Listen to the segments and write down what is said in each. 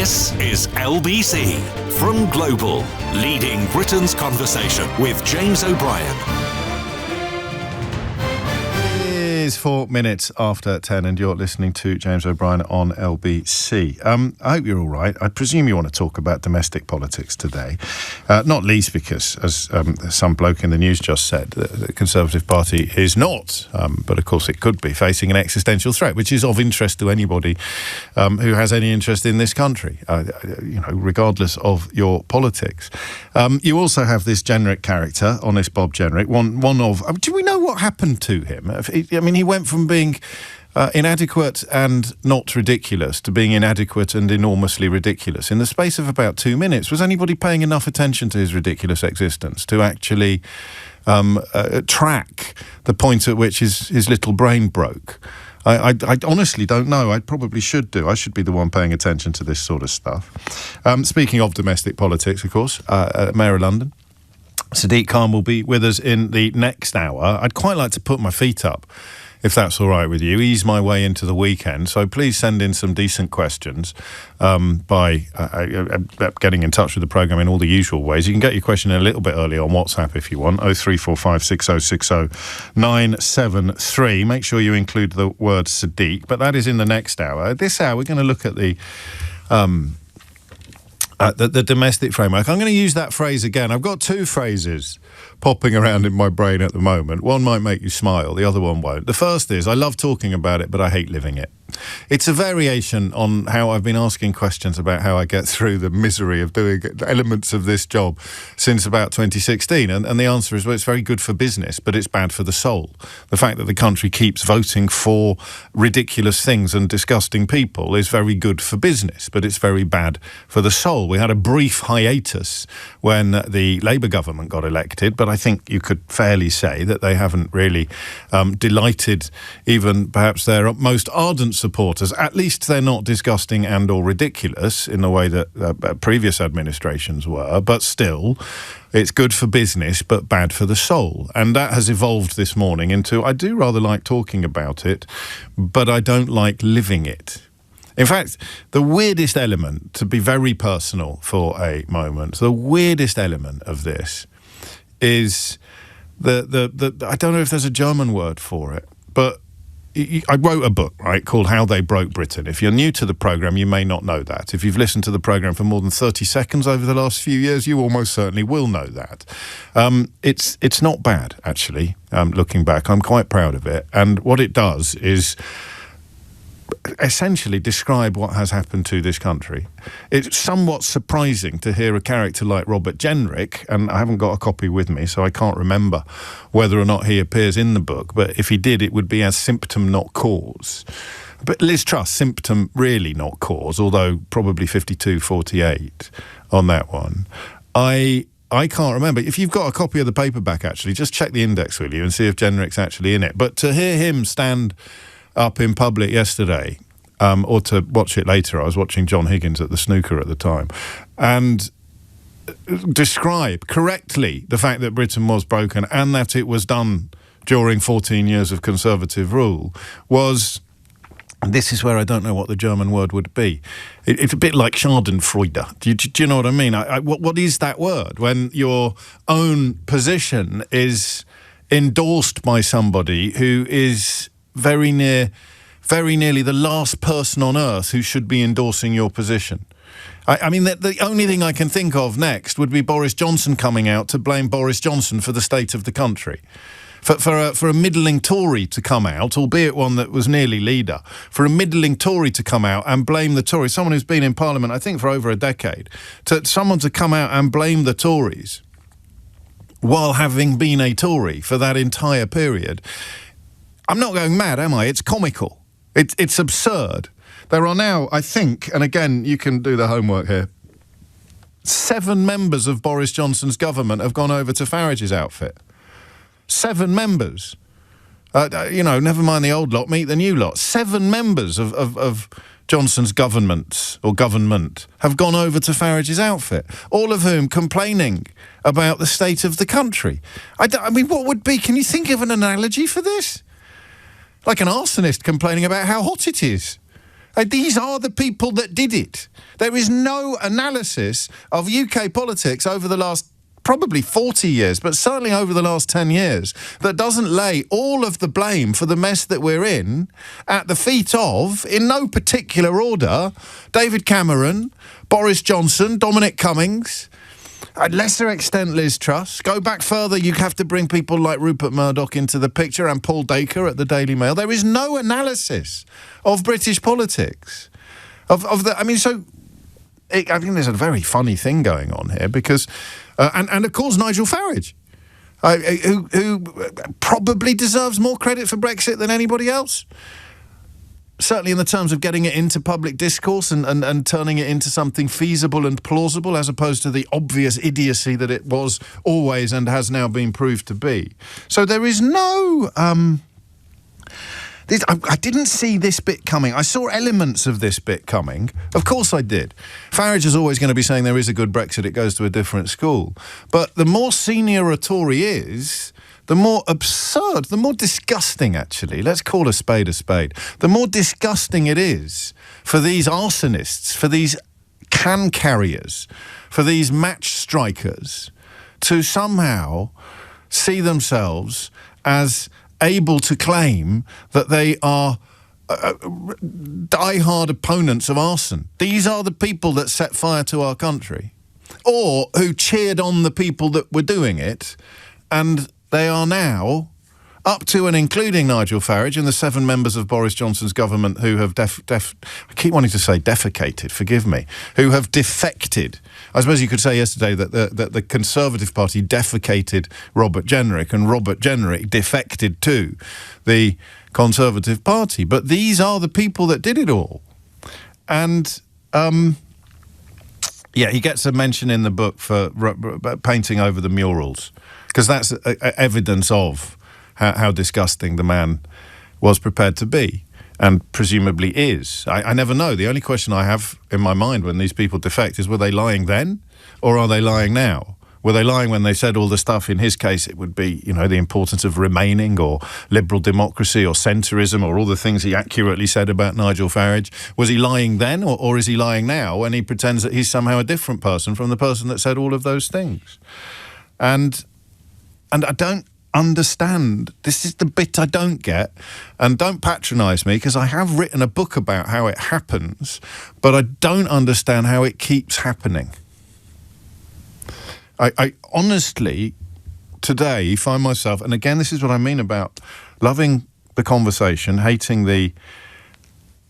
This is LBC from Global, leading Britain's conversation with James O'Brien. It is 4 minutes after 10 and you're listening to James O'Brien on LBC. I hope you're all right. I presume you want to talk about domestic politics today, not least because, as some bloke in the news just said, the Conservative Party is not, but of course it could be, facing an existential threat, which is of interest to anybody who has any interest in this country, regardless of your politics. You also have this Jenrick character, Honest Bob Jenrick, one of... do we know what happened to him? I mean, he went from being inadequate and not ridiculous to being inadequate and enormously ridiculous in the space of about 2 minutes. Was anybody paying enough attention to his ridiculous existence to actually track the point at which his little brain broke? I honestly don't know. I probably should do. I should be the one paying attention to this sort of stuff. Speaking of domestic politics, of course, Mayor of London, Sadiq Khan will be with us in the next hour. I'd quite like to put my feet up, if that's all right with you, ease my way into the weekend. So please send in some decent questions by getting in touch with the programme in all the usual ways. You can get your question in a little bit early on WhatsApp if you want, 0345 6060 973. Make sure you include the word Sadiq, but that is in the next hour. This hour, we're going to look at the domestic framework. I'm going to use that phrase again. I've got two phrases popping around in my brain at the moment. One might make you smile, the other one won't. The first is, I love talking about it, but I hate living it. It's a variation on how I've been asking questions about how I get through the misery of doing elements of this job since about 2016. And the answer is, well, it's very good for business, but it's bad for the soul. The fact that the country keeps voting for ridiculous things and disgusting people is very good for business, but it's very bad for the soul. We had a brief hiatus when the Labour government got elected, but I think you could fairly say that they haven't really delighted even perhaps their most ardent supporters. At least they're not disgusting and or ridiculous in the way that previous administrations were, but still it's good for business but bad for the soul. And that has evolved this morning into, I do rather like talking about it, but I don't like living it. In fact, the weirdest element, to be very personal for a moment, the weirdest element of this is the I don't know if there's a German word for it, but I wrote a book, right, called How They Broke Britain. If you're new to the programme, you may not know that. If you've listened to the programme for more than 30 seconds over the last few years, you almost certainly will know that. It's not bad, actually, looking back. I'm quite proud of it. And what it does is essentially describe what has happened to this country. It's somewhat surprising to hear a character like Robert Jenrick, and I haven't got a copy with me, so I can't remember whether or not he appears in the book, but if he did, it would be as symptom, not cause. But Liz Truss, symptom, really not cause, although probably 52-48 on that one. I can't remember. If you've got a copy of the paperback, actually, just check the index, will you, and see if Jenrick's actually in it. But to hear him stand up in public yesterday, or to watch it later, I was watching John Higgins at the snooker at the time, and describe correctly the fact that Britain was broken and that it was done during 14 years of Conservative rule was, and this is where I don't know what the German word would be. It's a bit like Schadenfreude. Do you know what I mean? What is that word? When your own position is endorsed by somebody who is very nearly the last person on earth who should be endorsing your position. I mean, the only thing I can think of next would be Boris Johnson coming out to blame Boris Johnson for the state of the country. For a middling Tory to come out, albeit one that was nearly leader, for a middling Tory to come out and blame the Tories, someone who's been in Parliament, I think, for over a decade, someone to come out and blame the Tories while having been a Tory for that entire period. I'm not going mad, am I? It's comical. It's absurd. There are now, I think, and again, you can do the homework here, 7 members of Boris Johnson's government have gone over to Farage's outfit. 7 members. Never mind the old lot, meet the new lot. 7 members of Johnson's government have gone over to Farage's outfit, all of whom complaining about the state of the country. I mean, what would be, can you think of an analogy for this? Like an arsonist complaining about how hot it is. These are the people that did it. There is no analysis of UK politics over the last probably 40 years, but certainly over the last 10 years, that doesn't lay all of the blame for the mess that we're in at the feet of, in no particular order, David Cameron, Boris Johnson, Dominic Cummings, at lesser extent Liz Truss. Go back further, you have to bring people like Rupert Murdoch into the picture and Paul Dacre at the Daily Mail. There is no analysis of British politics. I think there's a very funny thing going on here because, and of course Nigel Farage, who probably deserves more credit for Brexit than anybody else. Certainly in the terms of getting it into public discourse and turning it into something feasible and plausible, as opposed to the obvious idiocy that it was always and has now been proved to be. So there is no... I didn't see this bit coming. I saw elements of this bit coming. Of course I did. Farage is always going to be saying there is a good Brexit, it goes to a different school. But the more senior a Tory is, the more absurd, the more disgusting, actually, let's call a spade, the more disgusting it is for these arsonists, for these can carriers, for these match strikers to somehow see themselves as able to claim that they are die-hard opponents of arson. These are the people that set fire to our country, or who cheered on the people that were doing it, and they are now, up to and including Nigel Farage and the 7 members of Boris Johnson's government who have I keep wanting to say defecated, forgive me, who have defected. I suppose you could say yesterday that the Conservative Party defecated Robert Jenrick, and Robert Jenrick defected to the Conservative Party. But these are the people that did it all. And, he gets a mention in the book for painting over the murals, because that's evidence of how disgusting the man was prepared to be, and presumably is. I never know. The only question I have in my mind when these people defect is, were they lying then, or are they lying now? Were they lying when they said all the stuff? In his case, it would be, the importance of remaining, or liberal democracy, or centrism, or all the things he accurately said about Nigel Farage. Was he lying then, or is he lying now when he pretends that he's somehow a different person from the person that said all of those things? And I don't understand. This is the bit I don't get, and don't patronise me, because I have written a book about how it happens, but I don't understand how it keeps happening. I honestly today find myself, and again this is what I mean about loving the conversation, hating the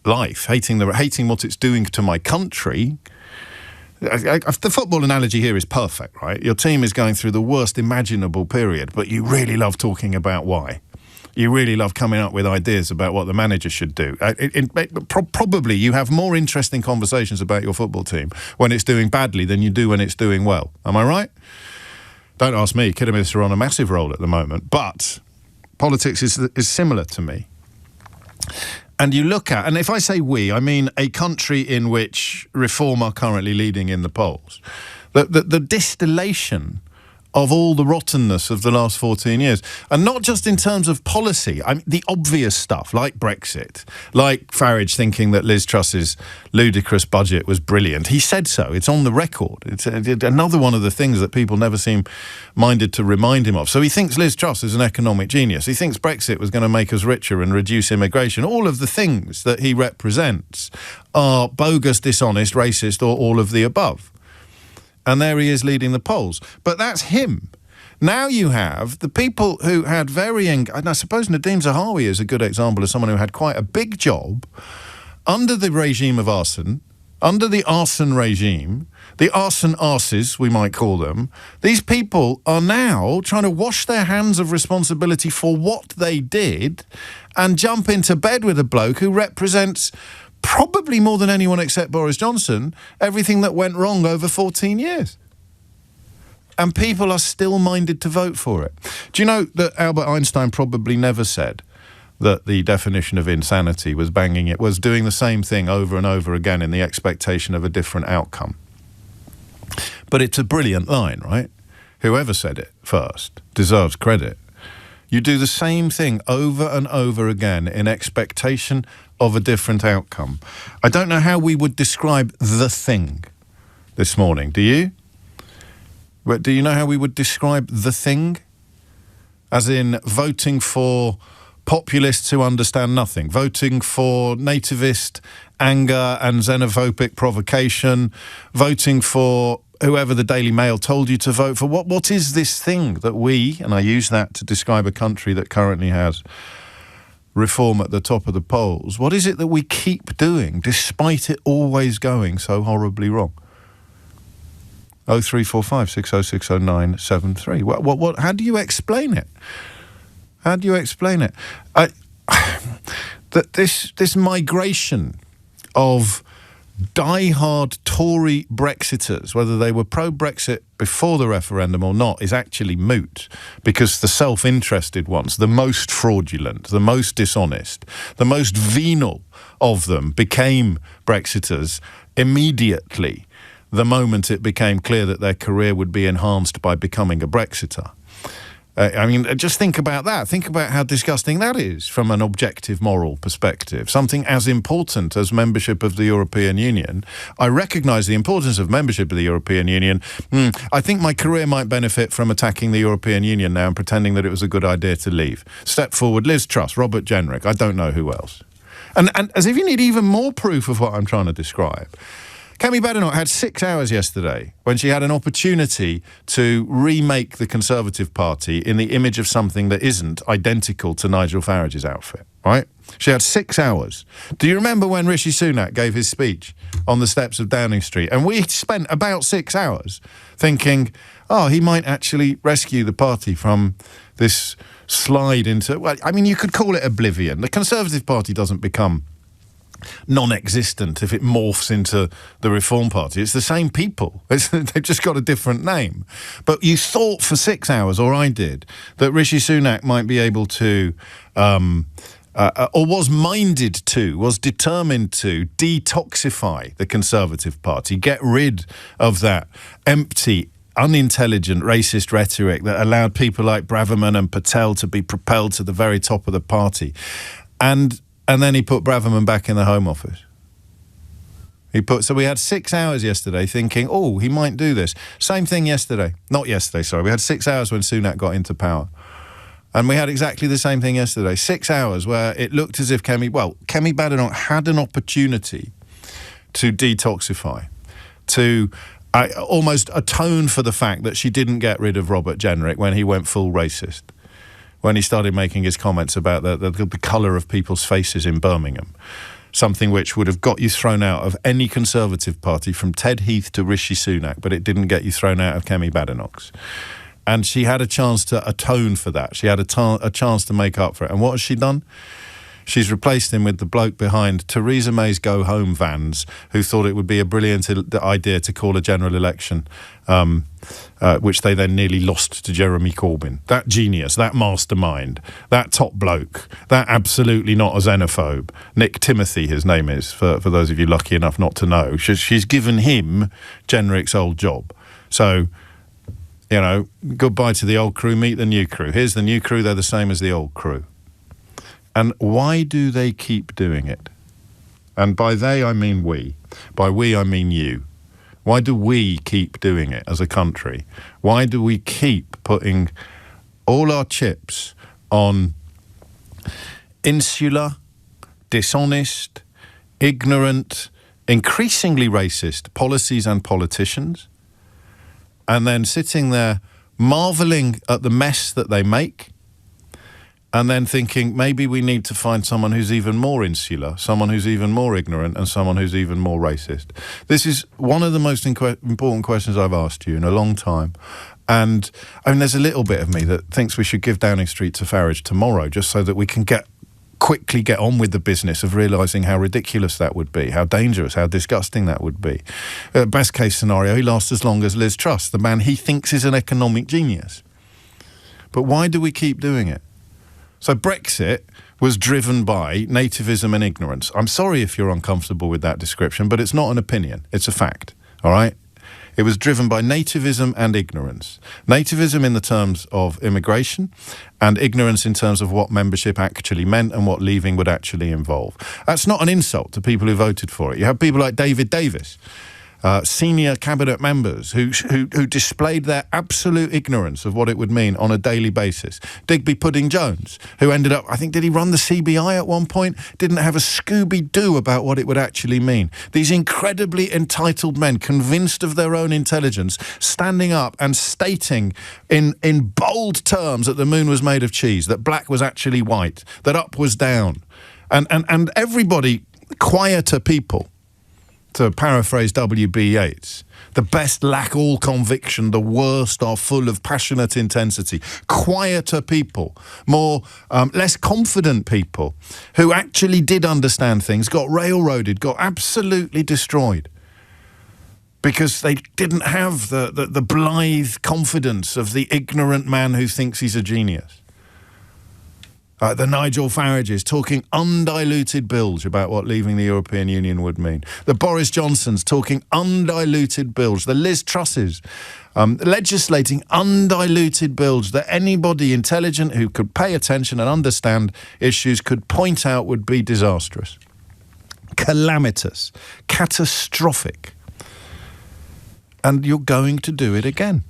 life, hating what it's doing to my country. The football analogy here is perfect, right? Your team is going through the worst imaginable period, but you really love talking about why. You really love coming up with ideas about what the manager should do. Probably you have more interesting conversations about your football team when it's doing badly than you do when it's doing well. Am I right? Don't ask me. Kidderminster are on a massive roll at the moment, but politics is similar to me. And you look at, and if I say we, I mean a country in which Reform are currently leading in the polls. The distillation of all the rottenness of the last 14 years. And not just in terms of policy, I mean, the obvious stuff, like Brexit, like Farage thinking that Liz Truss's ludicrous budget was brilliant. He said so. It's on the record. It's another one of the things that people never seem minded to remind him of. So he thinks Liz Truss is an economic genius. He thinks Brexit was going to make us richer and reduce immigration. All of the things that he represents are bogus, dishonest, racist, or all of the above. And there he is leading the polls. But that's him. Now you have the people who had varying... And I suppose Nadeem Zahawi is a good example of someone who had quite a big job under the regime of arson, under the arson regime, the arson arses, we might call them. These people are now trying to wash their hands of responsibility for what they did and jump into bed with a bloke who represents... probably more than anyone except Boris Johnson, everything that went wrong over 14 years. And people are still minded to vote for it. Do you know that Albert Einstein probably never said that the definition of insanity was doing the same thing over and over again in the expectation of a different outcome? But it's a brilliant line, right? Whoever said it first deserves credit. You do the same thing over and over again in expectation of a different outcome. I don't know how we would describe the thing this morning. Do you? But do you know how we would describe the thing? As in voting for populists who understand nothing, voting for nativist anger and xenophobic provocation, voting for whoever the Daily Mail told you to vote for. What is this thing that we, and I use that to describe a country that currently has reform at the top of the polls, what is it that we keep doing despite it always going so horribly wrong? 0345 6060 973. What? How do you explain it? How do you explain it? That this migration of die-hard Tory Brexiters, whether they were pro-Brexit before the referendum or not, is actually moot, because the self-interested ones, the most fraudulent, the most dishonest, the most venal of them became Brexiters immediately the moment it became clear that their career would be enhanced by becoming a Brexiter. I mean, just think about that. Think about how disgusting that is from an objective moral perspective. Something as important as membership of the European Union. I recognise the importance of membership of the European Union. I think my career might benefit from attacking the European Union now and pretending that it was a good idea to leave. Step forward, Liz Truss, Robert Jenrick, I don't know who else. And as if you need even more proof of what I'm trying to describe. Kemi Badenoch had 6 hours yesterday when she had an opportunity to remake the Conservative Party in the image of something that isn't identical to Nigel Farage's outfit, right? She had 6 hours. Do you remember when Rishi Sunak gave his speech on the steps of Downing Street? And we spent about 6 hours thinking, oh, he might actually rescue the party from this slide into, well, I mean, you could call it oblivion. The Conservative Party doesn't become non-existent if it morphs into the Reform Party. It's the same people. They've just got a different name. But you thought for 6 hours, or I did, that Rishi Sunak might be able to, or was minded to, was determined to detoxify the Conservative Party, get rid of that empty, unintelligent, racist rhetoric that allowed people like Braverman and Patel to be propelled to the very top of the party. And then he put Braverman back in the Home Office. So we had 6 hours yesterday thinking, oh, he might do this. Same thing yesterday. Not yesterday, sorry. We had 6 hours when Sunak got into power. And we had exactly the same thing yesterday. 6 hours where it looked as if Kemi Badenoch had an opportunity to detoxify, to almost atone for the fact that she didn't get rid of Robert Jenrick when he went full racist, when he started making his comments about the colour of people's faces in Birmingham, something which would have got you thrown out of any Conservative Party from Ted Heath to Rishi Sunak, but it didn't get you thrown out of Kemi Badenoch's. And she had a chance to atone for that. She had a chance to make up for it. And what has she done? She's replaced him with the bloke behind Theresa May's Go Home vans, who thought it would be a brilliant idea to call a general election, which they then nearly lost to Jeremy Corbyn. That genius, that mastermind, that top bloke, that absolutely not a xenophobe. Nick Timothy, his name is, for those of you lucky enough not to know. She's given him Jenrick's old job. So, you know, goodbye to the old crew, meet the new crew. Here's the new crew, they're the same as the old crew. And why do they keep doing it? And by they, I mean we. By we, I mean you. Why do we keep doing it as a country? Why do we keep putting all our chips on insular, dishonest, ignorant, increasingly racist policies and politicians, and then sitting there marvelling at the mess that they make, and then thinking maybe we need to find someone who's even more insular, someone who's even more ignorant, and someone who's even more racist? This is one of the most important questions I've asked you in a long time. And I mean, there's a little bit of me that thinks we should give Downing Street to Farage tomorrow, just so that we can quickly get on with the business of realising how ridiculous that would be, how dangerous, how disgusting that would be. Best case scenario, he lasts as long as Liz Truss, the man he thinks is an economic genius. But why do we keep doing it? So Brexit was driven by nativism and ignorance. I'm sorry if you're uncomfortable with that description, but it's not an opinion. It's a fact, all right? It was driven by nativism and ignorance. Nativism in the terms of immigration, and ignorance in terms of what membership actually meant and what leaving would actually involve. That's not an insult to people who voted for it. You have people like David Davis, senior cabinet members who displayed their absolute ignorance of what it would mean on a daily basis. Digby Pudding-Jones, who ended up, I think, did he run the CBI at one point? Didn't have a Scooby-Doo about what it would actually mean. These incredibly entitled men, convinced of their own intelligence, standing up and stating in bold terms that the moon was made of cheese, that black was actually white, that up was down. And everybody, quieter people, to paraphrase W.B. Yeats, the best lack all conviction, the worst are full of passionate intensity. Quieter people, less confident people, who actually did understand things, got railroaded, got absolutely destroyed, because they didn't have the blithe confidence of the ignorant man who thinks he's a genius. The Nigel Farages talking undiluted bilge about what leaving the European Union would mean. The Boris Johnsons talking undiluted bilge. The Liz Trusses legislating undiluted bilge that anybody intelligent who could pay attention and understand issues could point out would be disastrous, calamitous, catastrophic. And you're going to do it again.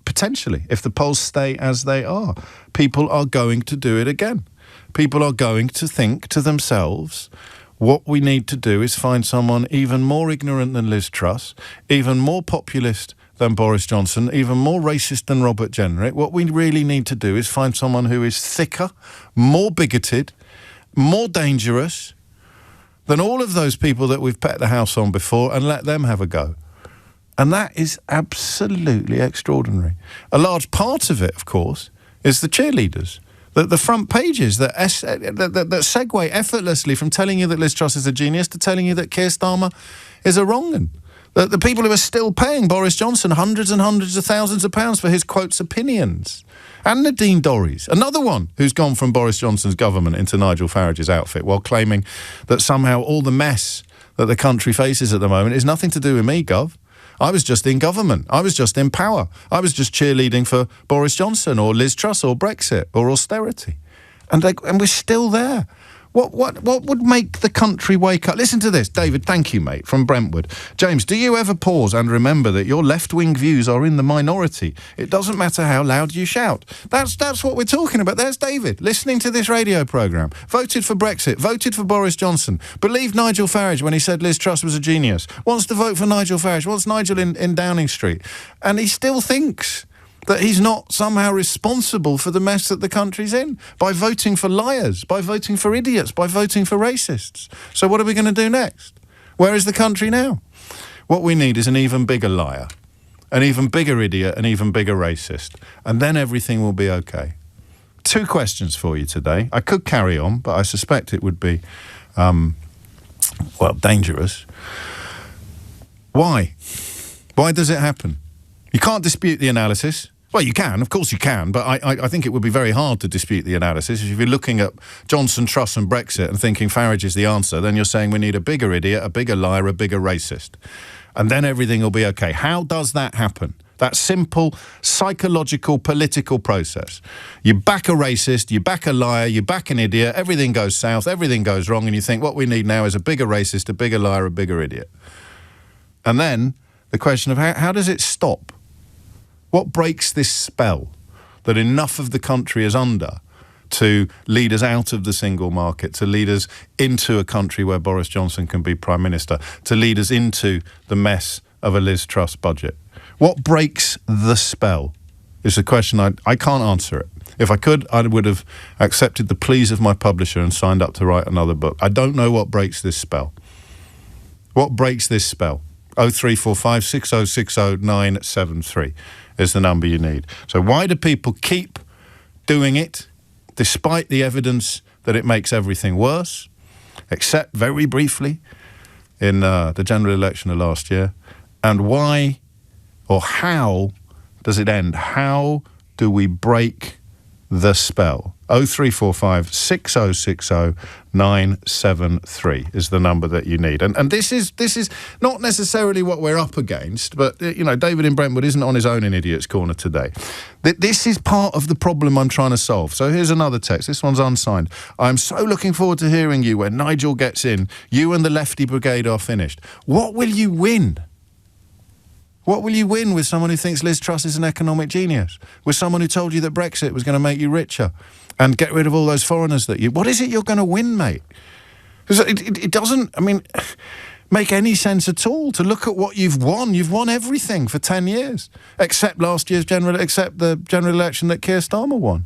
Potentially, if the polls stay as they are, people are going to do it again. People are going to think to themselves, what we need to do is find someone even more ignorant than Liz Truss, even more populist than Boris Johnson, even more racist than Robert Jenrick. What we really need to do is find someone who is thicker, more bigoted, more dangerous than all of those people that we've pet the house on before, and let them have a go. And that is absolutely extraordinary. A large part of it, of course, is the cheerleaders. The front pages that segue effortlessly from telling you that Liz Truss is a genius to telling you that Keir Starmer is a wrong-un. The people who are still paying Boris Johnson hundreds and hundreds of thousands of pounds for his, quotes, opinions. And Nadine Dorries, another one who's gone from Boris Johnson's government into Nigel Farage's outfit while claiming that somehow all the mess that the country faces at the moment is nothing to do with me, Gov. I was just in government. I was just in power. I was just cheerleading for Boris Johnson or Liz Truss or Brexit or austerity. And we're still there. What would make the country wake up? Listen to this. David, thank you, mate, from Brentwood. James, do you ever pause and remember that your left-wing views are in the minority? It doesn't matter how loud you shout. That's what we're talking about. There's David, listening to this radio programme. Voted for Brexit, voted for Boris Johnson, believed Nigel Farage when he said Liz Truss was a genius, wants to vote for Nigel Farage, wants Nigel in Downing Street. And he still thinks that he's not somehow responsible for the mess that the country's in by voting for liars, by voting for idiots, by voting for racists. So what are we going to do next? Where is the country now? What we need is an even bigger liar, an even bigger idiot, an even bigger racist, and then everything will be okay. 2 questions for you today. I could carry on, but I suspect it would be, dangerous. Why? Why does it happen? You can't dispute the analysis. Well, you can, of course you can, but I think it would be very hard to dispute the analysis. If you're looking at Johnson, Truss and Brexit and thinking Farage is the answer, then you're saying we need a bigger idiot, a bigger liar, a bigger racist. And then everything will be okay. How does that happen? That simple, psychological, political process. You back a racist, you back a liar, you back an idiot, everything goes south, everything goes wrong, and you think what we need now is a bigger racist, a bigger liar, a bigger idiot. And then the question of how does it stop? What breaks this spell that enough of the country is under to lead us out of the single market, to lead us into a country where Boris Johnson can be Prime Minister, to lead us into the mess of a Liz Truss budget? What breaks the spell is a question I can't answer it. If I could, I would have accepted the pleas of my publisher and signed up to write another book. I don't know what breaks this spell. What breaks this spell? 0345 6060 973 is the number you need. So why do people keep doing it despite the evidence that it makes everything worse, except very briefly in the general election of last year? And why or how does it end? How do we break the spell. 0345 6060 973 is the number that you need. And this is not necessarily what we're up against, but, David in Brentwood isn't on his own in Idiot's Corner today. This is part of the problem I'm trying to solve. So here's another text. This one's unsigned. I'm so looking forward to hearing you when Nigel gets in. You and the Lefty Brigade are finished. What will you win? What will you win with someone who thinks Liz Truss is an economic genius? With someone who told you that Brexit was going to make you richer and get rid of all those foreigners that you... What is it you're going to win, mate? Because it doesn't, make any sense at all to look at what you've won. You've won everything for 10 years, except the general election that Keir Starmer won.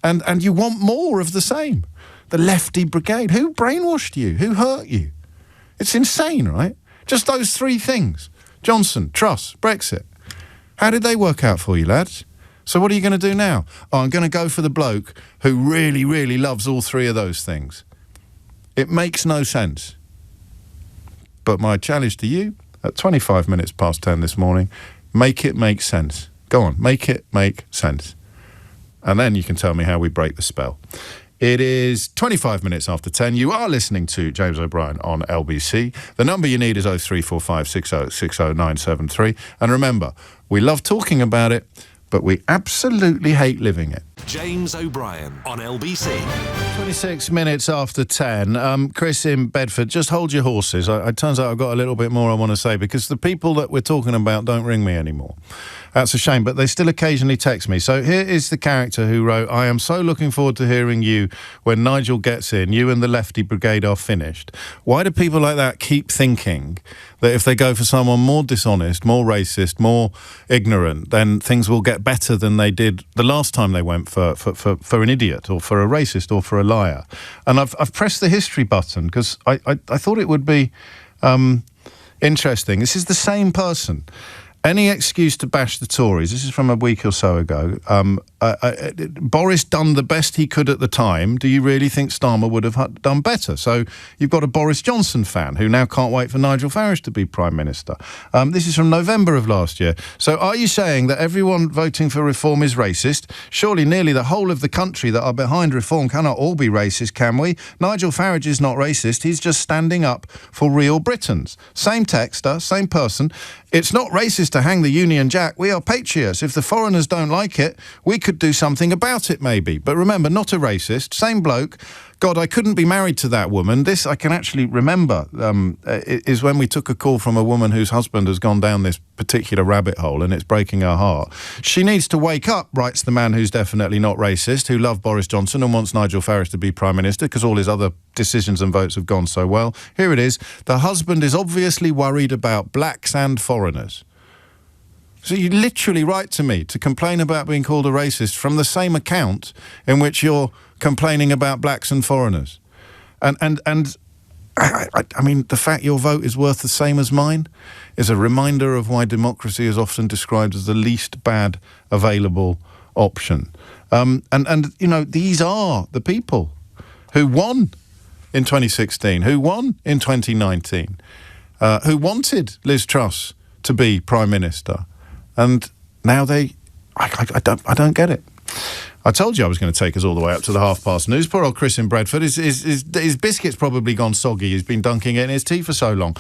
And you want more of the same. The Lefty Brigade. Who brainwashed you? Who hurt you? It's insane, right? Just those three things. Johnson, Truss, Brexit. How did they work out for you, lads? So what are you going to do now? Oh, I'm going to go for the bloke who really, really loves all three of those things. It makes no sense. But my challenge to you, at 25 minutes past 10 this morning, make it make sense. Go on, make it make sense. And then you can tell me how we break the spell. It is 25 minutes after 10. You are listening to James O'Brien on LBC. The number you need is 0345 6060 973. And remember, we love talking about it, but we absolutely hate living it. James O'Brien on LBC. 26 minutes after 10. Chris in Bedford, just hold your horses. It turns out I've got a little bit more I want to say because the people that we're talking about don't ring me anymore. That's a shame, but they still occasionally text me. So here is the character who wrote, I am so looking forward to hearing you when Nigel gets in. You and the Lefty Brigade are finished. Why do people like that keep thinking that if they go for someone more dishonest, more racist, more ignorant, then things will get better than they did the last time they went for an idiot or for a racist or for a liar? And I've pressed the history button because I thought it would be interesting. This is the same person. Any excuse to bash the Tories. This is from a week or so ago. Boris done the best he could at the time. Do you really think Starmer would have done better? So you've got a Boris Johnson fan who now can't wait for Nigel Farage to be Prime Minister. This is from November of last year. So are you saying that everyone voting for reform is racist? Surely nearly the whole of the country that are behind reform cannot all be racist, can we? Nigel Farage is not racist. He's just standing up for real Britons. Same texter, same person. It's not racist to hang the Union Jack. We are patriots. If the foreigners don't like it, we could do something about it maybe. But remember, not a racist. Same bloke. God, I couldn't be married to that woman. This I can actually remember is when we took a call from a woman whose husband has gone down this particular rabbit hole and it's breaking her heart. She needs to wake up, writes the man who's definitely not racist, who loved Boris Johnson and wants Nigel Farage to be Prime Minister because all his other decisions and votes have gone so well. Here it is. The husband is obviously worried about blacks and foreigners. So you literally write to me to complain about being called a racist from the same account in which you're complaining about blacks and foreigners. And I mean, the fact your vote is worth the same as mine is a reminder of why democracy is often described as the least bad available option. And these are the people who won in 2016, who won in 2019, who wanted Liz Truss to be Prime Minister. And now I don't get it. I told you I was going to take us all the way up to the 5:30 news. Poor old Chris in Bradford, his biscuit's probably gone soggy. He's been dunking it in his tea for so long.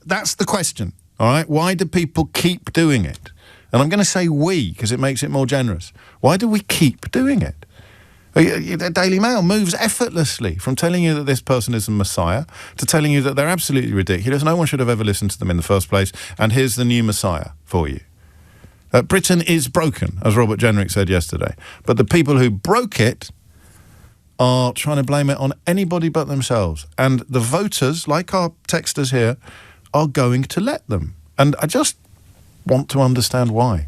That's the question, all right? Why do people keep doing it? And I'm going to say we, because it makes it more generous. Why do we keep doing it? The Daily Mail moves effortlessly from telling you that this person is a messiah to telling you that they're absolutely ridiculous. No one should have ever listened to them in the first place. And here's the new messiah for you. Britain is broken, as Robert Jenrick said yesterday. But the people who broke it are trying to blame it on anybody but themselves. And the voters, like our texters here, are going to let them. And I just want to understand why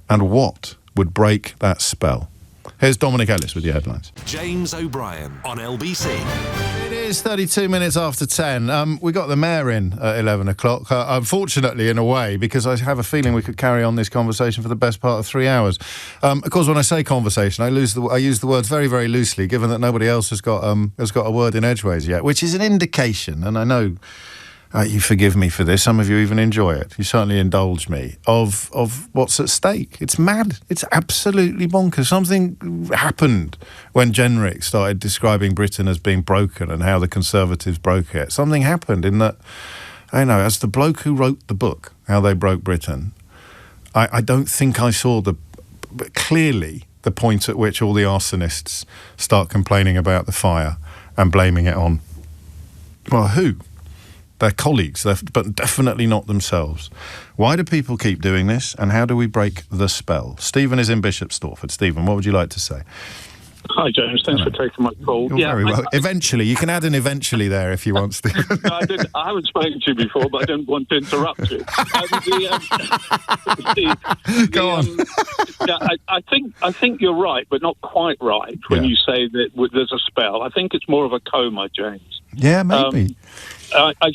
and what would break that spell. Here's Dominic Ellis with your headlines. James O'Brien on LBC. It is 32 minutes after 10. We got the mayor in at 11 o'clock. Unfortunately, in a way, because I have a feeling we could carry on this conversation for the best part of 3 hours. Of course, when I say conversation, I use the words very, very loosely, given that nobody else has got a word in edgeways yet, which is an indication, and I know you forgive me for this, some of you even enjoy it, you certainly indulge me, of what's at stake. It's mad. It's absolutely bonkers. Something happened when Jenrick started describing Britain as being broken and how the Conservatives broke it. Something happened in that, as the bloke who wrote the book, How They Broke Britain, I don't think I saw clearly the point at which all the arsonists start complaining about the fire and blaming it on, well, who? Their colleagues, but definitely not themselves. Why do people keep doing this, and how do we break the spell? Stephen is in Bishop Stortford. Stephen, what would you like to say? Hi, James. Thanks for taking my call. You're very well. Eventually. You can add an eventually there if you want, Stephen. No, I haven't spoken to you before, but I don't want to interrupt you. Go on. I think you're right, but not quite right when you say that there's a spell. I think it's more of a coma, James. Yeah, maybe. I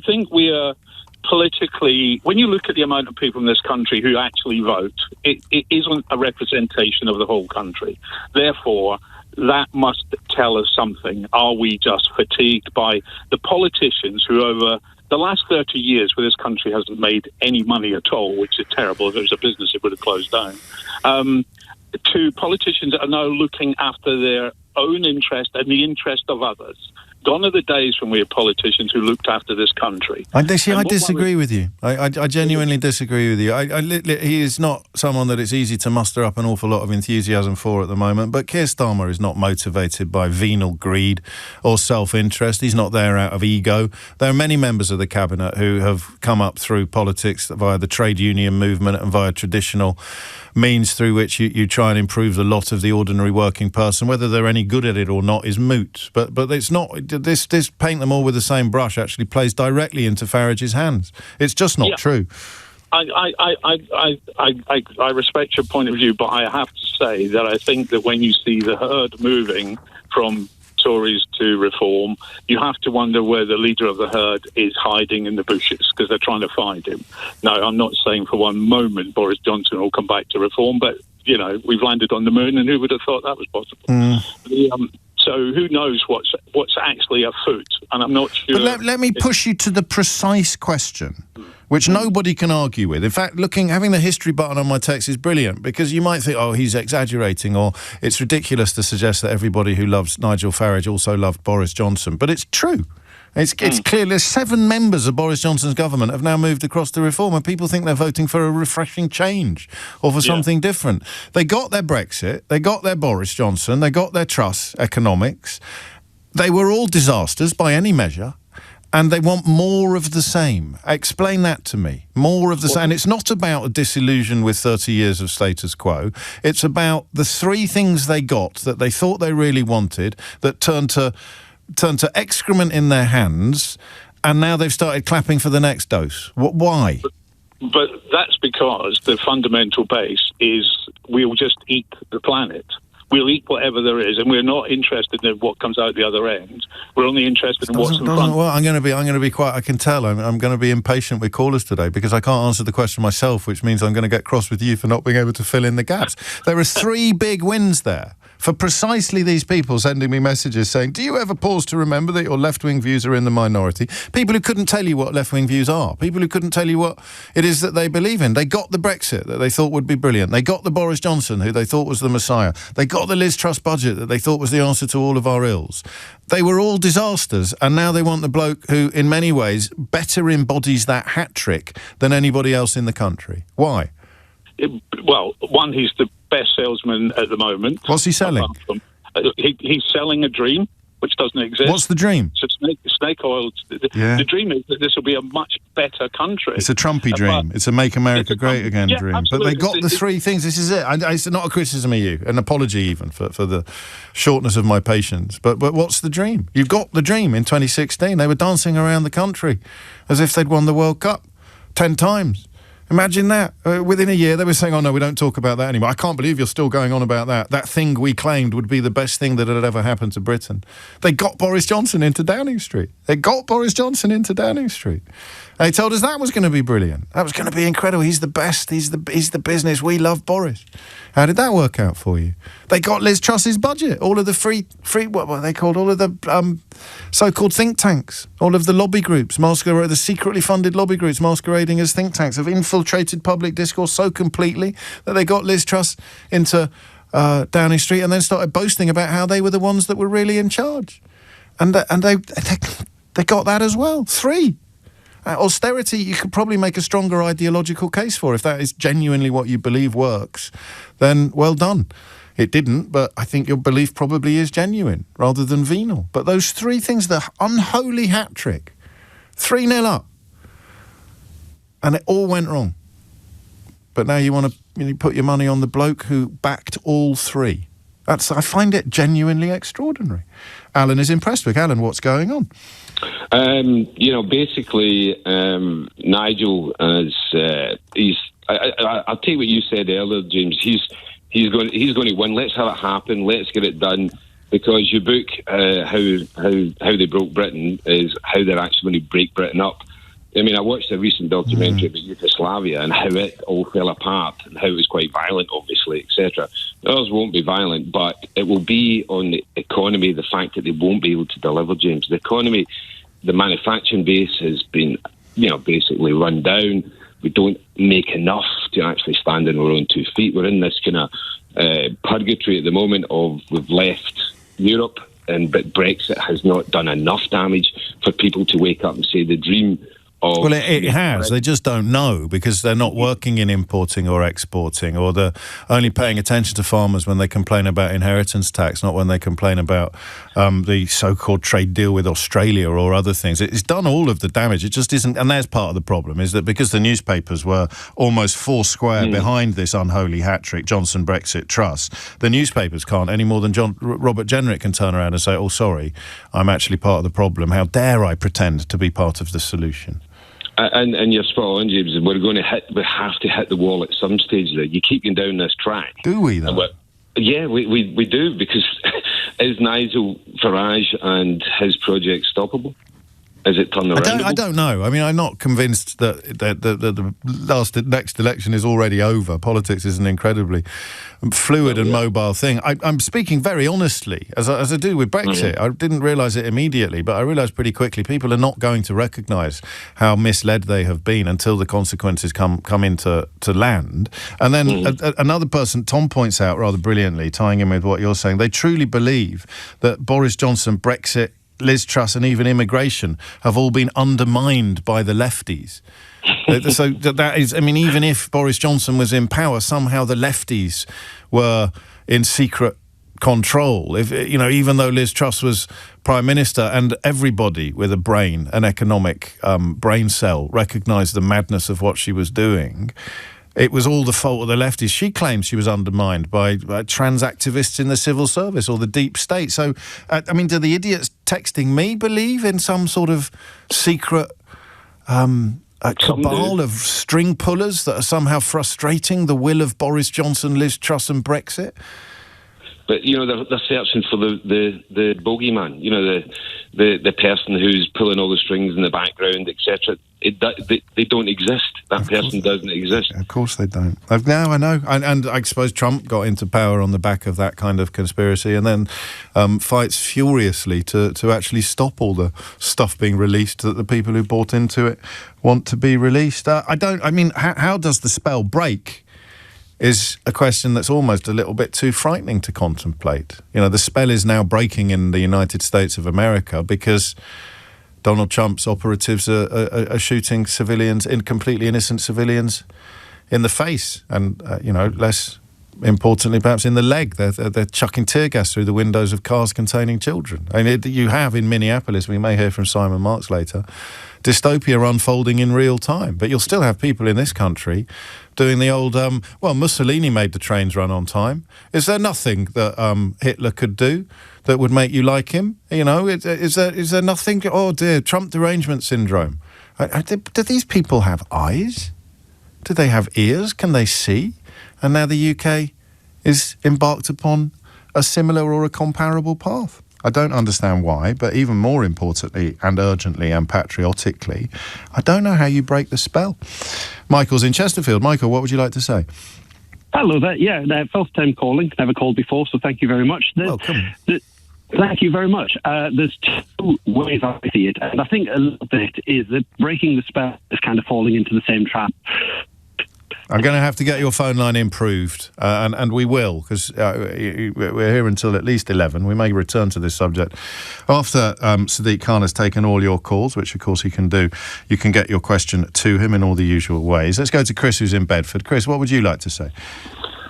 think we are politically, when you look at the amount of people in this country who actually vote, it isn't a representation of the whole country. Therefore, that must tell us something. Are we just fatigued by the politicians who over the last 30 years, where this country hasn't made any money at all, which is terrible. If it was a business, it would have closed down, to politicians that are now looking after their own interest and the interest of others. Gone are the days when we had politicians who looked after this country. I disagree with you. I genuinely disagree with you. He is not someone that it's easy to muster up an awful lot of enthusiasm for at the moment, but Keir Starmer is not motivated by venal greed or self-interest. He's not there out of ego. There are many members of the Cabinet who have come up through politics via the trade union movement and via traditional means through which you try and improve the lot of the ordinary working person. Whether they're any good at it or not is moot. But it's not. This paint them all with the same brush actually plays directly into Farage's hands. It's just not true. I respect your point of view, but I have to say that I think that when you see the herd moving from Tories to Reform, you have to wonder where the leader of the herd is hiding in the bushes because they're trying to find him. Now, I'm not saying for one moment Boris Johnson will come back to Reform, but, we've landed on the moon, and who would have thought that was possible? So who knows what's actually afoot, and I'm not sure. But let me push you to the precise question, which nobody can argue with. In fact, having the history button on my text is brilliant, because you might think, he's exaggerating, or it's ridiculous to suggest that everybody who loves Nigel Farage also loved Boris Johnson. But it's true. It's clear 7 members of Boris Johnson's government have now moved across to Reform, and people think they're voting for a refreshing change or for something different. They got their Brexit, they got their Boris Johnson, they got their Truss economics. They were all disasters by any measure, and they want more of the same. Explain that to me. More of the same. And it's not about a disillusion with 30 years of status quo. It's about the 3 things they got that they thought they really wanted that turned to excrement in their hands, and now they've started clapping for the next dose. Why? But that's because the fundamental base is we'll just eat the planet. We'll eat whatever there is, and we're not interested in what comes out the other end. We're only interested in what's in front. Well, I'm going to be quite. I can tell. I'm going to be impatient with callers today because I can't answer the question myself, which means I'm going to get cross with you for not being able to fill in the gaps. There are 3 big wins there for precisely these people sending me messages saying, do you ever pause to remember that your left-wing views are in the minority? People who couldn't tell you what left-wing views are. People who couldn't tell you what it is that they believe in. They got the Brexit that they thought would be brilliant. They got the Boris Johnson, who they thought was the Messiah. They got the Liz Truss budget that they thought was the answer to all of our ills. They were all disasters, and now they want the bloke who, in many ways, better embodies that hat trick than anybody else in the country. Why? Well, one, he's the best salesman at the moment. What's he selling? He's selling a dream, which doesn't exist. What's the dream? So snake oil. The dream is that this will be a much better country. It's a Trumpy dream. It's a Make America Great Again dream. Absolutely. But they got the 3 things. This is it. It's not a criticism of you, an apology even for the shortness of my patience. But what's the dream? You've got the dream in 2016. They were dancing around the country as if they'd won the World Cup 10 times. Imagine that. Within a year, they were saying, oh, no, we don't talk about that anymore. I can't believe you're still going on about that. That thing we claimed would be the best thing that had ever happened to Britain. They got Boris Johnson into Downing Street. They told us that was going to be brilliant. That was going to be incredible. He's the best. He's the business. We love Boris. How did that work out for you? They got Liz Truss's budget. All of the free what were they called? All of the so-called think tanks. All of the lobby groups, the secretly funded lobby groups masquerading as think tanks have infiltrated public discourse so completely that they got Liz Truss into Downing Street and then started boasting about how they were the ones that were really in charge. And they got that as well. 3. Austerity, you could probably make a stronger ideological case for. If that is genuinely what you believe works, then well done. It didn't, but I think your belief probably is genuine rather than venal. But those 3 things, the unholy hat trick, 3-0 up, and it all went wrong. But now you want to put your money on the bloke who backed all 3. I find it genuinely extraordinary. Alan is in Prestwick. Alan, what's going on? Basically, Nigel is. I'll tell you what you said earlier, James. He's going to win. Let's have it happen. Let's get it done. Because your book, how they broke Britain, is how they're actually going to break Britain up. I mean, I watched a recent documentary about Yugoslavia and how it all fell apart and how it was quite violent, obviously, etc. Ours won't be violent, but it will be on the economy, the fact that they won't be able to deliver, James. The economy, the manufacturing base has been, basically run down. We don't make enough to actually stand on our own 2 feet. We're in this kind of purgatory at the moment of we've left Europe, but Brexit has not done enough damage for people to wake up and say the dream. Well, it has. They just don't know because they're not working in importing or exporting, or they're only paying attention to farmers when they complain about inheritance tax, not when they complain about the so-called trade deal with Australia or other things. It's done all of the damage. It just isn't. And that's part of the problem, is that because the newspapers were almost 4 square behind this unholy hat trick, Johnson, Brexit, Truss, the newspapers can't any more than Robert Jenrick can turn around and say, oh, sorry, I'm actually part of the problem. How dare I pretend to be part of the solution? And you're spot on, James. We have to hit the wall at some stage. There, you keep going down this track. Do we, though? Yeah, we do, because is Nigel Farage and his project stoppable? Is it turned around? I don't know. I mean, I'm not convinced that the next election is already over. Politics is an incredibly fluid and mobile thing. I'm speaking very honestly, as I do with Brexit. I didn't realise it immediately, but I realised pretty quickly people are not going to recognise how misled they have been until the consequences come into land. And then another person, Tom, points out rather brilliantly, tying in with what you're saying, they truly believe that Boris Johnson, Brexit, Liz Truss and even immigration have all been undermined by the lefties. So that is, I mean, even if Boris Johnson was in power, somehow the lefties were in secret control. If even though Liz Truss was Prime Minister and everybody with a brain, an economic brain cell, recognised the madness of what she was doing, it was all the fault of the lefties. She claims she was undermined by trans activists in the civil service or the deep state. So, I mean, do the idiots texting me believe in some sort of secret cabal of string pullers that are somehow frustrating the will of Boris Johnson, Liz Truss and Brexit? But, they're searching for the bogeyman, the person who's pulling all the strings in the background, etc. They don't exist. That person doesn't exist. Of course they don't. Now I know. And I suppose Trump got into power on the back of that kind of conspiracy and then fights furiously to actually stop all the stuff being released that the people who bought into it want to be released. How does the spell break? Is a question that's almost a little bit too frightening to contemplate. The spell is now breaking in the United States of America because Donald Trump's operatives are shooting civilians, completely innocent civilians, in the face, and less importantly, perhaps in the leg. They're chucking tear gas through the windows of cars containing children. I mean, you have in Minneapolis, we may hear from Simon Marks later, dystopia unfolding in real time. But you'll still have people in this country doing the old, Mussolini made the trains run on time. Is there nothing that Hitler could do that would make you like him? Is there nothing? Oh dear, Trump derangement syndrome. Do these people have eyes? Do they have ears? Can they see? And now the UK is embarked upon a similar or a comparable path. I don't understand why, but even more importantly and urgently and patriotically, I don't know how you break the spell. Michael's in Chesterfield. Michael, what would you like to say? Hello there. Yeah, first time calling. Never called before, so thank you very much. Welcome. Thank you very much. There's two ways I see it, and I think a little bit is that breaking the spell is kind of falling into the same trap. I'm going to have to get your phone line improved, and we will, because we're here until at least 11. We may return to this subject after Sadiq Khan has taken all your calls, which of course he can do. You can get your question to him in all the usual ways. Let's go to Chris, who's in Bedford. Chris, what would you like to say?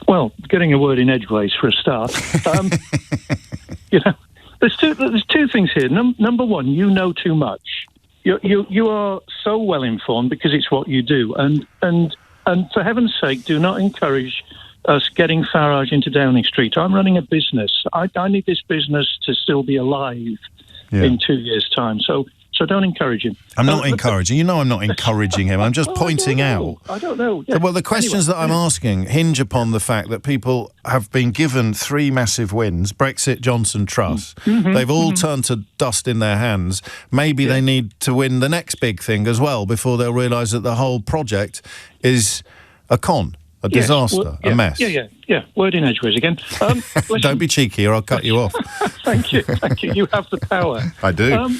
Well, getting a word in edgeways for a start. There's two things here. Number one, you know too much. You are so well informed because it's what you do, and for heaven's sake, do not encourage us getting Farage into Downing Street. I'm running a business. I need this business to still be alive in 2 years' time. So don't encourage him. I'm not encouraging. You know I'm not encouraging him. I'm just pointing out. I don't know. Yeah. Well, the questions that I'm asking hinge upon the fact that people have been given 3 massive wins, Brexit, Johnson, Truss. They've all turned to dust in their hands. Maybe they need to win the next big thing as well before they'll realise that the whole project is a con, a disaster, a mess. Yeah. Word in edgeways again. Don't be cheeky or I'll cut you off. Thank you. You have the power. I do.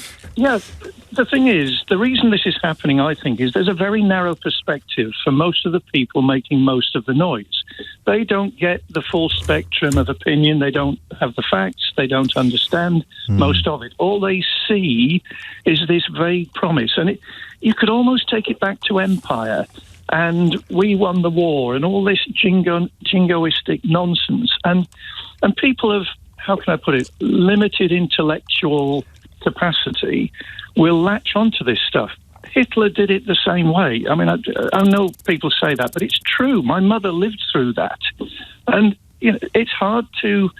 The thing is, the reason this is happening, I think, is there's a very narrow perspective for most of the people making most of the noise. They don't get the full spectrum of opinion. They don't have the facts. They don't understand most of it. All they see is this vague promise. And you could almost take it back to empire. And we won the war and all this jingoistic nonsense. And people have, how can I put it, limited intellectual capacity will latch onto this stuff. Hitler did it the same way. I mean, I know people say that, but it's true. My mother lived through that. And it's hard to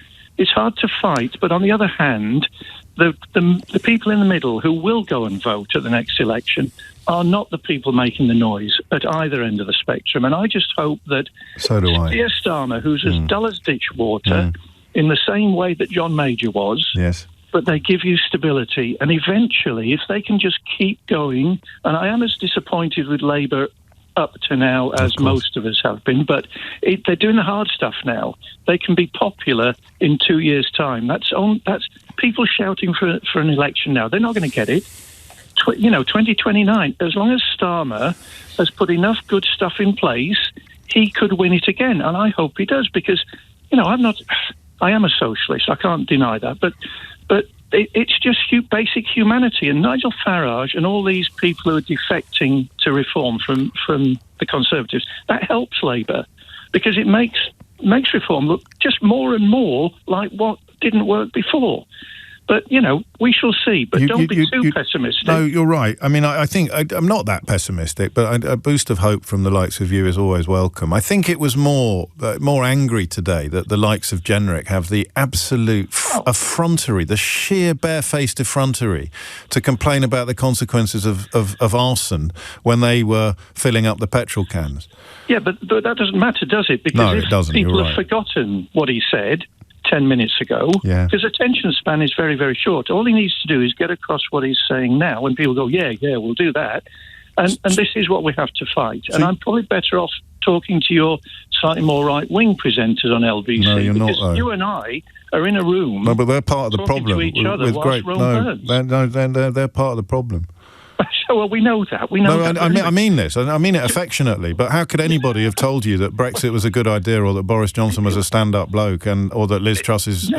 fight, but on the other hand, the people in the middle who will go and vote at the next election are not the people making the noise at either end of the spectrum. And I just hope that Keir Starmer, who's as dull as ditch water, in the same way that John Major was, but they give you stability. And eventually, if they can just keep going, and I am as disappointed with Labour up to now as most of us have been, but they're doing the hard stuff now. They can be popular in 2 years' time. That's people shouting for an election now. They're not going to get it. 2029, as long as Starmer has put enough good stuff in place, he could win it again. And I hope he does, because, I am a socialist. I can't deny that. But it's just basic humanity. And Nigel Farage and all these people who are defecting to reform from the Conservatives, that helps Labour, because it makes reform look just more and more like what didn't work before. But, we shall see. But don't be too pessimistic. No, you're right. I mean, I think I'm not that pessimistic, but a boost of hope from the likes of you is always welcome. I think it was more angry today that the likes of Jenrick have the absolute effrontery, the sheer barefaced effrontery to complain about the consequences of arson when they were filling up the petrol cans. Yeah, but that doesn't matter, does it? Because it doesn't. People You're have right. forgotten what he said 10 minutes ago, because attention span is very, very short. All he needs to do is get across what he's saying now, and people go, yeah, we'll do that. And this is what we have to fight. And I'm probably better off talking to your slightly more right-wing presenters on LBC. No, you're not, though. You and I are in a room. No, but they're part of the problem. To each other with they're part of the problem. Well, we know that. We know that. I mean this. I mean it affectionately. But how could anybody have told you that Brexit was a good idea, or that Boris Johnson was a stand-up bloke, or that Liz Truss's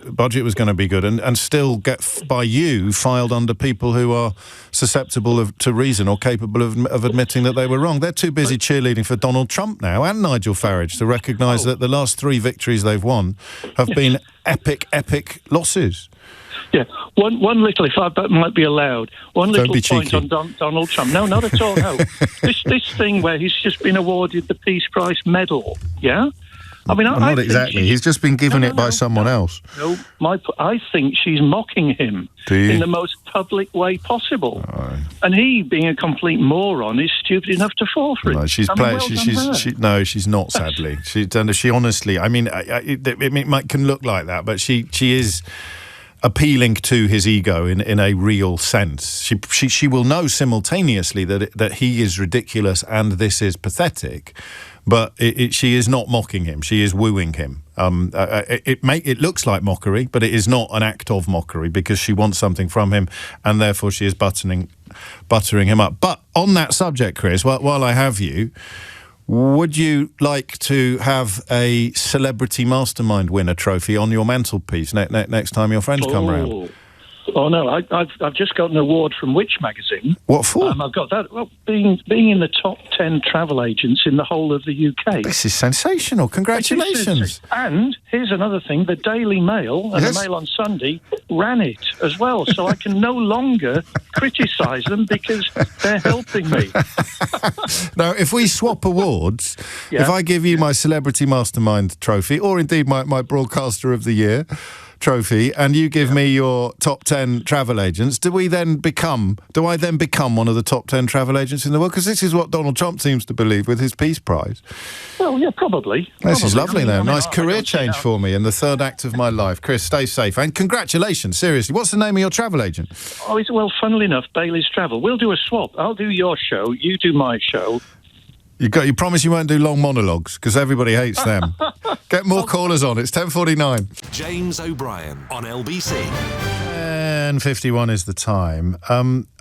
budget was going to be good, and still get by you filed under people who are susceptible to reason or capable of admitting that they were wrong? They're too busy cheerleading for Donald Trump now and Nigel Farage to recognise that the last 3 victories they've won have been epic losses. Yeah, one little, if that might be allowed, one little point on Donald Trump. No, not at all, no. This thing where he's just been awarded the Peace Prize medal, I mean, well, not exactly. He's just been given it by someone else. No, I think she's mocking him in the most public way possible. Oh. And he, being a complete moron, is stupid enough to fall for it. No, she's she's not. Sadly, she honestly. I mean, it can look like that, but she is appealing to his ego in a real sense. She will know simultaneously that he is ridiculous and this is pathetic, but she is not mocking him. She is wooing him. It looks like mockery, but it is not an act of mockery because she wants something from him, and therefore she is buttering him up. But on that subject, Chris, while I have you, would you like to have a Celebrity Mastermind winner trophy on your mantelpiece next time your friends come round? Oh no, I've just got an award from Which magazine. What for? I've got that. Well, being in the top 10 travel agents in the whole of the UK. This is sensational. Congratulations. And here's another thing: the Daily Mail and the Mail on Sunday ran it as well, so I can no longer criticise them because they're helping me. Now, if we swap awards, if I give you my Celebrity Mastermind trophy, or indeed my Broadcaster of the Year trophy, and you give me your top 10 travel agents, do I then become one of the top 10 travel agents in the world? Because this is what Donald Trump seems to believe with his Peace Prize. Well, yeah, probably. This is lovely, though. Nice career change for me in the third act of my life. Chris, stay safe. And congratulations, seriously. What's the name of your travel agent? Oh, well, funnily enough, Bailey's Travel. We'll do a swap. I'll do your show, you do my show. You promise you won't do long monologues, because everybody hates them. Get more callers on. It's 10:49. James O'Brien on LBC. 10:51 is the time.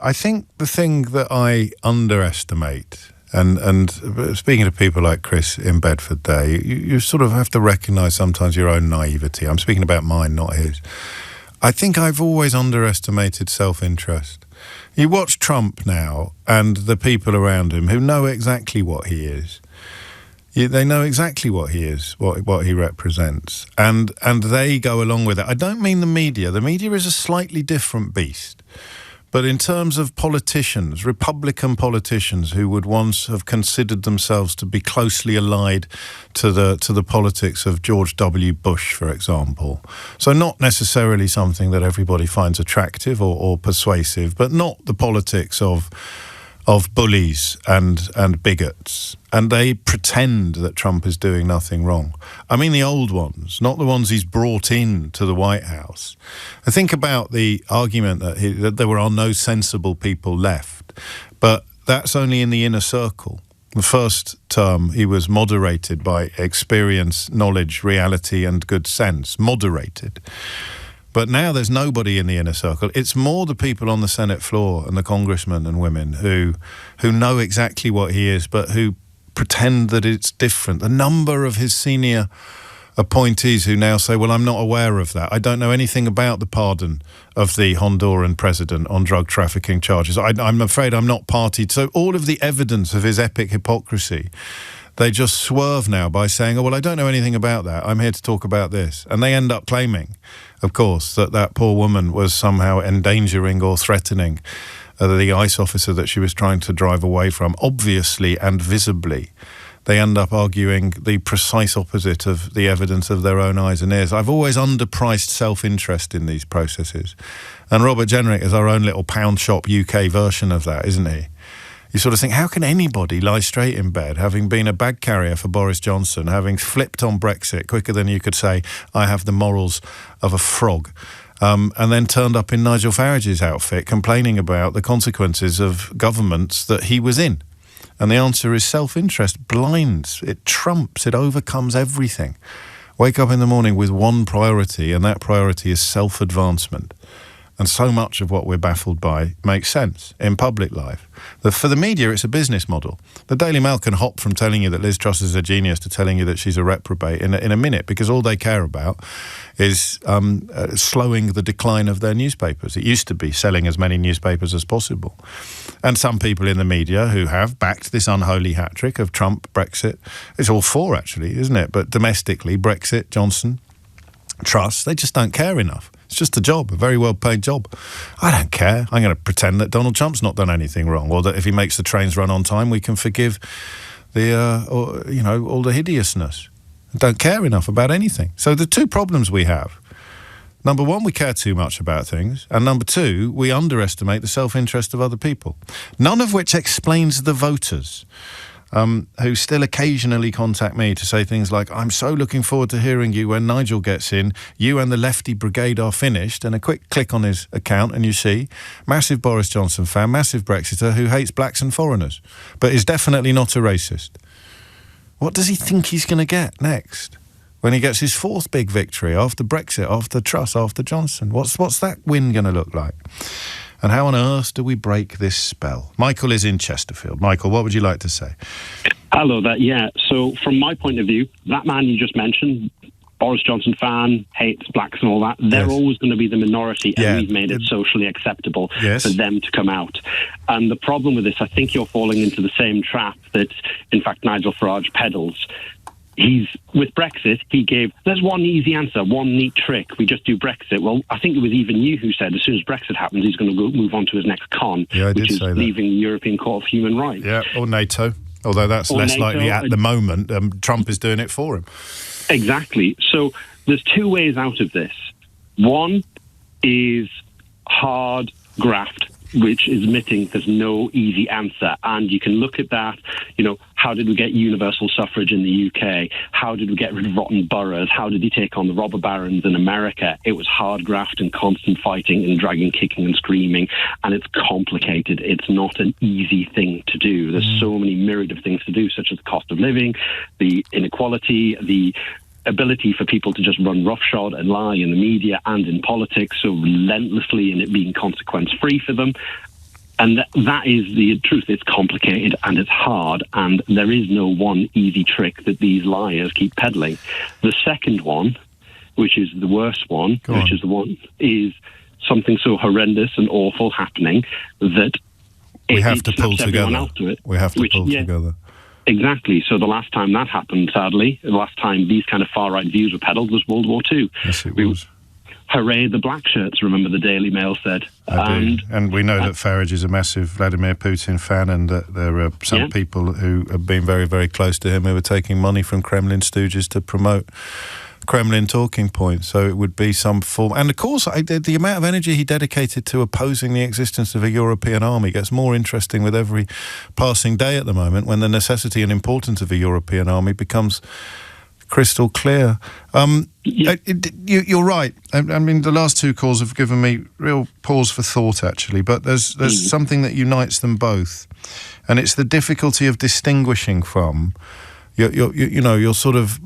I think the thing that I underestimate, and speaking to people like Chris in Bedford there, you sort of have to recognise sometimes your own naivety. I'm speaking about mine, not his. I think I've always underestimated self-interest. You watch Trump now and the people around him who know exactly what he is. They know exactly what he is, what he represents, and they go along with it. I don't mean the media. The media is a slightly different beast. But in terms of politicians, Republican politicians who would once have considered themselves to be closely allied to the politics of George W. Bush, for example. So not necessarily something that everybody finds attractive or persuasive, but not the politics of bullies and bigots. And they pretend that Trump is doing nothing wrong. I mean the old ones, not the ones he's brought in to the White House. I think about the argument that there are no sensible people left, but that's only in the inner circle. The first term, he was moderated by experience, knowledge, reality, and good sense. Moderated. But now there's nobody in the inner circle. It's more the people on the Senate floor and the congressmen and women who know exactly what he is, but who pretend that it's different. The number of his senior appointees who now say, well, I'm not aware of that. I don't know anything about the pardon of the Honduran president on drug trafficking charges. I'm afraid I'm not party. So all of the evidence of his epic hypocrisy, they just swerve now by saying, oh, well, I don't know anything about that. I'm here to talk about this. And they end up claiming, of course, that poor woman was somehow endangering or threatening the ICE officer that she was trying to drive away from, obviously and visibly. They end up arguing the precise opposite of the evidence of their own eyes and ears. I've always underpriced self-interest in these processes. And Robert Jenrick is our own little pound shop UK version of that, isn't he? You sort of think, how can anybody lie straight in bed, having been a bag carrier for Boris Johnson, having flipped on Brexit quicker than you could say, I have the morals of a frog, and then turned up in Nigel Farage's outfit complaining about the consequences of governments that he was in? And the answer is self-interest blinds, it trumps, it overcomes everything. Wake up in the morning with one priority, and that priority is self-advancement. And so much of what we're baffled by makes sense in public life. For the media, it's a business model. The Daily Mail can hop from telling you that Liz Truss is a genius to telling you that she's a reprobate in a minute, because all they care about is slowing the decline of their newspapers. It used to be selling as many newspapers as possible. And some people in the media who have backed this unholy hat-trick of Trump, Brexit, it's all four actually, isn't it? But domestically, Brexit, Johnson, Truss, they just don't care enough. It's just a job, a very well-paid job. I don't care. I'm going to pretend that Donald Trump's not done anything wrong, or that if he makes the trains run on time, we can forgive the, all the hideousness. don't care enough about anything. So the two problems we have: number one, we care too much about things, and number two, we underestimate the self-interest of other people. None of which explains the voters who still occasionally contact me to say things like, I'm so looking forward to hearing you when Nigel gets in. You and the lefty brigade are finished. And a quick click on his account and you see massive Boris Johnson fan, massive Brexiter who hates blacks and foreigners, but is definitely not a racist. What does he think he's going to get next when he gets his fourth big victory after Brexit, after Truss, after Johnson? What's that win going to look like? And how on earth do we break this spell? Michael is in Chesterfield. Michael, what would you like to say? Hello there. Yeah, so from my point of view, that man you just mentioned, Boris Johnson fan, hates blacks and all that, they're always going to be the minority, and we've made it socially acceptable for them to come out. And the problem with this, I think you're falling into the same trap that, in fact, Nigel Farage peddles. With Brexit, he gave, there's one easy answer, one neat trick, we just do Brexit. Well, I think it was even you who said as soon as Brexit happens, he's going to move on to his next con, which is leaving the European Court of Human Rights. Yeah, or NATO, although that's less likely at the moment. Trump is doing it for him. Exactly. So there's two ways out of this. One is hard graft, which is admitting there's no easy answer. And you can look at that, how did we get universal suffrage in the UK? How did we get rid of rotten boroughs? How did he take on the robber barons in America? It was hard graft and constant fighting and dragging, kicking and screaming. And it's complicated. It's not an easy thing to do. There's so many myriad of things to do, such as the cost of living, the inequality, the ability for people to just run roughshod and lie in the media and in politics so relentlessly, and it being consequence-free for them. And that is the truth. It's complicated and it's hard, and there is no one easy trick that these liars keep peddling. The second one, which is the worst one, is something so horrendous and awful happening that we have to pull together. We have to pull together. Exactly. So the last time that happened, sadly, the last time these kind of far-right views were peddled was World War II. Yes, it was. Hooray, the black shirts, remember the Daily Mail said. And we know that Farage is a massive Vladimir Putin fan, and that there are some people who have been very, very close to him who are taking money from Kremlin stooges to promote Kremlin talking points. So it would be some form. And of course, the amount of energy he dedicated to opposing the existence of a European army gets more interesting with every passing day at the moment, when the necessity and importance of a European army becomes crystal clear. You're right. I mean, the last two calls have given me real pause for thought, actually. But there's something that unites them both, and it's the difficulty of distinguishing from your sort of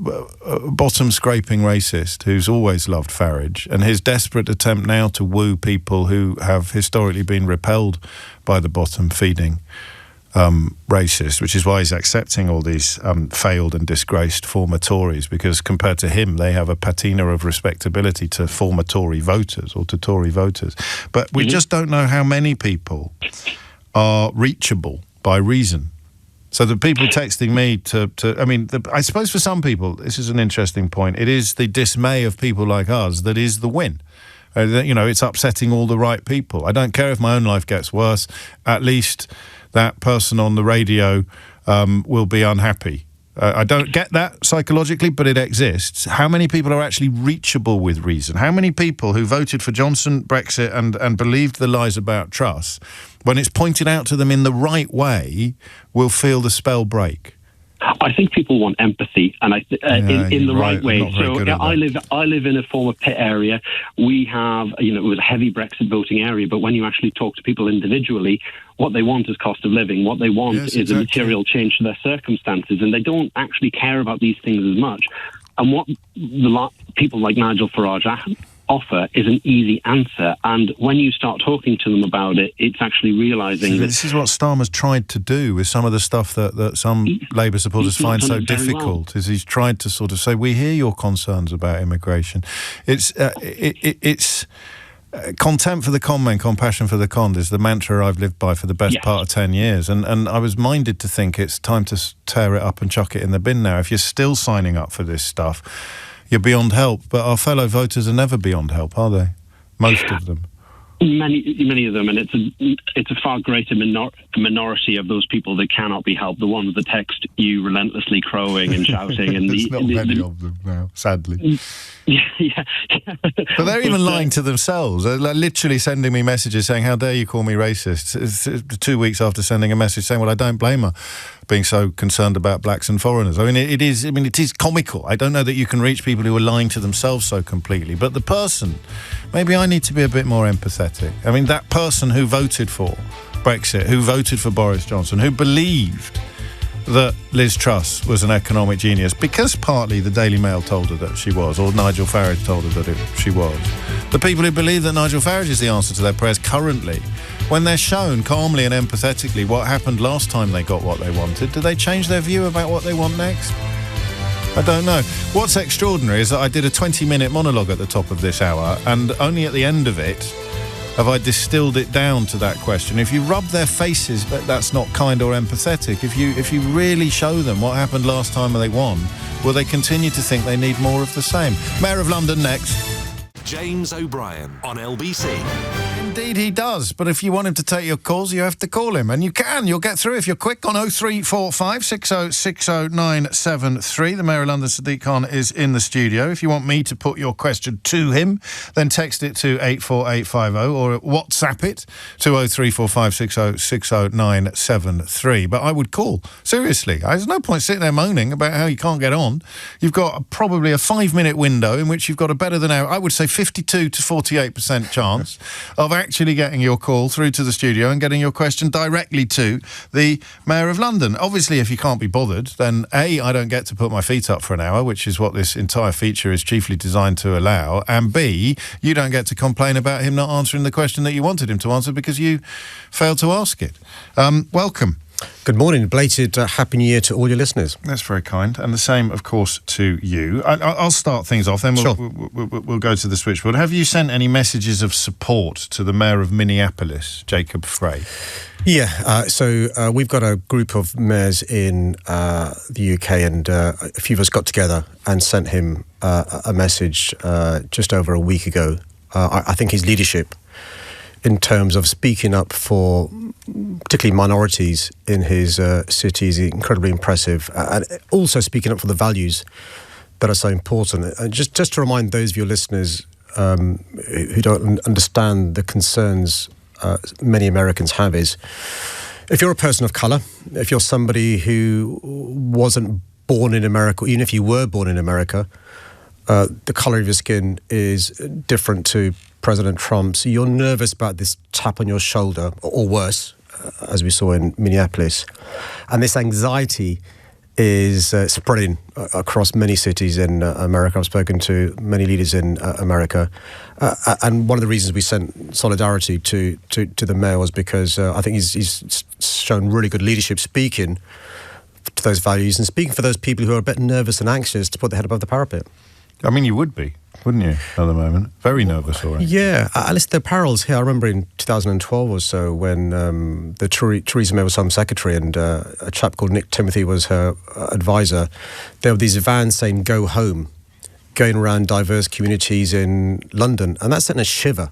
bottom scraping racist who's always loved Farage, and his desperate attempt now to woo people who have historically been repelled by the bottom feeding racist, which is why he's accepting all these failed and disgraced former Tories, because compared to him, they have a patina of respectability to former Tory voters or to Tory voters. But we just don't know how many people are reachable by reason. So the people texting me I suppose for some people, this is an interesting point, it is the dismay of people like us that is the win. It's upsetting all the right people. I don't care if my own life gets worse, at least that person on the radio will be unhappy. I don't get that psychologically, but it exists. How many people are actually reachable with reason? How many people who voted for Johnson, Brexit, and believed the lies about Truss, when it's pointed out to them in the right way, will feel the spell break? I think people want empathy, and in the right way. So I live in a former pit area. We have, it was a heavy Brexit voting area, but when you actually talk to people individually, what they want is cost of living. What they want is a material change to their circumstances, and they don't actually care about these things as much. And what people like Nigel Farage offer is an easy answer, and when you start talking to them about it, it's actually realising that this is what Starmer's tried to do with some of the stuff that some Labour supporters find so difficult. Is he's tried to sort of say, we hear your concerns about immigration. It's contempt for the conman, compassion for the conned is the mantra I've lived by for the best part of 10 years, and I was minded to think it's time to tear it up and chuck it in the bin now. If you're still signing up for this stuff, you're beyond help. But our fellow voters are never beyond help, are they? Most of them. Many of them, and it's a far greater minority of those people that cannot be helped. The ones that text you relentlessly crowing and shouting, and there's not many of them now, sadly. Yeah. But they're even lying to themselves. They're literally sending me messages saying, "How dare you call me racist?" It's 2 weeks after sending a message saying, "Well, I don't blame her being so concerned about blacks and foreigners." I mean, it is comical. I don't know that you can reach people who are lying to themselves so completely. But the person, maybe I need to be a bit more empathetic. I mean, that person who voted for Brexit, who voted for Boris Johnson, who believed that Liz Truss was an economic genius because partly the Daily Mail told her that she was, or Nigel Farage told her that she was. The people who believe that Nigel Farage is the answer to their prayers currently, when they're shown calmly and empathetically what happened last time they got what they wanted, do they change their view about what they want next? I don't know. What's extraordinary is that I did a 20-minute monologue at the top of this hour, and only at the end of it have I distilled it down to that question. If you rub their faces, but that's not kind or empathetic. If you really show them what happened last time they won, will they continue to think they need more of the same? Mayor of London next. James O'Brien on LBC. Indeed he does, but if you want him to take your calls, you have to call him, and you can. You'll get through if you're quick on 0345 6060973. The Mayor of London, Sadiq Khan, is in the studio. If you want me to put your question to him, then text it to 84850 or WhatsApp it to 0345 6060973. But I would call. Seriously. There's no point sitting there moaning about how you can't get on. You've got probably a 5-minute window in which you've got a better than I would say 52 to 48% chance of actually getting your call through to the studio and getting your question directly to the Mayor of London. Obviously, if you can't be bothered, then A, I don't get to put my feet up for an hour, which is what this entire feature is chiefly designed to allow, and B, you don't get to complain about him not answering the question that you wanted him to answer because you failed to ask it. Welcome. Good morning. Belated Happy New Year to all your listeners. That's very kind. And the same, of course, to you. I'll start things off, then we'll go to the switchboard. Have you sent any messages of support to the Mayor of Minneapolis, Jacob Frey? Yeah, so we've got a group of mayors in the UK, and a few of us got together and sent him a message just over a week ago. I think his leadership in terms of speaking up for particularly minorities in his city is incredibly impressive, and also speaking up for the values that are so important. And just to remind those of your listeners who don't understand the concerns many Americans have is, if you're a person of colour, if you're somebody who wasn't born in America, even if you were born in America, the colour of your skin is different to President Trump's. You're nervous about this tap on your shoulder, or worse, as we saw in Minneapolis. And this anxiety is spreading across many cities in America. I've spoken to many leaders in America. And one of the reasons we sent solidarity to the mayor was because I think he's shown really good leadership, speaking to those values and speaking for those people who are a bit nervous and anxious to put their head above the parapet. I mean, you would be, wouldn't you, at the moment? Very nervous already. Yeah, listen, there are parallels here. I remember in 2012 or so when the Theresa May was Home Secretary and a chap called Nick Timothy was her advisor. There were these vans saying, "Go home," going around diverse communities in London. And that sent a shiver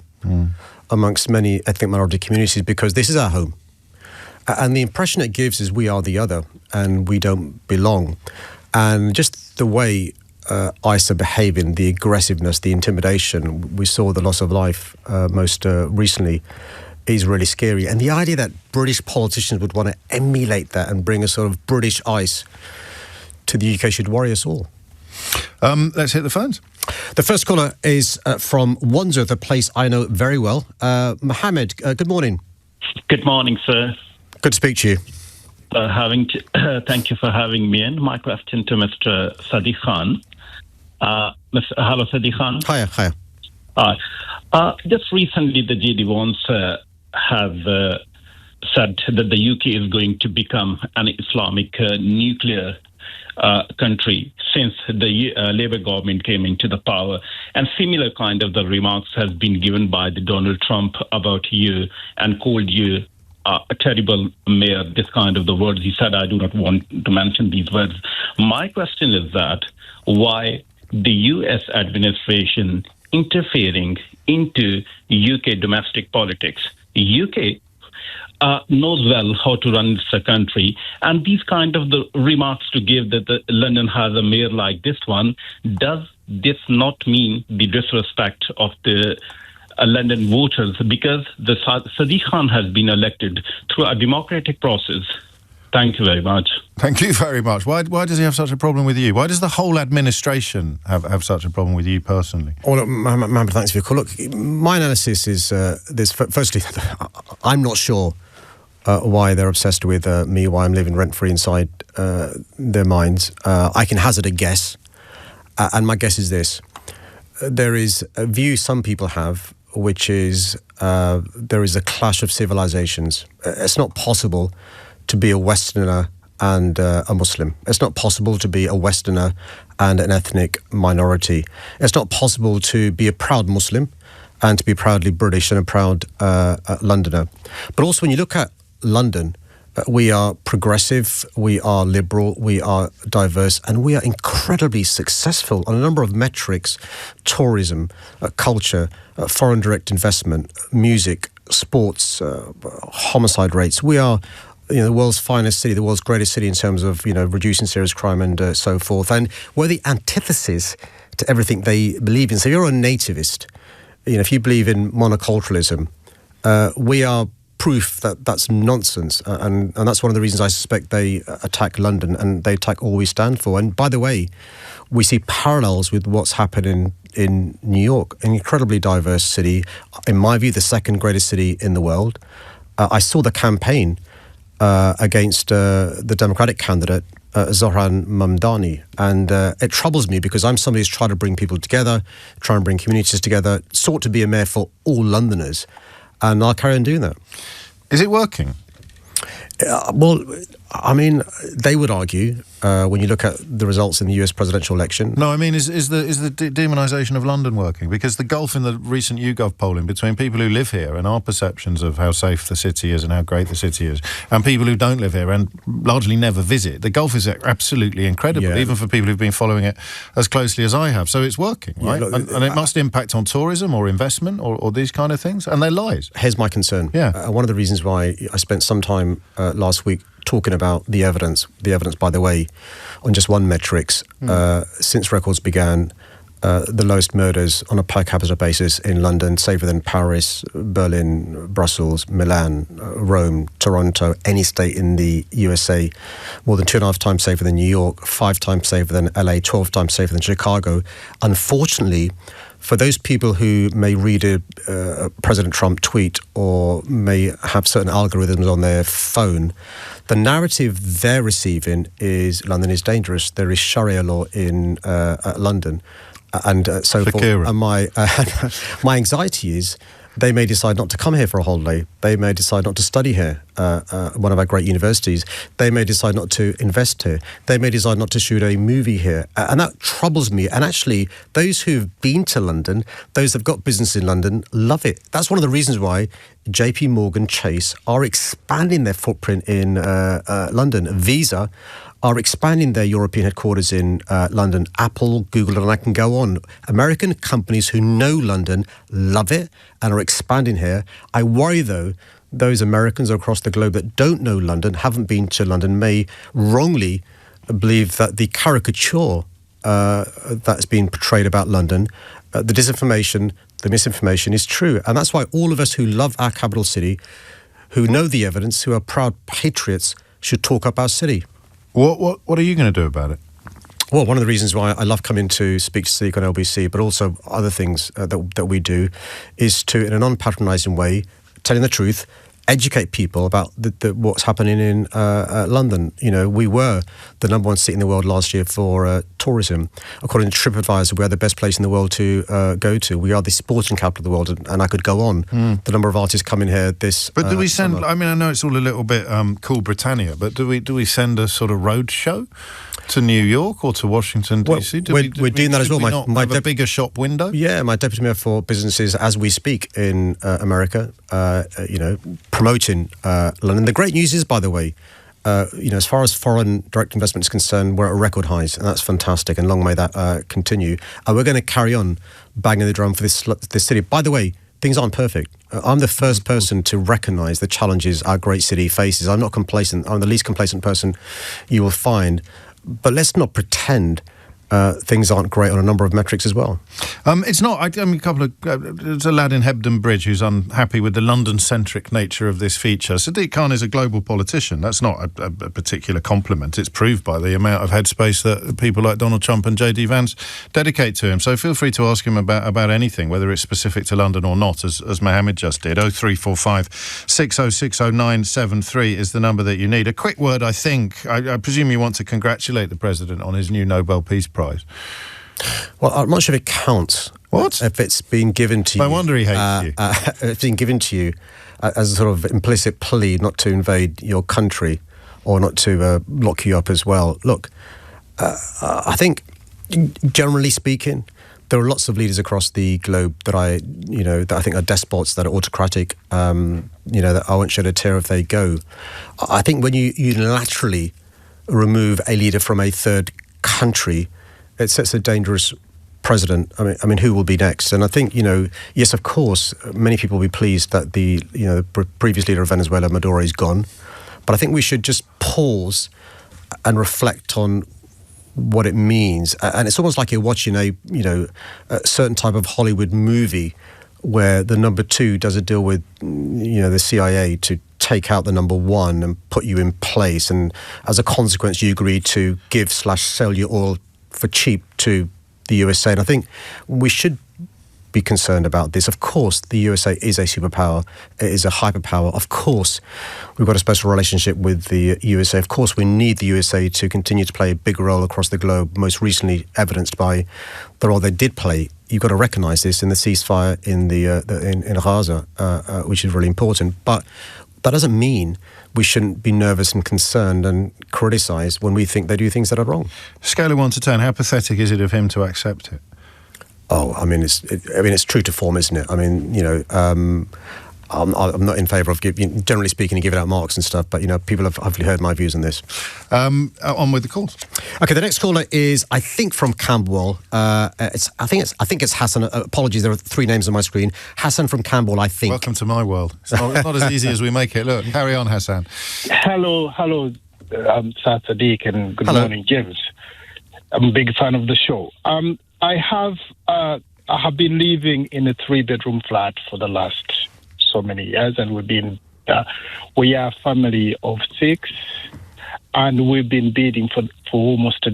amongst many ethnic minority communities, because this is our home. And the impression it gives is we are the other and we don't belong. And just the way ICE are behaving, the aggressiveness, the intimidation, we saw the loss of life most recently, is really scary. And the idea that British politicians would want to emulate that and bring a sort of British ICE to the UK should worry us all. Let's hit the phones. The first caller is from Wandsworth, a place I know very well. Mohammed, good morning. Good morning, sir. Good to speak to you. Thank you for having me in. My question to Mr. Sadiq Khan. Hello, Sadiq Khan. Hiya. Hi. Just recently, the GD ones have said that the UK is going to become an Islamic nuclear country since the Labour government came into the power. And similar kind of the remarks has been given by the Donald Trump about you and called you a terrible mayor, this kind of the words he said. I do not want to mention these words. My question is that why the US administration interfering into UK domestic politics. UK knows well how to run the country, and these kind of the remarks to give that the London has a mayor like this one, does this not mean the disrespect of the London voters? Because the Sadiq Khan has been elected through a democratic process. Thank you very much. Thank you very much. Why does he have such a problem with you? Why does the whole administration have such a problem with you personally? Well, look, Mohammed, thanks for your call. Look, my analysis is this. Firstly, I'm not sure why they're obsessed with me, why I'm living rent-free inside their minds. I can hazard a guess, and my guess is this. There is a view some people have, which is there is a clash of civilizations. It's not possible to be a Westerner and a Muslim. It's not possible to be a Westerner and an ethnic minority. It's not possible to be a proud Muslim and to be proudly British and a proud Londoner. But also when you look at London, we are progressive, we are liberal, we are diverse, and we are incredibly successful on a number of metrics: tourism, culture, foreign direct investment, music, sports, homicide rates. We are the world's finest city, the world's greatest city in terms of reducing serious crime and so forth. And we're the antithesis to everything they believe in. So if you're a nativist, if you believe in monoculturalism, we are proof that that's nonsense, and that's one of the reasons I suspect they attack London and they attack all we stand for. And by the way, we see parallels with what's happening in New York, an incredibly diverse city, in my view the second greatest city in the world. I saw the campaign against the Democratic candidate Zohran Mamdani, and it troubles me because I'm somebody who's tried to bring people together, try and bring communities together, sought to be a mayor for all Londoners, and I'll carry on doing that. Is it working? Well, I mean, they would argue when you look at the results in the US presidential election. No, I mean, is the demonisation of London working? Because the gulf in the recent YouGov polling between people who live here and our perceptions of how safe the city is and how great the city is, and people who don't live here and largely never visit, the gulf is absolutely incredible, even for people who've been following it as closely as I have. So it's working, right? Yeah, look, and it must impact on tourism or investment or these kind of things, and they're lies. Here's my concern. Yeah. One of the reasons why I spent some time last week talking about the evidence, by the way, on just one metrics. Since records began, the lowest murders on a per capita basis in London, safer than Paris, Berlin, Brussels, Milan, Rome, Toronto, any state in the USA, more than 2.5 times safer than New York, 5 times safer than LA, 12 times safer than Chicago. Unfortunately, for those people who may read a President Trump tweet or may have certain algorithms on their phone, the narrative they're receiving is London is dangerous. There is Sharia law in London, and so forth. And my anxiety is they may decide not to come here for a holiday. They may decide not to study here, one of our great universities. They may decide not to invest here. They may decide not to shoot a movie here. And that troubles me. And actually, those who've been to London, those that have got business in London, love it. That's one of the reasons why JP Morgan Chase are expanding their footprint in London. Visa are expanding their European headquarters in London. Apple, Google, and I can go on. American companies who know London love it and are expanding here. I worry, though, those Americans across the globe that don't know London, haven't been to London, may wrongly believe that the caricature that's been portrayed about London, the disinformation, the misinformation is true. And that's why all of us who love our capital city, who know the evidence, who are proud patriots, should talk up our city. What are you going to do about it? Well, one of the reasons why I love coming to speak to Sadiq on LBC, but also other things that we do, is to, in a non-patronising way, telling the truth, educate people about what's happening in London. We were the number one city in the world last year for tourism. According to TripAdvisor, we are the best place in the world to go to. We are the sporting capital of the world, and I could go on. The number of artists coming here this But do we send, summer. I mean, I know it's all a little bit cool Britannia, but do we send a sort of road show to New York or to Washington, D.C.? We're doing that as well. My have a bigger shop window? Yeah, my deputy mayor for businesses, as we speak in America, promoting London. The great news is, by the way, as far as foreign direct investment is concerned, we're at record highs, and that's fantastic, and long may that continue. And we're going to carry on banging the drum for this city. By the way, things aren't perfect. I'm the first person to recognise the challenges our great city faces. I'm not complacent. I'm the least complacent person you will find. But let's not pretend things aren't great on a number of metrics as well. It's not. There's a lad in Hebden Bridge who's unhappy with the London-centric nature of this feature. Sadiq Khan is a global politician. That's not a particular compliment. It's proved by the amount of headspace that people like Donald Trump and J.D. Vance dedicate to him. So feel free to ask him about anything, whether it's specific to London or not, as Mohammed just did. 0345 6060973 is the number that you need. A quick word, I think. I presume you want to congratulate the President on his new Nobel Peace Prize. Well, I'm not sure if it counts. What? If it's been given to you. No wonder he hates you. It's been given to you as a sort of implicit plea not to invade your country or not to lock you up as well. Look, I think, generally speaking, there are lots of leaders across the globe that I think are despots, that are autocratic, that I won't shed a tear if they go. I think when you unilaterally remove a leader from a third country, it sets a dangerous precedent. I mean, who will be next? And I think, yes, of course, many people will be pleased that the previous leader of Venezuela, Maduro, is gone. But I think we should just pause and reflect on what it means. And it's almost like you're watching a certain type of Hollywood movie where the number two does a deal with, the CIA to take out the number one and put you in place. And as a consequence, you agree to give/sell your oil for cheap to the USA. And I think we should be concerned about this. Of course, the USA is a superpower. It is a hyperpower. Of course, we've got a special relationship with the USA. Of course, we need the USA to continue to play a big role across the globe, most recently evidenced by the role they did play. You've got to recognise this in the ceasefire in Gaza, which is really important. But that doesn't mean we shouldn't be nervous and concerned and criticise when we think they do things that are wrong. Scale of 1 to 10, how pathetic is it of him to accept it? Oh, it's true to form, isn't it? I'm not in favour of generally speaking, giving out marks and stuff, but people have hopefully heard my views on this. On with the calls. Okay, the next caller is, I think, from Camberwell. I think it's Hassan. Apologies, there are three names on my screen. Hassan from Camberwell, I think. Welcome to my world. It's not as easy as we make it. Look, carry on, Hassan. Hello, Sadiq, and good morning, James. I'm a big fan of the show. I have been living in a 3-bedroom flat for the last so many years, and we are a family of 6, and we've been bidding for almost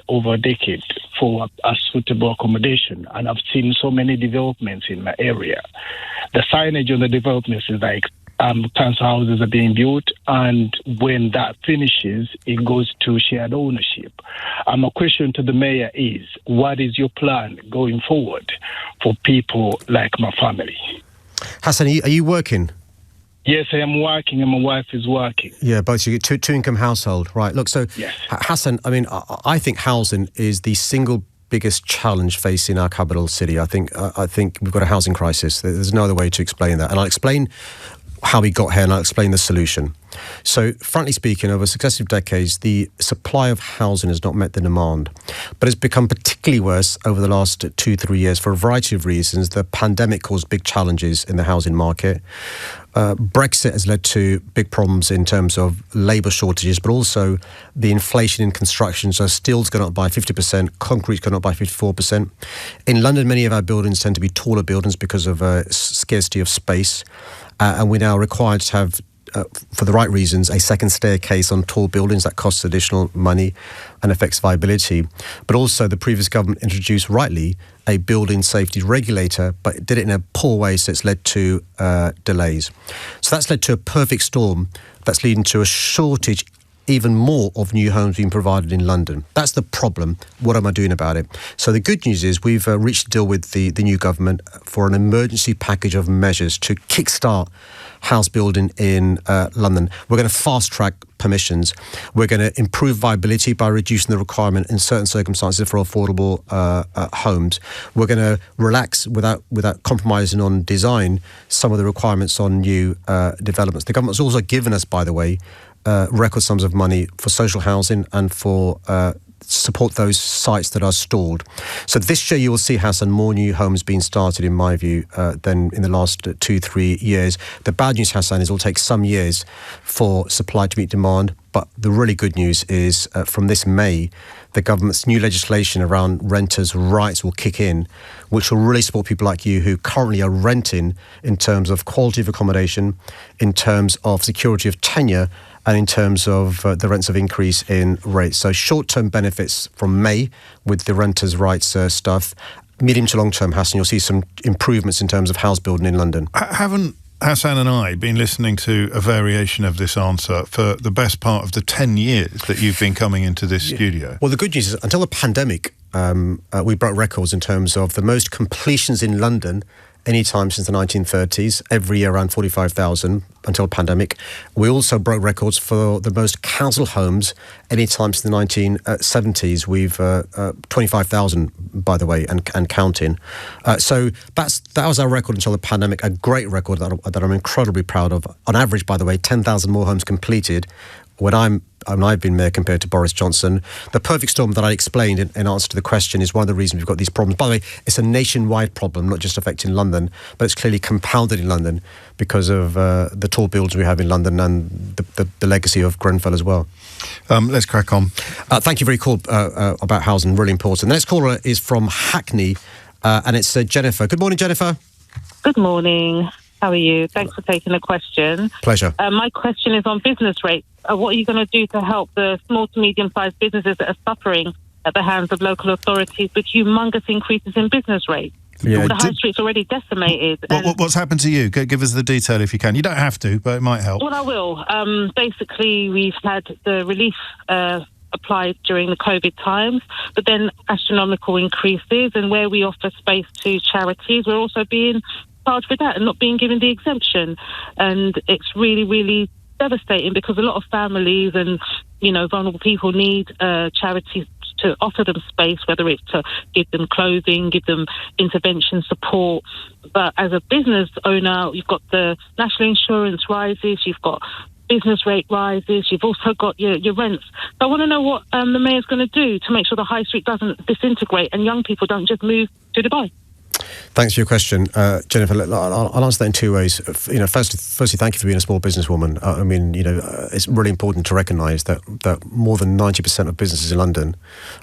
over a decade, for a suitable accommodation. And I've seen so many developments in my area. The signage on the developments is like council houses are being built, and when that finishes, it goes to shared ownership. My question to the mayor is, what is your plan going forward for people like my family? Hassan, are you working? Yes, I am working, and my wife is working. Yeah, both you get two-income household, right? Look, so yes. Hassan, I think housing is the single biggest challenge facing our capital city. I think we've got a housing crisis. There's no other way to explain that, and I'll explain how we got here, and I'll explain the solution. So, frankly speaking, over successive decades, the supply of housing has not met the demand, but it's become particularly worse over the last 2-3 years for a variety of reasons. The pandemic caused big challenges in the housing market. Brexit has led to big problems in terms of labour shortages, but also the inflation in construction. So steel's gone up by 50%, concrete's gone up by 54%. In London, many of our buildings tend to be taller buildings because of scarcity of space. And we're now required to have, for the right reasons, a second staircase on tall buildings. That costs additional money and affects viability. But also the previous government introduced, rightly, a building safety regulator, but it did it in a poor way, so it's led to delays. So that's led to a perfect storm that's leading to a shortage, even more, of new homes being provided in London. That's the problem. What am I doing about it? So the good news is we've reached a deal with the new government for an emergency package of measures to kickstart house building in London. We're going to fast-track permissions. We're going to improve viability by reducing the requirement in certain circumstances for affordable homes. We're going to relax, without compromising on design, some of the requirements on new developments. The government's also given us, by the way, record sums of money for social housing and for support those sites that are stalled. So this year you will see, Hassan, more new homes being started, in my view, than in the last 2-3 years. The bad news, Hassan, is it will take some years for supply to meet demand. But the really good news is from this May, the government's new legislation around renters' rights will kick in, which will really support people like you who currently are renting in terms of quality of accommodation, in terms of security of tenure, and in terms of the rents of increase in rates. So short-term benefits from May with the renters' rights stuff. Medium to long-term, Hassan, you'll see some improvements in terms of house building in London. Haven't Hassan and I been listening to a variation of this answer for the best part of the 10 years that you've been coming into this studio? Well, the good news is, until the pandemic, we broke records in terms of the most completions in London any time since the 1930s, every year around 45,000 until the pandemic. We also broke records for the most council homes any time since the 1970s. We've 25,000, by the way, and counting. So that was our record until the pandemic, a great record that I'm incredibly proud of. On average, by the way, 10,000 more homes completed when I've been mayor compared to Boris Johnson. The perfect storm that I explained in answer to the question is one of the reasons we've got these problems. By the way, it's a nationwide problem, not just affecting London, but it's clearly compounded in London because of the tall buildings we have in London and the legacy of Grenfell as well. Let's crack on. Thank you for your call about housing, really important. The next caller is from Hackney, and it's Jennifer. Good morning, Jennifer. Good morning. How are you? Thanks for taking the question. Pleasure. My question is on business rates. What are you going to do to help the small to medium-sized businesses that are suffering at the hands of local authorities with humongous increases in business rates? Yeah, the high street's already decimated. What's happened to you? Give us the detail if you can. You don't have to, but it might help. Well, I will. Basically, we've had the relief applied during the COVID times, but then astronomical increases, and where we offer space to charities, we're also being charged with that and not being given the exemption. And it's really, really devastating because a lot of families and, vulnerable people need charities to offer them space, whether it's to give them clothing, give them intervention support. But as a business owner, you've got the national insurance rises, you've got business rate rises, you've also got your rents. So I want to know what the mayor's going to do to make sure the high street doesn't disintegrate and young people don't just move to Dubai. Thanks for your question, Jennifer. I'll answer that in two ways. Firstly, thank you for being a small businesswoman. It's really important to recognise that more than 90% of businesses in London,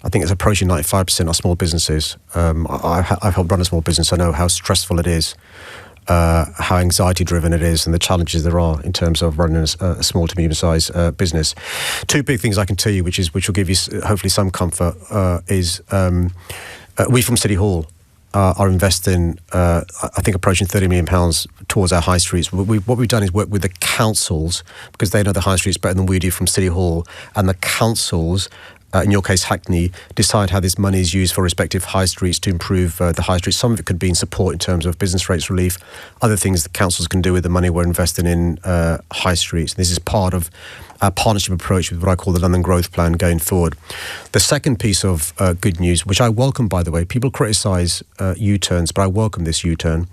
I think it's approaching 95%, are small businesses. I've helped run a small business. I know how stressful it is, how anxiety-driven it is, and the challenges there are in terms of running a small to medium-sized business. Two big things I can tell you, which will give you hopefully some comfort, is we from City Hall are investing, I think, approaching £30 million towards our high streets. What we've done is work with the councils, because they know the high streets better than we do from City Hall, and the councils, in your case Hackney, decide how this money is used for respective high streets to improve the high streets. Some of it could be in support in terms of business rates relief. Other things the councils can do with the money we're investing in high streets. This is part of our partnership approach with what I call the London Growth Plan going forward. The second piece of good news, which I welcome, by the way, people criticise U-turns, but I welcome this U-turn,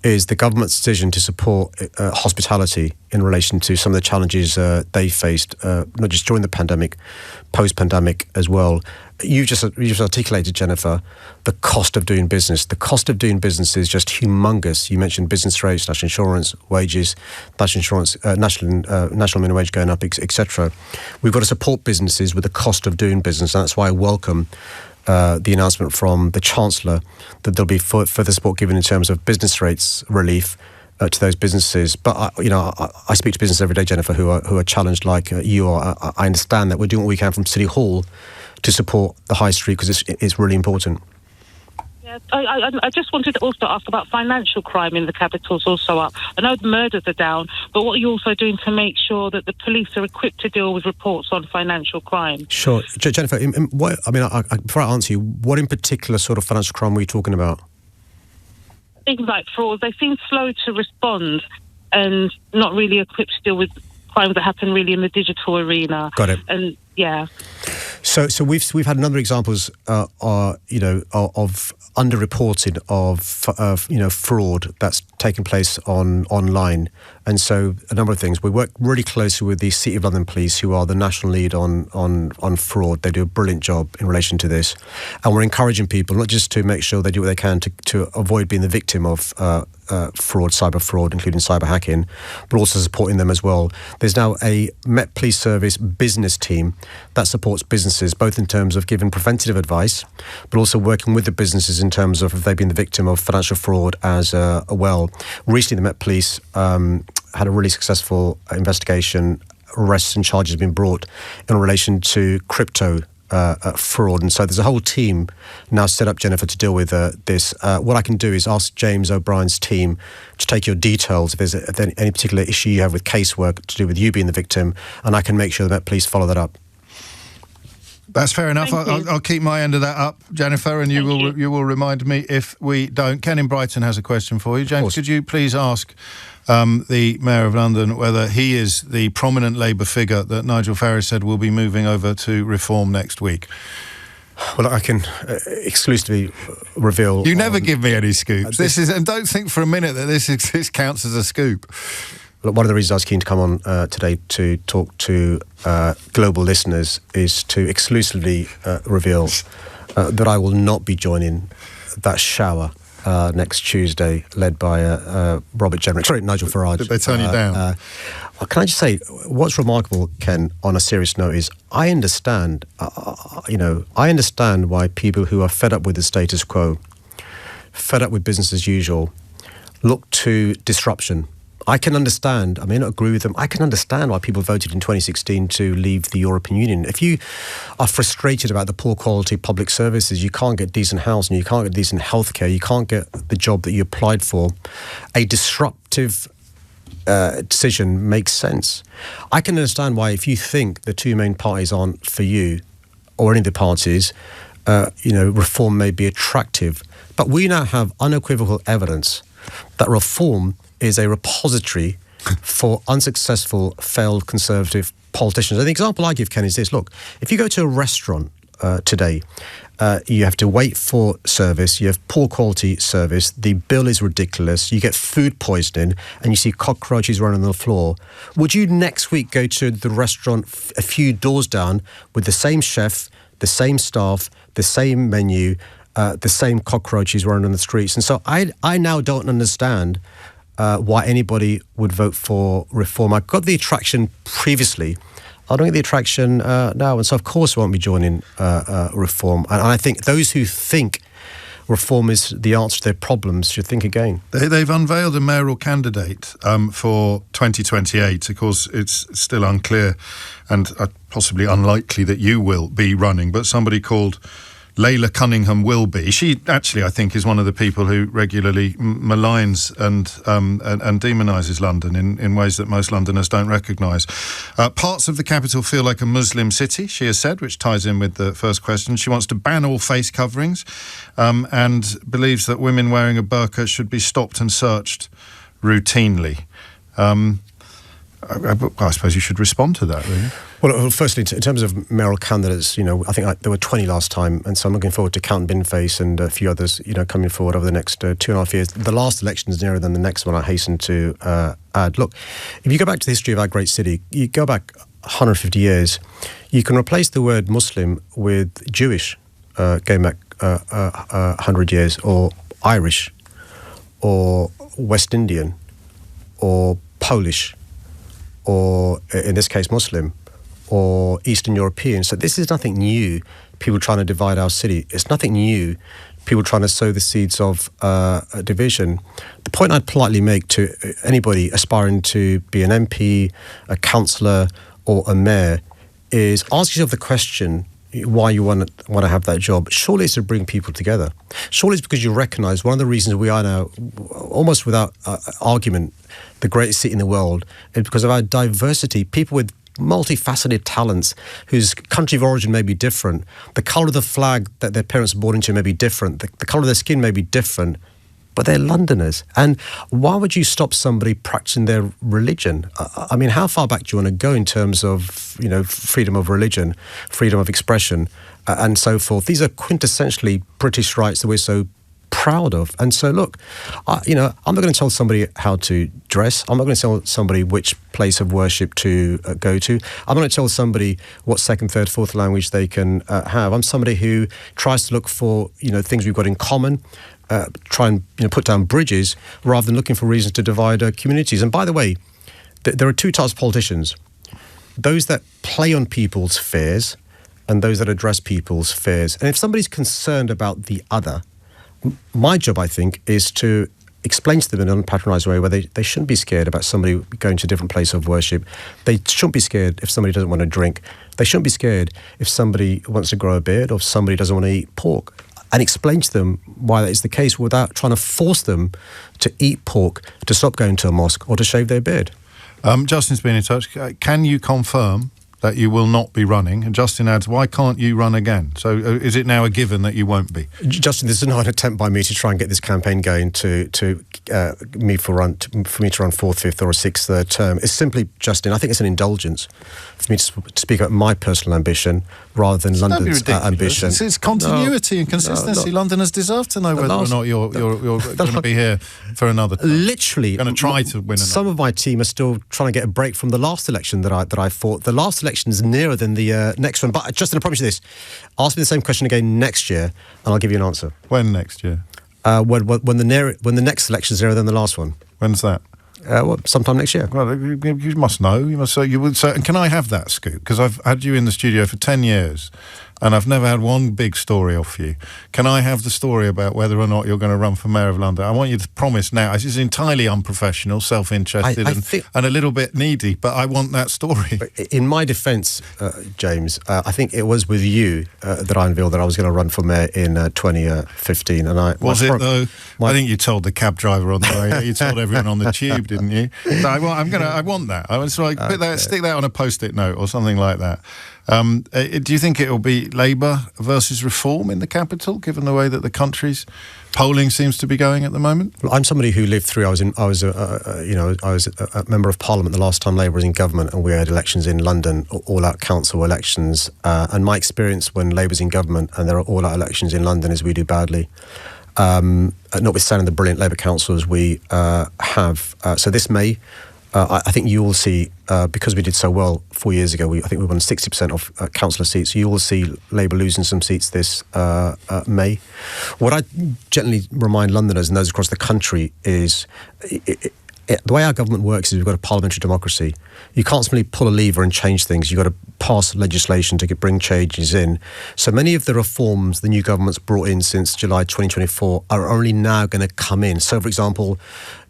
is the government's decision to support hospitality in relation to some of the challenges they faced, not just during the pandemic, post-pandemic as well. You just articulated, Jennifer, the cost of doing business. The cost of doing business is just humongous. You mentioned business rates, national insurance, wages, national insurance, national minimum wage going up, etc. We've got to support businesses with the cost of doing business, and that's why I welcome the announcement from the Chancellor that there'll be further support given in terms of business rates relief to those businesses. But I speak to business every day, Jennifer, who are challenged like you are. I understand that we're doing what we can from City Hall to support the high street because it's really important. Yeah, I just wanted to also ask about financial crime in the capital's also up. I know the murders are down, but what are you also doing to make sure that the police are equipped to deal with reports on financial crime? Sure. Jennifer, before I answer you, what in particular sort of financial crime were you talking about? Things like frauds. They seem slow to respond and not really equipped to deal with crimes that happen really in the digital arena. Got it. And yeah. So we've had a number of examples, of underreporting of fraud that's taken place online. And so a number of things. We work really closely with the City of London Police, who are the national lead on fraud. They do a brilliant job in relation to this. And we're encouraging people not just to make sure they do what they can to avoid being the victim of fraud, cyber fraud, including cyber hacking, but also supporting them as well. There's now a Met Police Service business team that supports businesses, both in terms of giving preventative advice, but also working with the businesses in terms of if they've been the victim of financial fraud as well. Recently, the Met Police had a really successful investigation. Arrests and charges have been brought in relation to crypto fraud. And so there's a whole team now set up, Jennifer, to deal with this. What I can do is ask James O'Brien's team to take your details if there's any particular issue you have with casework to do with you being the victim, and I can make sure that police follow that up. That's fair enough. I'll keep my end of that up, Jennifer, and you will remind me if we don't. Ken in Brighton has a question for you. James, could you please ask the Mayor of London whether he is the prominent Labour figure that Nigel Farage said will be moving over to Reform next week? Well, I can exclusively reveal... You never give me any scoops. And don't think for a minute that this counts as a scoop. One of the reasons I was keen to come on today to talk to global listeners is to exclusively reveal that I will not be joining that shower next Tuesday, led by Robert Jenrick. Sorry, Nigel Farage. Did they turn you down? Well, can I just say, what's remarkable, Ken, on a serious note, is I understand, I understand why people who are fed up with the status quo, fed up with business as usual, look to disruption. I can understand, I may not agree with them, I can understand why people voted in 2016 to leave the European Union. If you are frustrated about the poor quality public services, you can't get decent housing, you can't get decent healthcare, you can't get the job that you applied for, a disruptive decision makes sense. I can understand why, if you think the two main parties aren't for you, or any of the parties, reform may be attractive. But we now have unequivocal evidence that reform is a repository for unsuccessful, failed Conservative politicians. And the example I give, Ken, is this. Look, if you go to a restaurant today, you have to wait for service, you have poor quality service, the bill is ridiculous, you get food poisoning, and you see cockroaches running on the floor. Would you next week go to the restaurant a few doors down with the same chef, the same staff, the same menu, the same cockroaches running on the streets? And so I now don't understand why anybody would vote for reform. I got the attraction previously. I don't get the attraction now. And so, of course, I won't be joining reform. And I think those who think reform is the answer to their problems should think again. They've unveiled a mayoral candidate for 2028. Of course, it's still unclear and possibly unlikely that you will be running, but somebody called Layla Cunningham will be. She actually, I think, is one of the people who regularly maligns and demonises London in ways that most Londoners don't recognise. Parts of the capital feel like a Muslim city, she has said, which ties in with the first question. She wants to ban all face coverings and believes that women wearing a burqa should be stopped and searched routinely. I suppose you should respond to that, really. Well, firstly, in terms of mayoral candidates, I think there were 20 last time, and so I'm looking forward to Count Binface and a few others, coming forward over the next 2.5 years. The last election is nearer than the next one, I hasten to add. Look, if you go back to the history of our great city, you go back 150 years, you can replace the word Muslim with Jewish, going back 100 years, or Irish, or West Indian, or Polish, or in this case Muslim, or Eastern European. So this is nothing new, people trying to divide our city. It's nothing new, people trying to sow the seeds of division. The point I'd politely make to anybody aspiring to be an MP, a councillor, or a mayor is ask yourself the question why you want to have that job. Surely it's to bring people together. Surely it's because you recognise one of the reasons we are now, almost without argument, the greatest city in the world is because of our diversity. People with multifaceted talents whose country of origin may be different. The colour of the flag that their parents were born into may be different. The colour of their skin may be different. But they're Londoners. And why would you stop somebody practicing their religion? I mean, how far back do you want to go in terms of, freedom of religion, freedom of expression, and so forth? These are quintessentially British rights that we're so proud of. And so, look, I'm not going to tell somebody how to dress. I'm not going to tell somebody which place of worship to go to. I'm going to tell somebody what second, third, fourth language they can have. I'm somebody who tries to look for, things we've got in common, try and put down bridges rather than looking for reasons to divide communities. And by the way, there are two types of politicians: those that play on people's fears and those that address people's fears. And if somebody's concerned about the other, my job, I think, is to explain to them in an unpatronised way where they shouldn't be scared about somebody going to a different place of worship. They shouldn't be scared if somebody doesn't want to drink. They shouldn't be scared if somebody wants to grow a beard or if somebody doesn't want to eat pork. And explain to them why that is the case without trying to force them to eat pork, to stop going to a mosque, or to shave their beard. Justin's been in touch. Can you confirm that you will not be running? And Justin adds, why can't you run again? So is it now a given that you won't be? Justin, this is not an attempt by me to try and get this campaign going for me to run 4th, 5th or a 6th term. It's simply, Justin, I think it's an indulgence for me to speak about my personal ambition rather than London's ambition. It's continuity and consistency. Londoners deserve to know whether or not you're going to be here for another term. Literally, going to try to win another. Some of my team are still trying to get a break from the last election that I fought. The last election is nearer than the next one. But Justin, I promise you this: ask me the same question again next year, and I'll give you an answer. When next year? When the next election is nearer than the last one. When's that? Sometime next year. Well, you must know. You must say. You would say. And can I have that scoop? Because I've had you in the studio for 10 years, and I've never had one big story off you. Can I have the story about whether or not you're going to run for Mayor of London? I want you to promise now. This is entirely unprofessional, self-interested, and a little bit needy, but I want that story. In my defence, James, I think it was with you that I unveiled that I was going to run for Mayor in 2015. And I think you told the cab driver on the way. You told everyone on the tube, didn't you? So I want that. I was like, stick that on a post-it note or something like that. Do you think it will be Labour versus Reform in the capital, given the way that the country's polling seems to be going at the moment? Well, I'm somebody who lived through. I was a member of Parliament the last time Labour was in government, and we had elections in London, all-out council elections. And my experience when Labour's in government and there are all-out elections in London is we do badly. Notwithstanding the brilliant Labour councillors we have. So this May, I think you will see, because we did so well 4 years ago, I think we won 60% of councillor seats. You will see Labour losing some seats this May. What I gently remind Londoners and those across the country is the way our government works is we've got a parliamentary democracy. You can't simply pull a lever and change things. You've got to pass legislation to bring changes in. So many of the reforms the new government's brought in since July 2024 are only now going to come in. So, for example,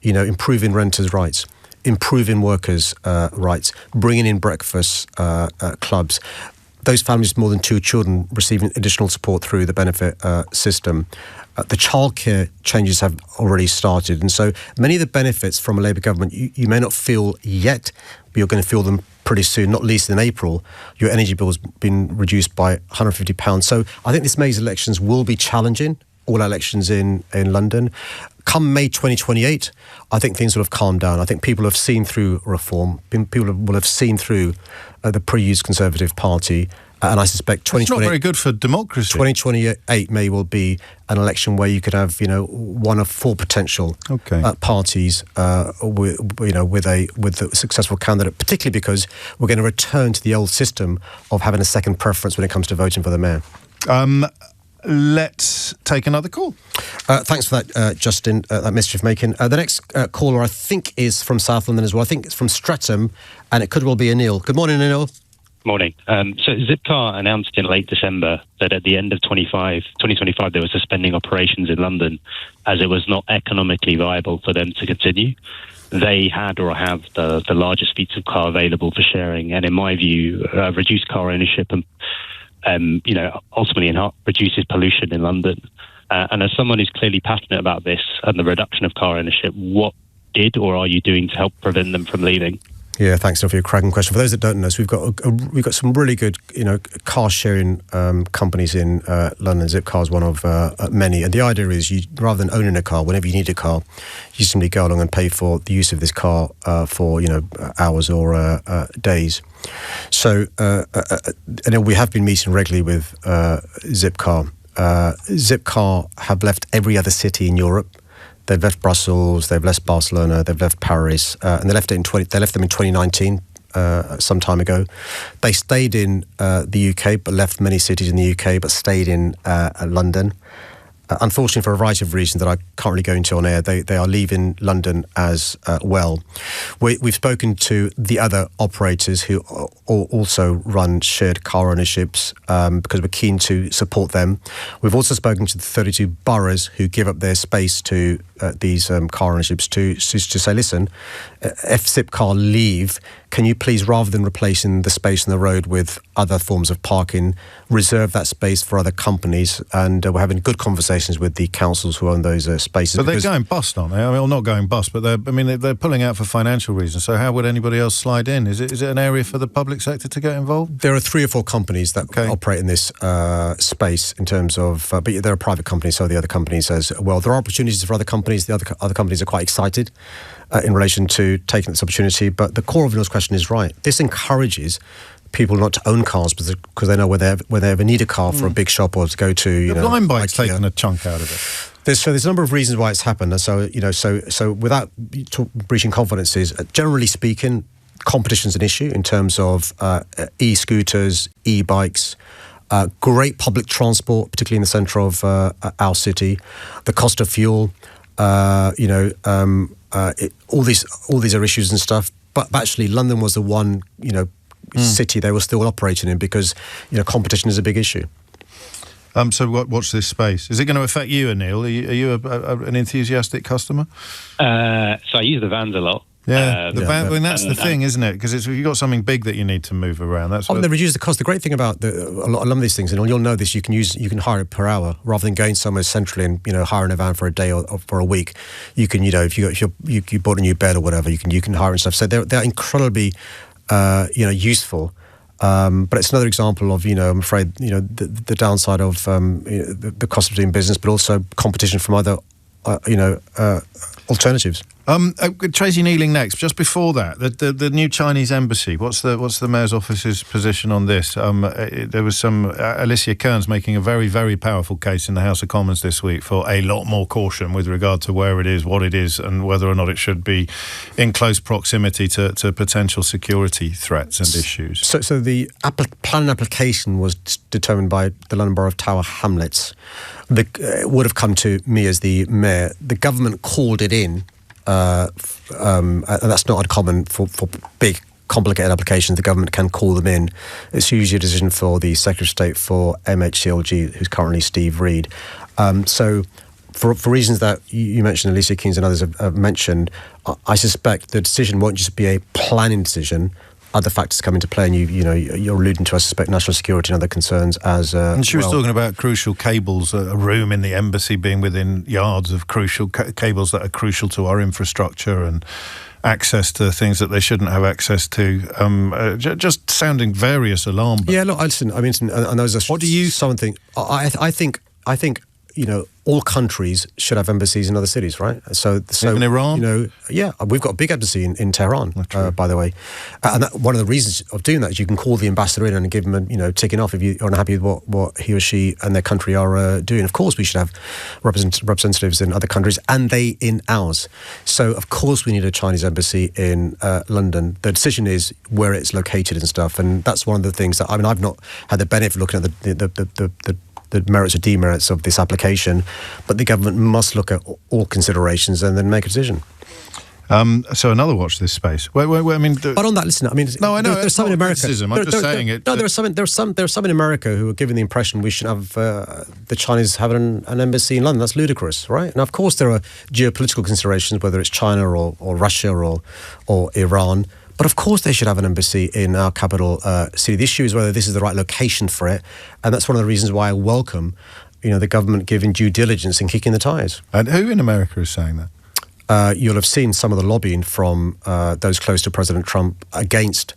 improving renters' rights, improving workers' rights, bringing in breakfast clubs, those families with more than 2 children receiving additional support through the benefit system. The childcare changes have already started. And so many of the benefits from a Labour government you may not feel yet, but you're going to feel them pretty soon, not least in April. Your energy bill has been reduced by £150. So I think this May's elections will be challenging, all elections in London. Come May 2028, I think things will have calmed down. I think people have seen through reform. People will have seen through the pre-used Conservative Party. And I suspect 2028... It's not very good for democracy. 2028 May will be an election where you could have, one of 4 potential parties with a successful candidate, particularly because we're going to return to the old system of having a second preference when it comes to voting for the mayor. Let's take another call. Thanks for that, Justin, that mischief making. The next caller, I think, is from South London as well. I think it's from Streatham, and it could well be Anil. Good morning, Anil. Morning. So Zipcar announced in late December that at the end of 2025, they were suspending operations in London as it was not economically viable for them to continue. They had or have the largest fleets of car available for sharing, and in my view, reduced car ownership and ultimately reduces pollution in London. And as someone who's clearly passionate about this and the reduction of car ownership, what did or are you doing to help prevent them from leaving? Yeah, thanks for your cracking question. For those that don't know, so we've got some really good, car sharing companies in London. Zipcar is one of many, and the idea is rather than owning a car, whenever you need a car, you simply go along and pay for the use of this car for hours or days. So, and we have been meeting regularly with Zipcar. Zipcar have left every other city in Europe. They've left Brussels, they've left Barcelona, they've left Paris, and they left them in 2019. Some time ago. They stayed in the UK, but left many cities in the UK, but stayed in London. Unfortunately, for a variety of reasons that I can't really go into on air, they are leaving London as well. We've spoken to the other operators who also run shared car ownerships because we're keen to support them. We've also spoken to the 32 boroughs who give up their space to these car ownerships to say, listen, if Zipcar leave, can you please, rather than replacing the space on the road with other forms of parking, reserve that space for other companies? And we're having good conversations with the councils who own those spaces. But they're going bust, aren't they? I mean, well, not going bust, but they're pulling out for financial reasons. So how would anybody else slide in? Is it an area for the public sector to get involved? There are 3 or 4 companies that operate in this space in terms of, but there are private companies, so the other companies as well. There are opportunities for other companies. The other companies are quite excited in relation to taking this opportunity. But the core of Neil's question is right. This encourages people not to own cars because they know where they ever need a car for a big shop or to go to. Blind Bike's taken a chunk out of it. There's a number of reasons why it's happened. And so without breaching confidences, generally speaking, competition's an issue in terms of e-scooters, e-bikes. Great public transport, particularly in the centre of our city. The cost of fuel, all these are issues and stuff. But actually, London was the one, city they were still operating in because, competition is a big issue. So watch this space. Is it going to affect you, Anil? Are you an enthusiastic customer? So I use the vans a lot. Yeah, I mean, that's the thing, isn't it? Because you've got something big that you need to move around. That's they reduce the cost. The great thing about a lot of these things, and you'll know this, you can hire it per hour rather than going somewhere centrally and hiring a van for a day or for a week. You can if you bought a new bed or whatever, you can hire and stuff. So they're incredibly useful. But it's another example of I'm afraid the downside of the cost of doing business, but also competition from other alternatives. Tracy Neeling next. Just before that, the new Chinese embassy. What's the Mayor's office's position on this? There was some Alicia Kearns making a very, very powerful case in the House of Commons this week for a lot more caution with regard to where it is, what it is, and whether or not it should be in close proximity to potential security threats and issues. So the planning application was determined by the London Borough of Tower Hamlets. It would have come to me as the Mayor. The government called it in. And that's not uncommon for big, complicated applications. The government can call them in. It's usually a decision for the Secretary of State for MHCLG, who's currently Steve Reed. So for reasons that you mentioned, Alicia Kearns and others have mentioned, I suspect the decision won't just be a planning decision. Other factors come into play, and you're alluding to, I suspect, national security and other concerns as and she was talking about crucial cables, a room in the embassy being within yards of crucial cables that are crucial to our infrastructure and access to things that they shouldn't have access to. Just sounding various alarm bells. Yeah, look, and those are. What do you something? I think all countries should have embassies in other cities, right? So even Iran? We've got a big embassy in Tehran, by the way. And one of the reasons of doing that is you can call the ambassador in and give him ticking off if you're unhappy with what he or she and their country are doing. Of course, we should have representatives in other countries and they in ours. So, of course, we need a Chinese embassy in London. The decision is where it's located and stuff. And that's one of the things that, I've not had the benefit of looking at the merits or demerits of this application, but the government must look at all considerations and then make a decision. So another watch this space. But on that, listen. No, I know. There's some in America. I'm just saying it. No, there's some in America who are giving the impression we should have the Chinese having an embassy in London. That's ludicrous, right? And of course, there are geopolitical considerations, whether it's China or Russia or Iran. But of course they should have an embassy in our capital city. The issue is whether this is the right location for it. And that's one of the reasons why I welcome, the government giving due diligence and kicking the tires. And who in America is saying that? You'll have seen some of the lobbying from those close to President Trump against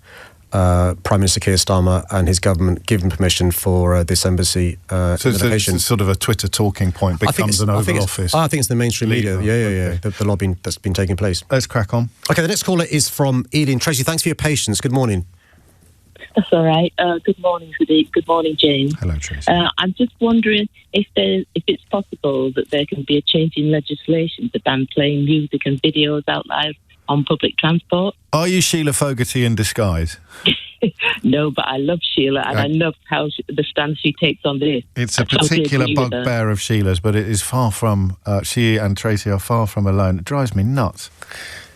Prime Minister Keir Starmer and his government giving permission for this embassy location. It's sort of a Twitter talking point becomes an Oval Office. I think it's the mainstream media. Yeah. The lobbying that's been taking place. Let's crack on. Okay, the next caller is from Ealing. Tracy, thanks for your patience. Good morning. That's all right. Good morning, Sadiq. Good morning, James. Hello, Tracy. I'm just wondering if it's possible that there can be a change in legislation to ban playing music and videos out loud on public transport. Are you Sheila Fogarty in disguise? No, but I love Sheila, and I love how the stance she takes on this. It's a particular bugbear of Sheila's, but it is far from, she and Tracy are far from alone. It drives me nuts.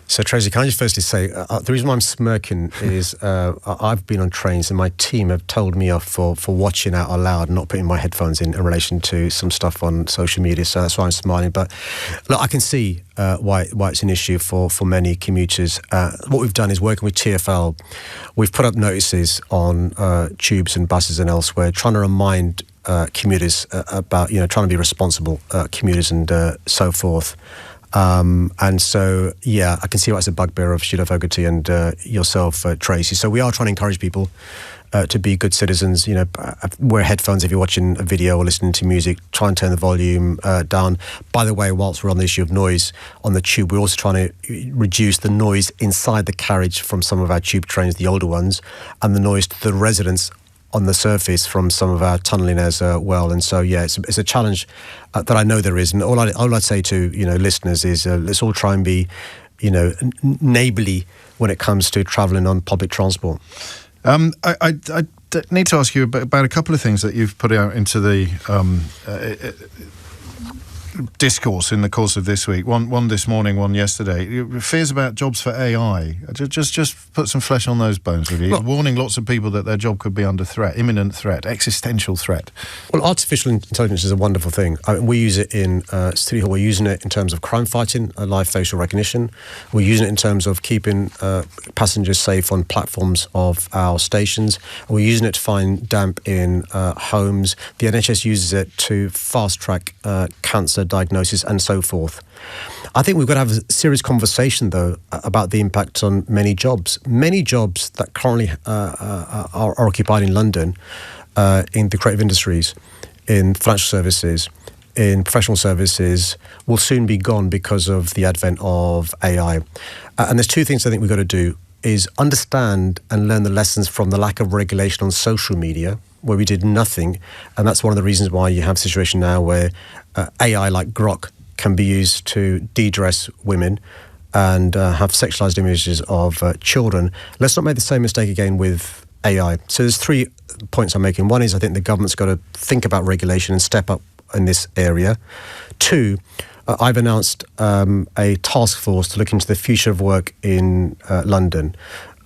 So, Tracy, can I just firstly say, the reason why I'm smirking is I've been on trains and my team have told me off for watching out aloud and not putting my headphones in relation to some stuff on social media, so that's why I'm smiling. But look, I can see why it's an issue for many commuters. What we've done is working with TfL, we've put up notices on tubes and buses and elsewhere, trying to remind commuters about, trying to be responsible commuters and so forth. And so, I can see why it's a bugbear of Sheila Fogarty and yourself, Tracy. So we are trying to encourage people to be good citizens. Wear headphones if you're watching a video or listening to music. Try and turn the volume down. By the way, whilst we're on the issue of noise on the tube, we're also trying to reduce the noise inside the carriage from some of our tube trains, the older ones, and the noise to the residents on the surface from some of our tunnelling as well. And so, it's a challenge that I know there is. And all I'd say to, listeners is let's all try and be, neighbourly when it comes to travelling on public transport. I need to ask you about a couple of things that you've put out into the discourse in the course of this week. One this morning, one yesterday. Fears about jobs for AI. Just put some flesh on those bones with you. Look, warning lots of people that their job could be under threat, imminent threat, existential threat. Well, artificial intelligence is a wonderful thing. We use it in City Hall. We're using it in terms of crime fighting, live facial recognition. We're using it in terms of keeping passengers safe on platforms of our stations. We're using it to find damp in homes. The NHS uses it to fast-track cancer diagnosis and so forth. I think we've got to have a serious conversation, though, about the impact on many jobs. Many jobs that currently are occupied in London, in the creative industries, in financial services, in professional services, will soon be gone because of the advent of AI. And there's two things I think we've got to do, is understand and learn the lessons from the lack of regulation on social media, where we did nothing. And that's one of the reasons why you have a situation now where AI like Grok can be used to de-dress women and have sexualized images of children. Let's not make the same mistake again with AI. So there's 3 points I'm making. One is I think the government's got to think about regulation and step up in this area. 2, I've announced a task force to look into the future of work in London.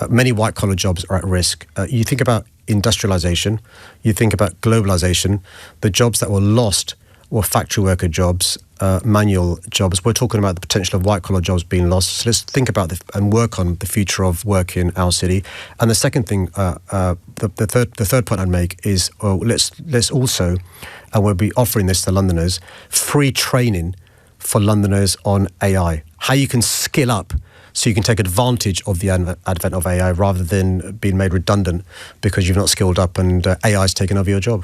Many white-collar jobs are at risk. You think about industrialisation, you think about globalisation, the jobs that were lost were factory worker jobs, manual jobs. We're talking about the potential of white-collar jobs being lost. So let's think about and work on the future of work in our city. And the second thing, the third point I'd make is let's also, and we'll be offering this to Londoners, free training for Londoners on AI. How you can skill up so you can take advantage of the advent of AI rather than being made redundant because you've not skilled up and AI's taken over your job.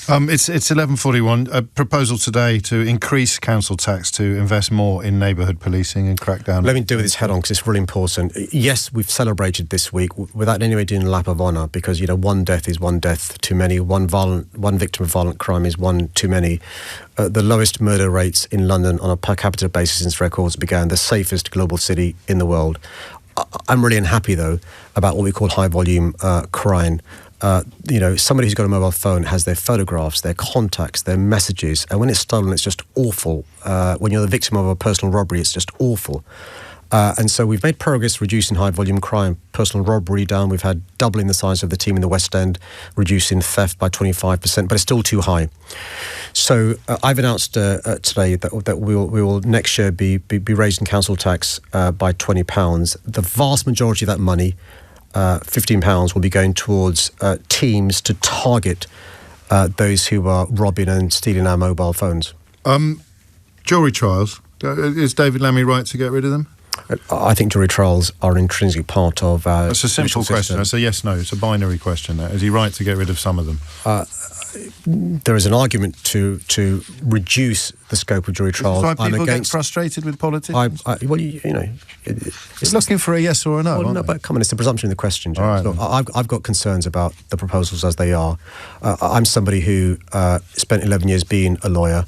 It's 11:41. A proposal today to increase council tax to invest more in neighbourhood policing and crack down. Let me do this head on because it's really important. Yes, we've celebrated this week without anybody doing a lap of honour because, one death is one death too many. One victim of violent crime is one too many. The lowest murder rates in London on a per capita basis since records began, the safest global city in the world. I'm really unhappy, though, about what we call high-volume crime. Somebody who's got a mobile phone has their photographs, their contacts, their messages, and when it's stolen, it's just awful. When you're the victim of a personal robbery, it's just awful. And so we've made progress reducing high-volume crime, personal robbery down. We've had doubling the size of the team in the West End, reducing theft by 25%, but it's still too high. So I've announced today that we will next year be raising council tax by £20. The vast majority of that money, £15, will be going towards teams to target those who are robbing and stealing our mobile phones. Jury trials. Is David Lammy right to get rid of them? I think jury trials are an intrinsic part of our... It's a simple question. It's a yes-no. It's a binary question. Is he right to get rid of some of them? there is an argument to reduce the scope of jury trials. That's why people get frustrated with politics. It's looking for a yes or a no. Well, no, but come on, it's the presumption in the question, James. Right. Look, I've got concerns about the proposals as they are. I'm somebody who spent 11 years being a lawyer.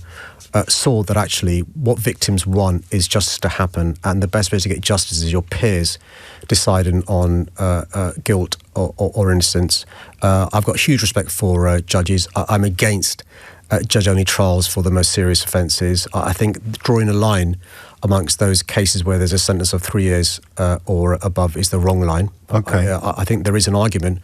Saw that actually what victims want is justice to happen, and the best way to get justice is your peers deciding on guilt or innocence. I've got huge respect for judges. I'm against judge-only trials for the most serious offences. I think drawing a line amongst those cases where there's a sentence of 3 years or above is the wrong line. Okay. I think there is an argument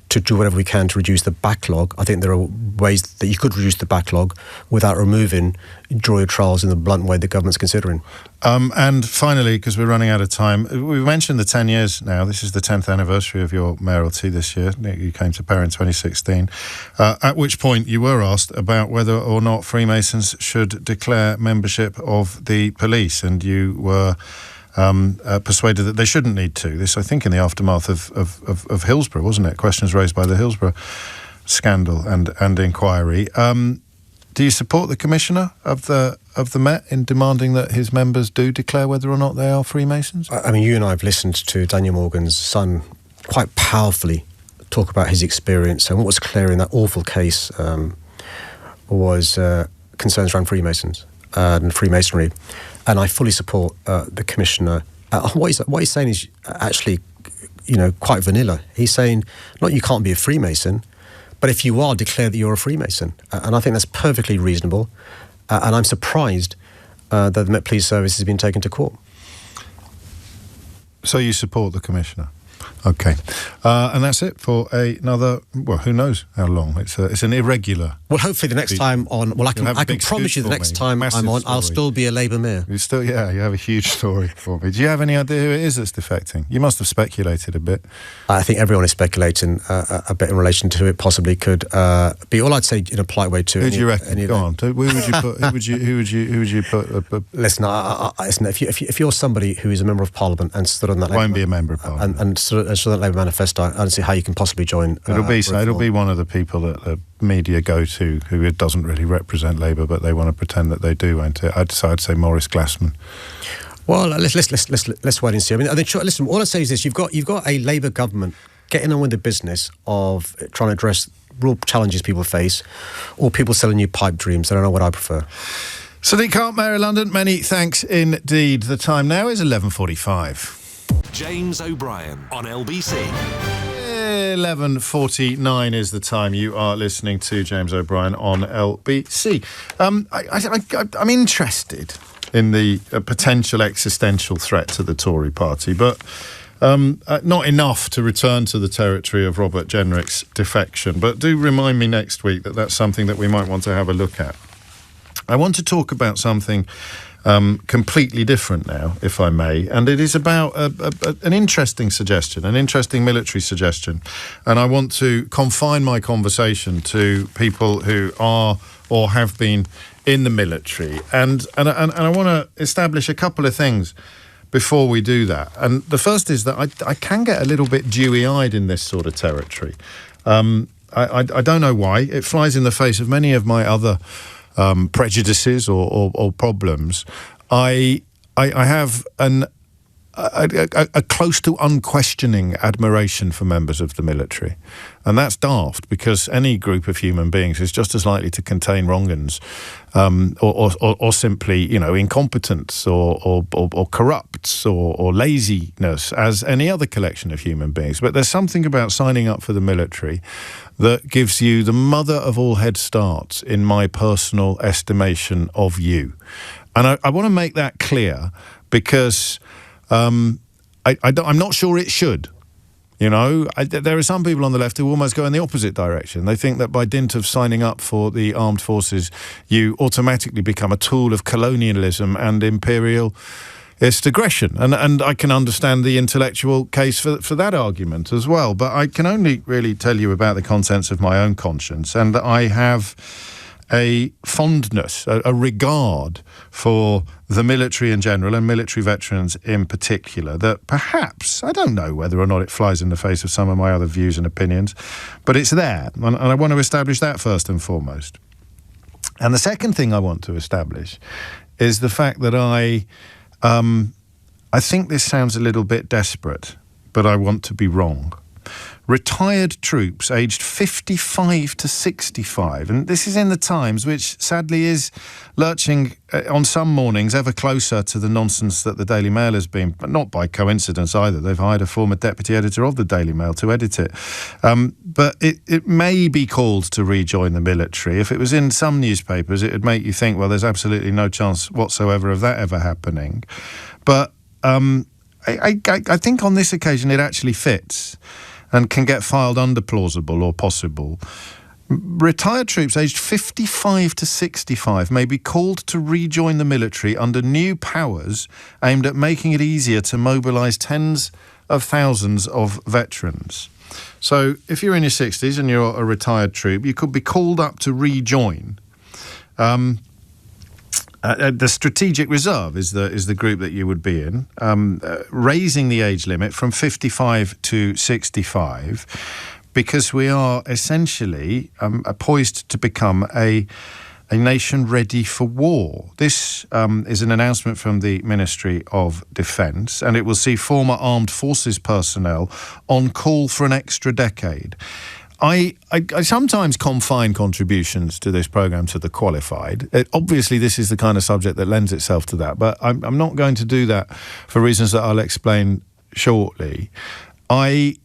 to do whatever we can to reduce the backlog. I think there are ways that you could reduce the backlog without removing jury trials in the blunt way the government's considering. And finally, because we're running out of time, we've mentioned the 10 years now. This is the 10th anniversary of your mayoralty this year. You came to power in 2016, at which point you were asked about whether or not Freemasons should declare membership of the police, and you were persuaded that they shouldn't need to. This, I think, in the aftermath of Hillsborough, wasn't it? Questions raised by the Hillsborough scandal and inquiry. Do you support the Commissioner of the Met in demanding that his members do declare whether or not they are Freemasons? I mean, you and I have listened to Daniel Morgan's son quite powerfully talk about his experience, and what was clear in that awful case was concerns around Freemasons and Freemasonry. And I fully support the Commissioner. What he's saying is actually, quite vanilla. He's saying, not you can't be a Freemason, but if you are, declare that you're a Freemason. And I think that's perfectly reasonable. And I'm surprised that the Met Police Service has been taken to court. So you support the Commissioner? Okay. And that's it for another, well, who knows how long. It's an irregular... Well, hopefully the next time on... Well, I can promise you the next time I'm on, I'll still be a Labour mayor. You have a huge story for me. Do you have any idea who it is that's defecting? You must have speculated a bit. I think everyone is speculating a bit in relation to who it possibly could be. All I'd say in a polite way to... Who do you reckon? Go on. Who would you put... Who would you put... Listen, if you're somebody who is a member of Parliament and stood on that... Won't be a member of Parliament. And stood on that Labour manifesto, I don't see how you can possibly join... It'll be one of the people that the media go to who doesn't really represent Labour, but they want to pretend that they do, won't it? I'd say Maurice Glassman. Well, let's wait and see. I mean, listen. All I say is this: you've got a Labour government getting on with the business of trying to address real challenges people face, or people selling you pipe dreams. I don't know what I prefer. Sadiq Khan, Mayor of London, many thanks indeed. The time now is 11:45. James O'Brien on LBC. 11:49 is the time. You are listening to James O'Brien on LBC. I'm interested in the potential existential threat to the Tory party, but not enough to return to the territory of Robert Jenrick's defection. But do remind me next week that that's something that we might want to have a look at. I want to talk about something completely different now, if I may, and it is about an interesting suggestion, an interesting military suggestion, and I want to confine my conversation to people who are or have been in the military, and I want to establish a couple of things before we do that. And the first is that I can get a little bit dewy-eyed in this sort of territory. I don't know why. It flies in the face of many of my other prejudices or problems. I have a close to unquestioning admiration for members of the military, and that's daft because any group of human beings is just as likely to contain wrong-uns or simply incompetence or corrupts or laziness as any other collection of human beings. But there's something about signing up for the military that gives you the mother of all head starts in my personal estimation of you. And I want to make that clear because I'm not sure it should. There are some people on the left who almost go in the opposite direction. They think that by dint of signing up for the armed forces, you automatically become a tool of colonialism and imperialist aggression. And I can understand the intellectual case for that argument as well. But I can only really tell you about the contents of my own conscience. And I have a fondness, a regard for the military in general and military veterans in particular that perhaps, I don't know whether or not it flies in the face of some of my other views and opinions, but it's there. And I want to establish that first and foremost. And the second thing I want to establish is the fact that I think this sounds a little bit desperate, but I want to be wrong. Retired troops aged 55 to 65, and this is in the Times, which sadly is lurching on some mornings ever closer to the nonsense that the Daily Mail has been, but not by coincidence either. They've hired a former deputy editor of the Daily Mail to edit it. But it may be called to rejoin the military. If it was in some newspapers, it would make you think, well, there's absolutely no chance whatsoever of that ever happening. But I think on this occasion it actually fits and can get filed under plausible or possible. Retired troops aged 55 to 65 may be called to rejoin the military under new powers aimed at making it easier to mobilise tens of thousands of veterans. So if you're in your 60s and you're a retired troop, you could be called up to rejoin. The Strategic Reserve is the group that you would be in, raising the age limit from 55 to 65 because we are essentially poised to become a nation ready for war. This is an announcement from the Ministry of Defence, and it will see former armed forces personnel on call for an extra decade. I sometimes confine contributions to this programme to the qualified. Obviously, this is the kind of subject that lends itself to that, but I'm not going to do that for reasons that I'll explain shortly. I,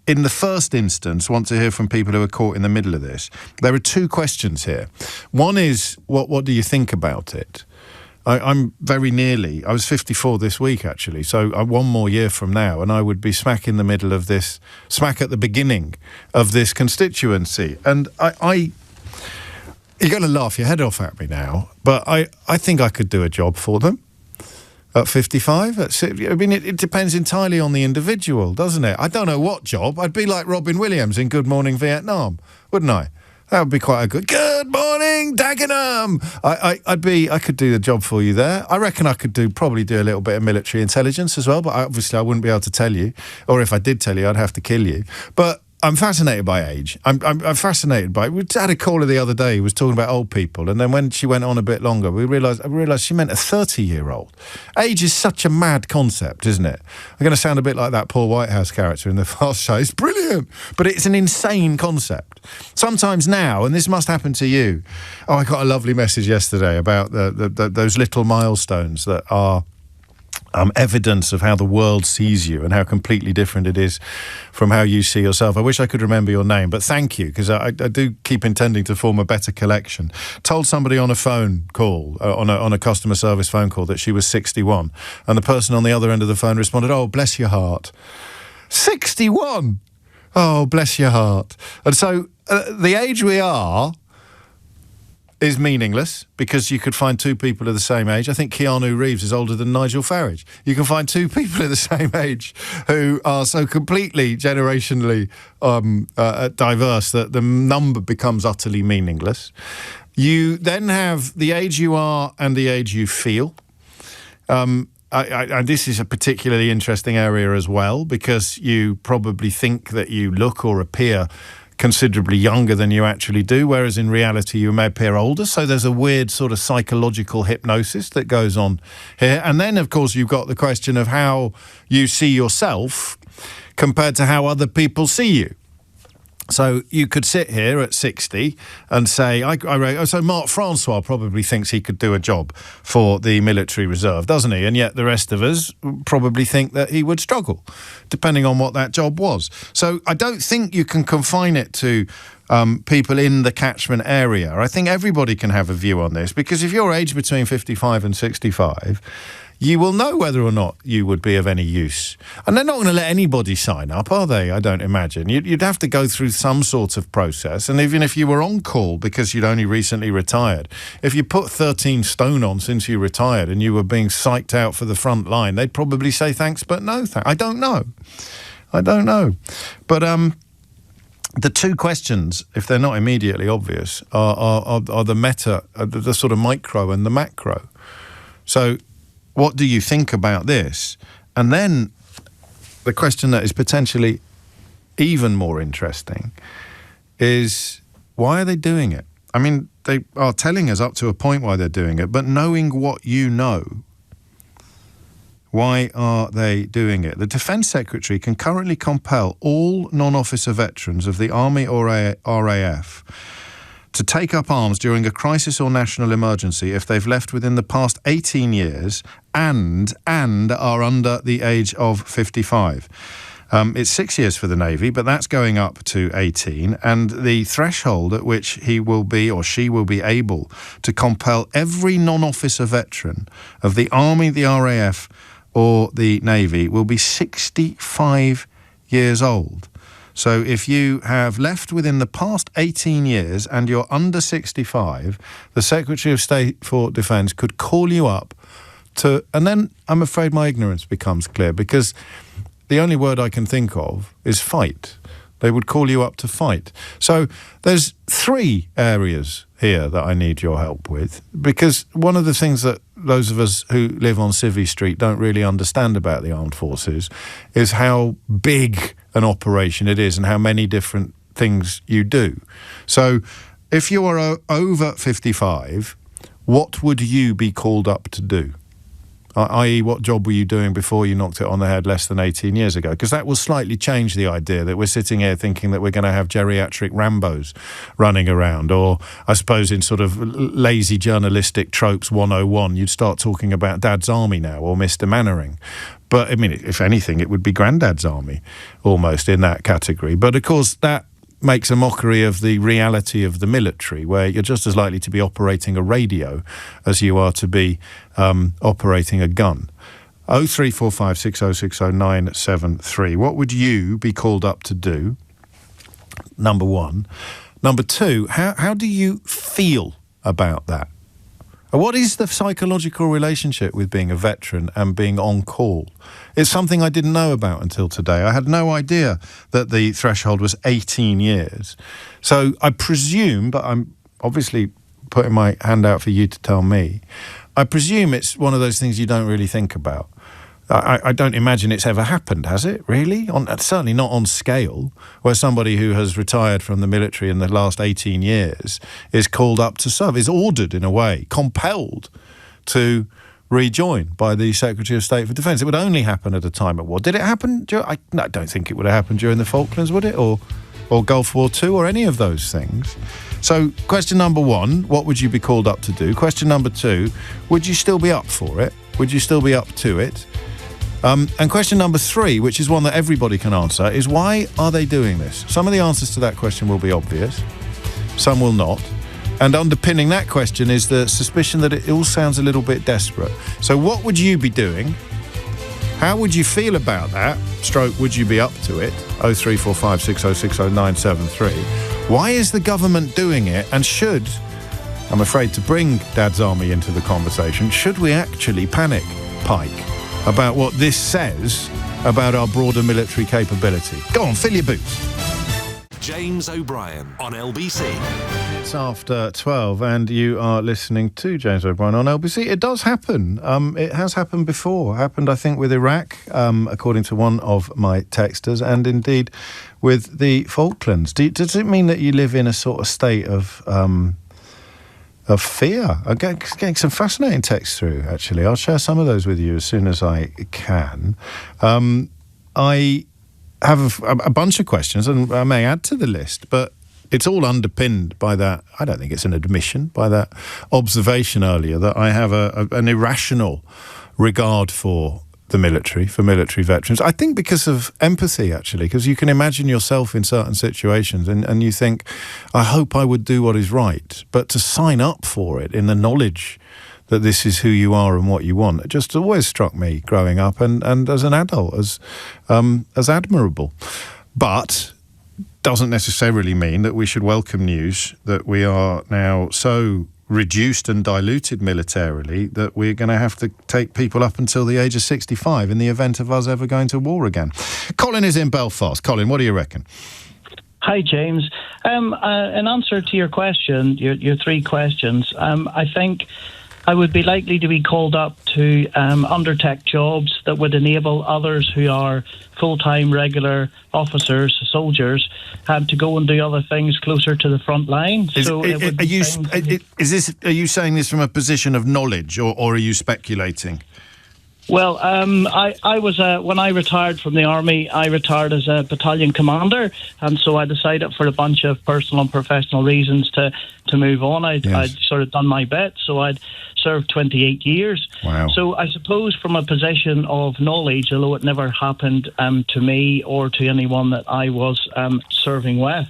in the first instance, want to hear from people who are caught in the middle of this. There are two questions here. One is, what do you think about it? I'm very nearly, I was 54 this week actually, so one more year from now and I would be smack in the middle of this, smack at the beginning of this constituency. And you're going to laugh your head off at me now, but I think I could do a job for them at 55. I mean, it depends entirely on the individual, doesn't it? I don't know what job. I'd be like Robin Williams in Good Morning Vietnam, wouldn't I? That would be quite a good morning, Dagenham. I could do the job for you there. I reckon I could probably do a little bit of military intelligence as well, but obviously I wouldn't be able to tell you. Or if I did tell you, I'd have to kill you. But I'm fascinated by age. I'm fascinated by it. We had a caller the other day who was talking about old people, and then when she went on a bit longer, I realised she meant a 30-year-old. Age is such a mad concept, isn't it? I'm going to sound a bit like that Paul Whitehouse character in the Fast Show. It's brilliant, but it's an insane concept. Sometimes now, and this must happen to you. Oh, I got a lovely message yesterday about those little milestones that are evidence of how the world sees you and how completely different it is from how you see yourself. I wish I could remember your name, but thank you, because I do keep intending to form a better collection. Told somebody on a phone call, on a customer service phone call, that she was 61, and the person on the other end of the phone responded, "Oh, bless your heart." 61! Oh, bless your heart. And so the age we are is meaningless, because you could find two people of the same age. I think Keanu Reeves is older than Nigel Farage. You can find two people of the same age who are so completely generationally diverse that the number becomes utterly meaningless. You then have the age you are and the age you feel. This is a particularly interesting area as well, because you probably think that you look or appear considerably younger than you actually do, whereas in reality you may appear older. So there's a weird sort of psychological hypnosis that goes on here. And then, of course, you've got the question of how you see yourself compared to how other people see you. So you could sit here at 60 and say, so Mark Francois probably thinks he could do a job for the military reserve, doesn't he? And yet the rest of us probably think that he would struggle, depending on what that job was. So I don't think you can confine it to people in the catchment area. I think everybody can have a view on this, because if you're aged between 55 and 65, you will know whether or not you would be of any use. And they're not going to let anybody sign up, are they? I don't imagine. You'd have to go through some sort of process. And even if you were on call because you'd only recently retired, if you put 13 stone on since you retired and you were being psyched out for the front line, they'd probably say thanks, but no thanks. I don't know. But the two questions, if they're not immediately obvious, are the meta, the sort of micro and the macro. So what do you think about this? And then the question that is potentially even more interesting is, why are they doing it? I mean, they are telling us up to a point why they're doing it, but knowing what you know, why are they doing it? The Defence Secretary can currently compel all non-officer veterans of the Army or RAF to take up arms during a crisis or national emergency if they've left within the past 18 years and are under the age of 55. It's 6 years for the Navy, but that's going up to 18, and the threshold at which he will be or she will be able to compel every non-officer veteran of the Army, the RAF or the Navy will be 65 years old. So if you have left within the past 18 years and you're under 65, the Secretary of State for Defence could call you up to... And then I'm afraid my ignorance becomes clear, because the only word I can think of is fight. They would call you up to fight. So there's three areas here that I need your help with, because one of the things that those of us who live on Civvy Street don't really understand about the armed forces is how big an operation it is and how many different things you do. So if you are over 55, what would you be called up to do? I.e., what job were you doing before you knocked it on the head less than 18 years ago? Because that will slightly change the idea that we're sitting here thinking that we're going to have geriatric Rambos running around, or I suppose in sort of lazy journalistic tropes 101, you'd start talking about Dad's Army now, or Mr. Mannering. But, I mean, if anything, it would be Granddad's Army, almost, in that category. But, of course, that makes a mockery of the reality of the military, where you're just as likely to be operating a radio as you are to be operating a gun. 0345 6060 973. What would you be called up to do? Number one. Number two, how do you feel about that? What is the psychological relationship with being a veteran and being on call? It's something I didn't know about until today. I had no idea that the threshold was 18 years. So I presume, but I'm obviously putting my hand out for you to tell me, I presume it's one of those things you don't really think about. I don't imagine it's ever happened, has it, really? Certainly not on scale, where somebody who has retired from the military in the last 18 years is called up to serve, is ordered in a way, compelled to rejoin by the Secretary of State for Defence. It would only happen at a time of war. Did it happen? I don't think it would have happened during the Falklands, would it? Or Gulf War II, or any of those things. So question number one, what would you be called up to do? Question number two, would you still be up for it? Would you still be up to it? And question number three, which is one that everybody can answer, is why are they doing this? Some of the answers to that question will be obvious, some will not. And underpinning that question is the suspicion that it all sounds a little bit desperate. So what would you be doing? How would you feel about that? Stroke, would you be up to it? 0345 6060 973. Why is the government doing it? And should, I'm afraid to bring Dad's Army into the conversation, should we actually panic, Pike, about what this says about our broader military capability? Go on, fill your boots. James O'Brien on LBC. It's after 12 and you are listening to James O'Brien on LBC. It does happen. It has happened before. It happened, I think, with Iraq, according to one of my texters, and indeed with the Falklands. Does it mean that you live in a sort of state of fear? I'm getting some fascinating texts through, actually. I'll share some of those with you as soon as I can. I have a bunch of questions, and I may add to the list, but it's all underpinned by that, I don't think it's an admission, by that observation earlier that I have an irrational regard for the military, for military veterans. I think because of empathy, actually, because you can imagine yourself in certain situations and you think, I hope I would do what is right. But to sign up for it in the knowledge that this is who you are and what you want, it just always struck me growing up and as an adult as admirable. But doesn't necessarily mean that we should welcome news that we are now so reduced and diluted militarily that we're going to have to take people up until the age of 65 in the event of us ever going to war again. Colin is in Belfast. Colin, what do you reckon? Hi, James. In answer to your question, your three questions, I think I would be likely to be called up to undertake jobs that would enable others who are full-time regular officers, soldiers, to go and do other things closer to the front line. Are you saying this from a position of knowledge, or are you speculating? Well, I was when I retired from the army, I retired as a battalion commander, and so I decided for a bunch of personal and professional reasons to move on. I'd sort of done my bit, so I'd served 28 years. Wow. So I suppose from a position of knowledge, although it never happened to me or to anyone that I was serving with,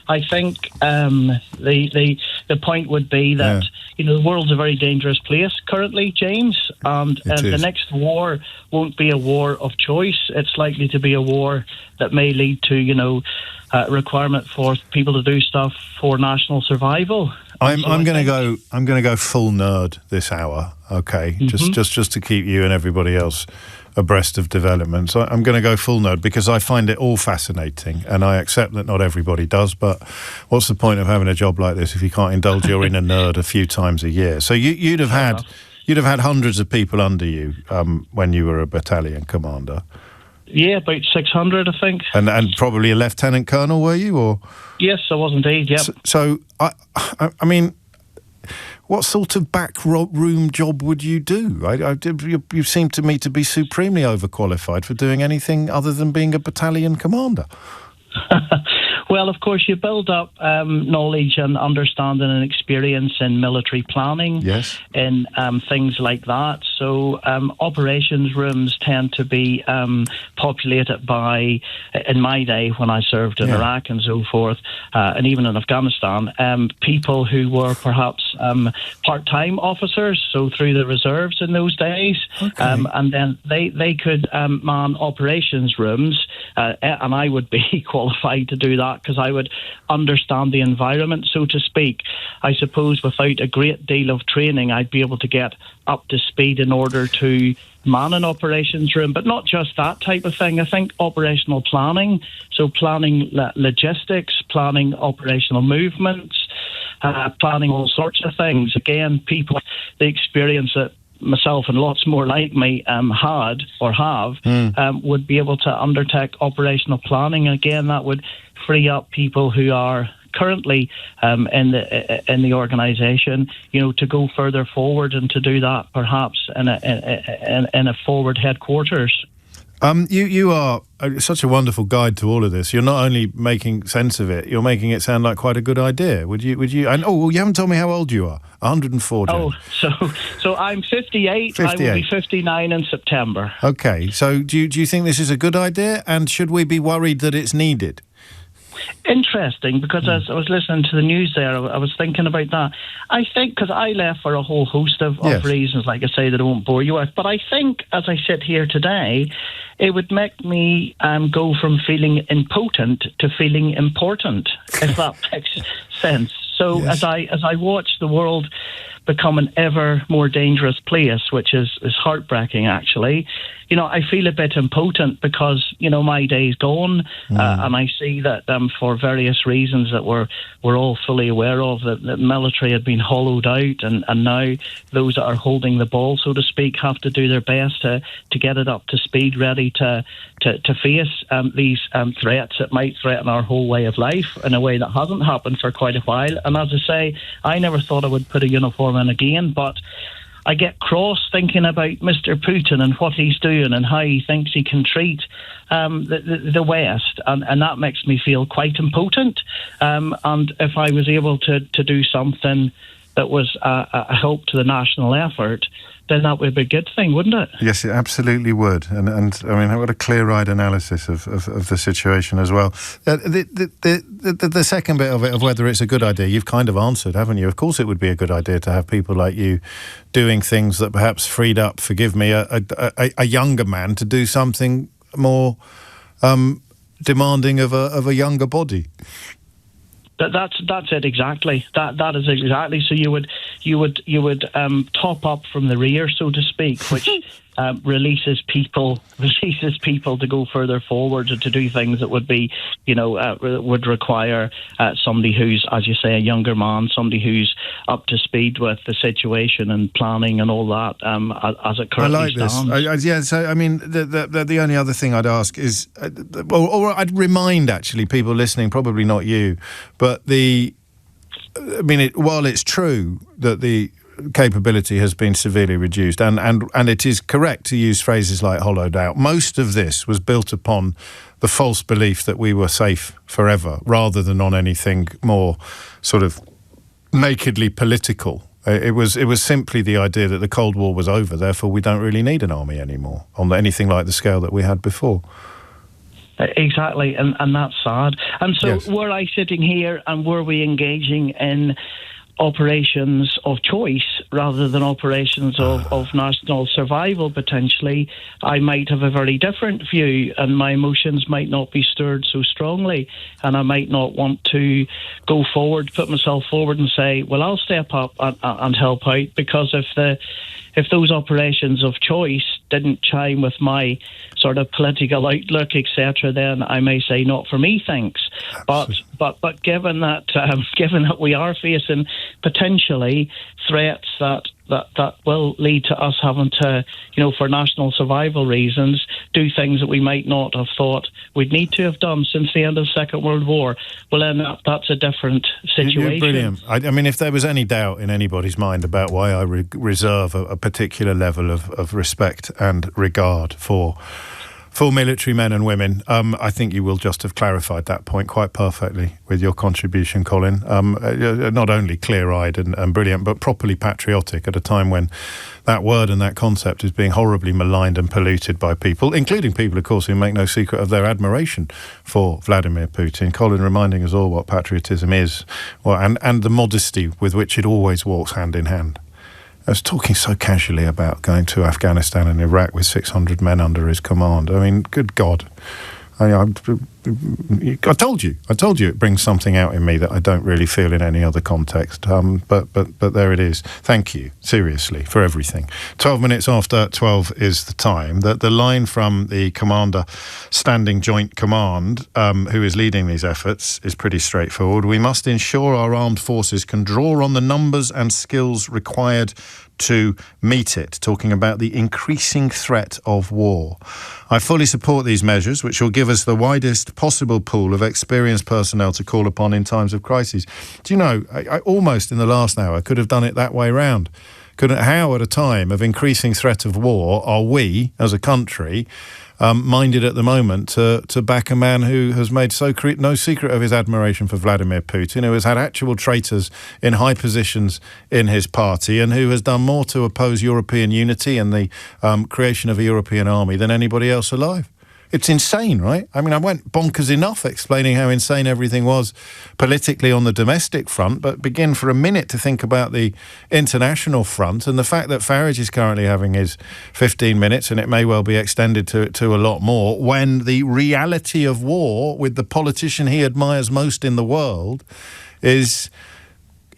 I think the point would be that the world's a very dangerous place currently, James, and the next war won't be a war of choice. It's likely to be a war that may lead to requirement for people to do stuff for national survival. I'm going to go full nerd this hour. Okay, just to keep you and everybody else abreast of developments. I'm going to go full nerd because I find it all fascinating, and I accept that not everybody does, but what's the point of having a job like this if you can't indulge your inner nerd a few times a year? So you'd have had hundreds of people under you when you were a battalion commander. Yeah, about 600, I think. And probably a lieutenant colonel, were you? Or yes, I was indeed, yeah. So I mean, what sort of back room job would you do? You seem to me to be supremely overqualified for doing anything other than being a battalion commander. Well, of course, you build up knowledge and understanding and experience in military planning, in things like that. So operations rooms tend to be populated by, in my day when I served in Iraq and so forth, and even in Afghanistan, people who were perhaps part-time officers, so through the reserves in those days, and then they could man operations rooms, and I would be qualified to do that because I would understand the environment, so to speak. I suppose without a great deal of training, I'd be able to get up to speed in order to man an operations room, but not just that type of thing. I think operational planning, so planning logistics, planning operational movements, planning all sorts of things. Again, people, the experience that myself and lots more like me had or have would be able to undertake operational planning. Again, that would free up people who are currently in the organisation, to go further forward and to do that perhaps in a forward headquarters. You are such a wonderful guide to all of this. You're not only making sense of it, you're making it sound like quite a good idea. Would you? And you haven't told me how old you are. 104. Oh, so I'm 58. I will be 59 in September. Okay. So do you think this is a good idea? And should we be worried that it's needed? Interesting, because as I was listening to the news there, I was thinking about that. I think, because I left for a whole host of reasons, like I say, that I won't bore you with, but I think, as I sit here today, it would make me go from feeling impotent to feeling important, if that makes sense. So as I watch the world become an ever more dangerous place, which is heartbreaking, actually, I feel a bit impotent because, my day's gone, and I see that for various reasons that we're all fully aware of, that the military had been hollowed out, and now those that are holding the ball, so to speak, have to do their best to get it up to speed, ready to face these threats that might threaten our whole way of life in a way that hasn't happened for quite a while. And as I say, I never thought I would put a uniform in again, but I get cross thinking about Mr. Putin and what he's doing and how he thinks he can treat the West, and that makes me feel quite impotent. And if I was able to do something that was a help to the national effort, then that would be a good thing, wouldn't it? Yes, it absolutely would. And I mean, I've got a clear-eyed analysis of the situation as well. The second bit of it, of whether it's a good idea, you've kind of answered, haven't you? Of course it would be a good idea to have people like you doing things that perhaps freed up, forgive me, a younger man to do something more demanding of a younger body. That's it exactly. That is exactly. So you would you would top up from the rear, so to speak, which releases people to go further forward and to do things that would be, would require somebody who's, as you say, a younger man, somebody who's up to speed with the situation and planning and all that, as it currently stands. I like this. So, I mean, the only other thing I'd ask is, or I'd remind, actually, people listening, probably not you, but while it's true that the capability has been severely reduced, and it is correct to use phrases like hollowed out, most of this was built upon the false belief that we were safe forever, rather than on anything more sort of nakedly political. It was simply the idea that the Cold War was over, therefore we don't really need an army anymore on anything like the scale that we had before. Exactly, and that's sad. And so Yes. were I sitting here and were we engaging in operations of choice rather than operations of national survival, potentially, I might have a very different view, and my emotions might not be stirred so strongly, and I might not want to go forward, put myself forward and say, well, I'll step up and help out, because if those operations of choice didn't chime with my sort of political outlook, etc., then I may say, not for me, thanks. But given that we are facing potentially threats that will lead to us having to, for national survival reasons, do things that we might not have thought we'd need to have done since the end of the Second World War, well, then that's a different situation. You're brilliant. I mean, if there was any doubt in anybody's mind about why I reserve a particular level of respect and regard for military men and women, I think you will just have clarified that point quite perfectly with your contribution, Colin. Not only clear-eyed and brilliant, but properly patriotic at a time when that word and that concept is being horribly maligned and polluted by people, including people, of course, who make no secret of their admiration for Vladimir Putin. Colin reminding us all what patriotism is, and the modesty with which it always walks hand in hand. I was talking so casually about going to Afghanistan and Iraq with 600 men under his command. I mean, good God. I told you it brings something out in me that I don't really feel in any other context. But there it is. Thank you, seriously, for everything. 12 minutes after 12 is the time. The line from the Commander Standing Joint Command, who is leading these efforts, is pretty straightforward. We must ensure our armed forces can draw on the numbers and skills required to meet it, talking about the increasing threat of war. I fully support these measures, which will give us the widest possible pool of experienced personnel to call upon in times of crisis. Do you know, I almost in the last hour could have done it that way round. How at a time of increasing threat of war are we, as a country, minded at the moment to back a man who has made no secret of his admiration for Vladimir Putin, who has had actual traitors in high positions in his party, and who has done more to oppose European unity and the creation of a European army than anybody else alive. It's insane, right? I mean, I went bonkers enough explaining how insane everything was politically on the domestic front, but begin for a minute to think about the international front and the fact that Farage is currently having his 15 minutes, and it may well be extended to a lot more, when the reality of war with the politician he admires most in the world is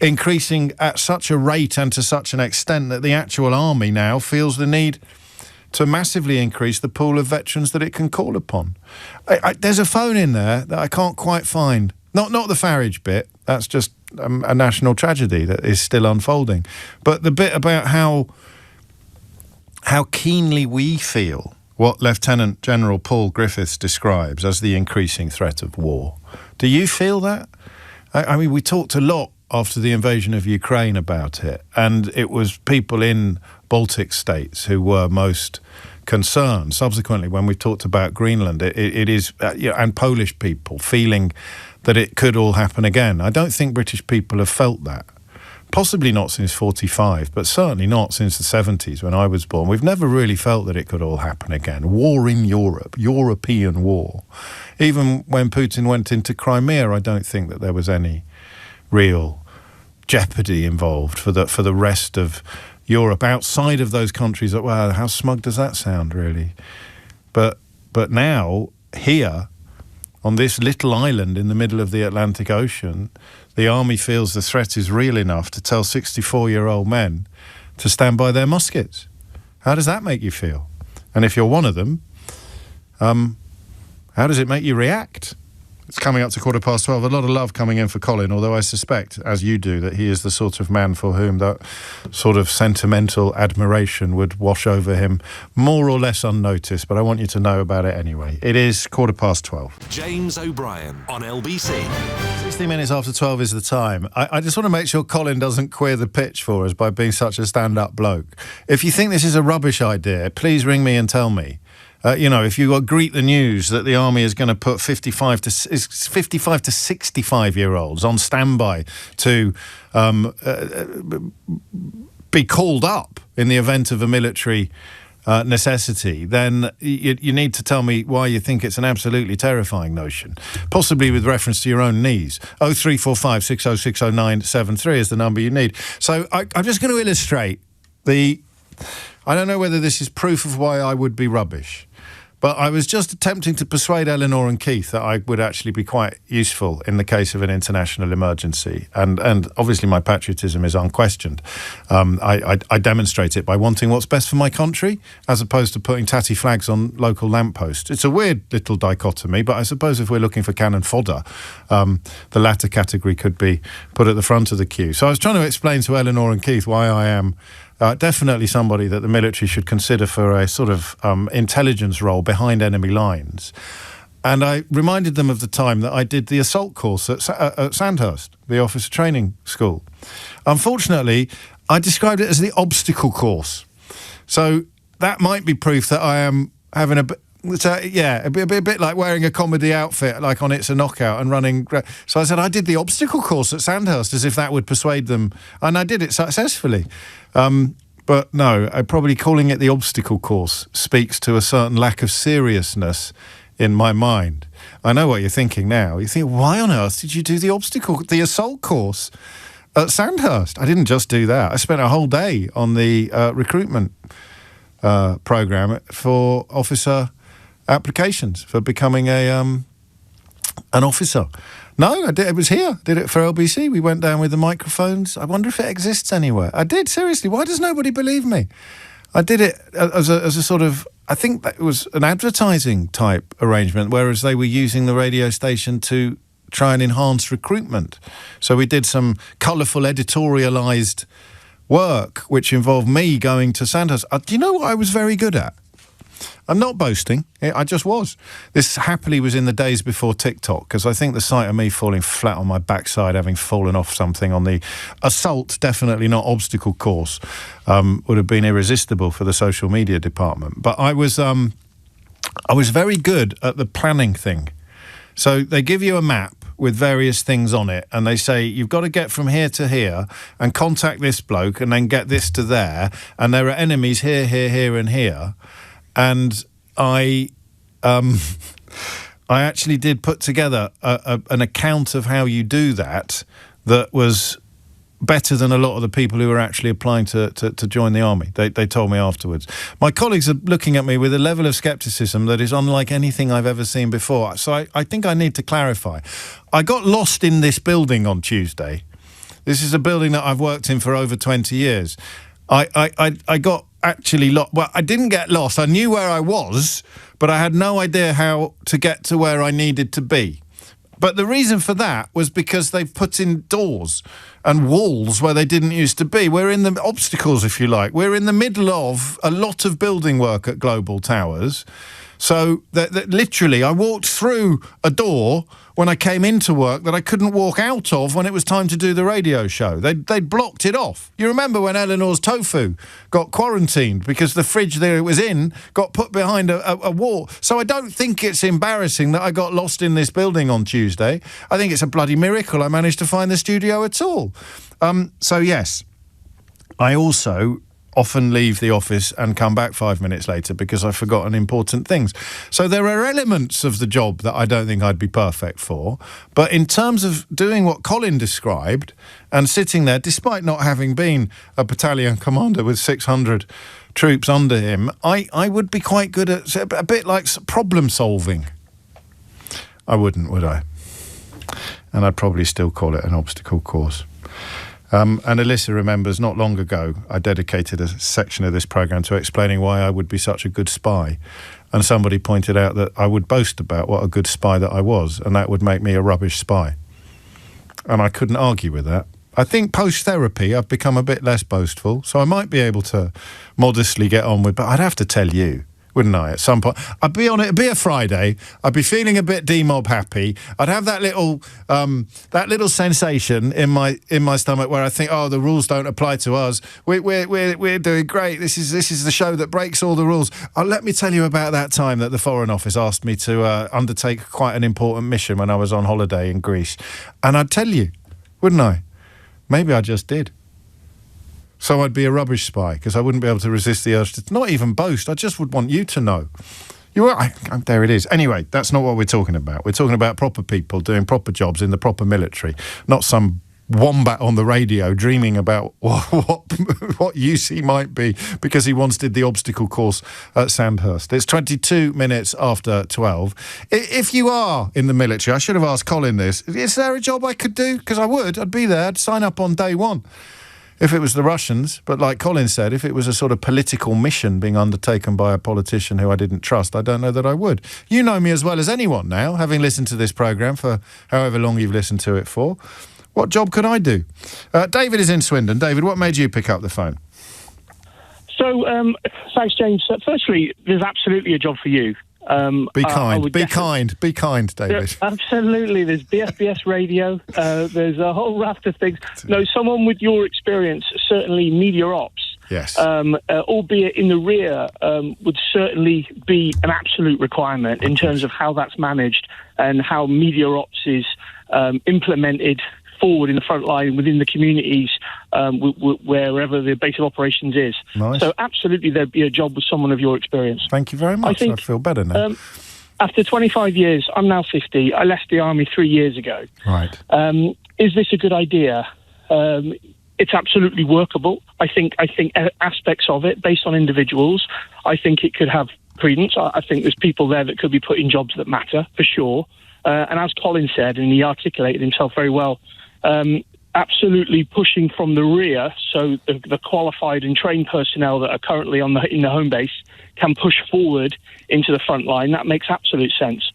increasing at such a rate and to such an extent that the actual army now feels the need to massively increase the pool of veterans that it can call upon. There's a phone in there that I can't quite find. Not the Farage bit. That's just a national tragedy that is still unfolding. But the bit about how keenly we feel what Lieutenant General Paul Griffiths describes as the increasing threat of war. Do you feel that? I mean, we talked a lot after the invasion of Ukraine about it, and it was people in Baltic states who were most concerned. Subsequently, when we talked about Greenland, it is, and Polish people feeling that it could all happen again. I don't think British people have felt that. Possibly not since 45, but certainly not since the 70s when I was born. We've never really felt that it could all happen again. War in Europe, European war. Even when Putin went into Crimea, I don't think that there was any real jeopardy involved for the rest of Europe outside of those countries. Well, how smug does that sound, really? But now, here, on this little island in the middle of the Atlantic Ocean, the army feels the threat is real enough to tell 64-year-old men to stand by their muskets. How does that make you feel? And if you're one of them, how does it make you react? It's coming up to 12:15. A lot of love coming in for Colin, although I suspect, as you do, that he is the sort of man for whom that sort of sentimental admiration would wash over him more or less unnoticed. But I want you to know about it anyway. It is 12:15. James O'Brien on LBC. 60 minutes after 12 is the time. I just want to make sure Colin doesn't queer the pitch for us by being such a stand-up bloke. If you think this is a rubbish idea, please ring me and tell me. If you greet the news that the army is going to put 55 to 65-year-olds on standby to be called up in the event of a military necessity, then you need to tell me why you think it's an absolutely terrifying notion, possibly with reference to your own knees. 0345 6060973 is the number you need. So I'm just going to illustrate I don't know whether this is proof of why I would be rubbish, but I was just attempting to persuade Eleanor and Keith that I would actually be quite useful in the case of an international emergency. And obviously my patriotism is unquestioned. I demonstrate it by wanting what's best for my country, as opposed to putting tatty flags on local lampposts. It's a weird little dichotomy, but I suppose if we're looking for cannon fodder, the latter category could be put at the front of the queue. So I was trying to explain to Eleanor and Keith why I am definitely somebody that the military should consider for a sort of intelligence role behind enemy lines. And I reminded them of the time that I did the assault course at Sandhurst, the officer training school. Unfortunately, I described it as the obstacle course. So that might be proof that I am having a bit like wearing a comedy outfit, like on It's a Knockout and running. So I said, I did the obstacle course at Sandhurst, as if that would persuade them. And I did it successfully. But no, probably calling it the obstacle course speaks to a certain lack of seriousness in my mind. I know what you're thinking now. You think, why on earth did you do the assault course at Sandhurst? I didn't just do that. I spent a whole day on the recruitment programme for officer applications for becoming an officer. No, I did. It was here. Did it for LBC. We went down with the microphones. I wonder if it exists anywhere. I did, seriously. Why does nobody believe me? I did it as a sort of, I think that it was an advertising type arrangement, whereas they were using the radio station to try and enhance recruitment. So we did some colourful editorialised work, which involved me going to Sandhurst. Do you know what I was very good at? I'm not boasting. I just was. This happily was in the days before TikTok, because I think the sight of me falling flat on my backside, having fallen off something on the assault, definitely not obstacle course, would have been irresistible for the social media department. But I was very good at the planning thing. So they give you a map with various things on it, and they say you've got to get from here to here and contact this bloke and then get this to there, and there are enemies here, here, here and here. And I actually did put together an account of how you do that was better than a lot of the people who were actually applying to join the army. They told me afterwards. My colleagues are looking at me with a level of scepticism that is unlike anything I've ever seen before. So I think I need to clarify. I got lost in this building on Tuesday. This is a building that I've worked in for over 20 years. I got actually lost. Well, I didn't get lost. I knew where I was, but I had no idea how to get to where I needed to be. But the reason for that was because they've put in doors and walls where they didn't used to be. We're in the obstacles, if you like. We're in the middle of a lot of building work at Global Towers. So that literally, I walked through a door when I came into work that I couldn't walk out of when it was time to do the radio show. They'd blocked it off. You remember when Eleanor's tofu got quarantined because the fridge that it was in got put behind a wall. So I don't think it's embarrassing that I got lost in this building on Tuesday. I think it's a bloody miracle I managed to find the studio at all. So yes, I also often leave the office and come back 5 minutes later because I've forgotten important things. So there are elements of the job that I don't think I'd be perfect for. But in terms of doing what Colin described and sitting there, despite not having been a battalion commander with 600 troops under him, I would be quite good at a bit like problem solving. I wouldn't, would I? And I'd probably still call it an obstacle course. And Alyssa remembers not long ago, I dedicated a section of this programme to explaining why I would be such a good spy. And somebody pointed out that I would boast about what a good spy that I was, and that would make me a rubbish spy. And I couldn't argue with that. I think post-therapy I've become a bit less boastful, so I might be able to modestly get on with, but I'd have to tell you, wouldn't I, at some point? I'd be on it, it'd be a Friday, I'd be feeling a bit demob happy, I'd have that little sensation in my stomach where I think, oh, the rules don't apply to us, we're doing great, this is the show that breaks all the rules. Let me tell you about that time that the Foreign Office asked me to undertake quite an important mission when I was on holiday in Greece. And I'd tell you, wouldn't I? Maybe I just did. So I'd be a rubbish spy because I wouldn't be able to resist the urge to not even boast. I just would want you to know. There it is. Anyway, that's not what we're talking about. We're talking about proper people doing proper jobs in the proper military, not some wombat on the radio dreaming about what use he might be because he once did the obstacle course at Sandhurst. It's 22 minutes after 12. If you are in the military, I should have asked Colin this, is there a job I could do? Because I'd be there, I'd sign up on day one. If it was the Russians, but like Colin said, if it was a sort of political mission being undertaken by a politician who I didn't trust, I don't know that I would. You know me as well as anyone now, having listened to this programme for however long you've listened to it for. What job could I do? David is in Swindon. David, what made you pick up the phone? So, thanks, James. Firstly, there's absolutely a job for you. Be kind, David. Absolutely. There's BFBS Radio. There's a whole raft of things. No, someone with your experience, certainly media ops, yes, albeit in the rear, would certainly be an absolute requirement in terms of how that's managed and how media ops is implemented forward in the front line within the communities, wherever the base of operations is. Nice. So absolutely there'd be a job with someone of your experience. Thank you very much. I feel better now. After 25 years, I'm now 50. I left the army 3 years ago. Right. Is this a good idea? It's absolutely workable. I think aspects of it, based on individuals, I think it could have credence. I think there's people there that could be put in jobs that matter, for sure. And as Colin said, and he articulated himself very well, absolutely pushing from the rear, so the qualified and trained personnel that are currently in the home base can push forward into the front line. That makes absolute sense.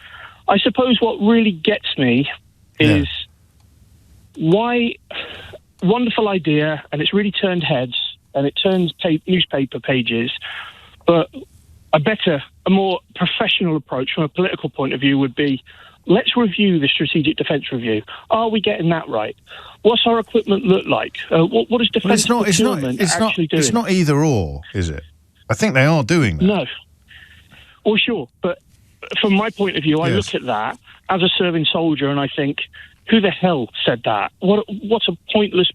I suppose what really gets me is why, wonderful idea, and it's really turned heads, and it turns newspaper pages, but a more professional approach from a political point of view would be, let's review the Strategic Defence Review. Are we getting that right? What's our equipment look like? What does defence procurement actually do? It's not either or, is it? I think they are doing that. No. Well, sure. But from my point of view, I look at that as a serving soldier and I think, who the hell said that? What's a pointless...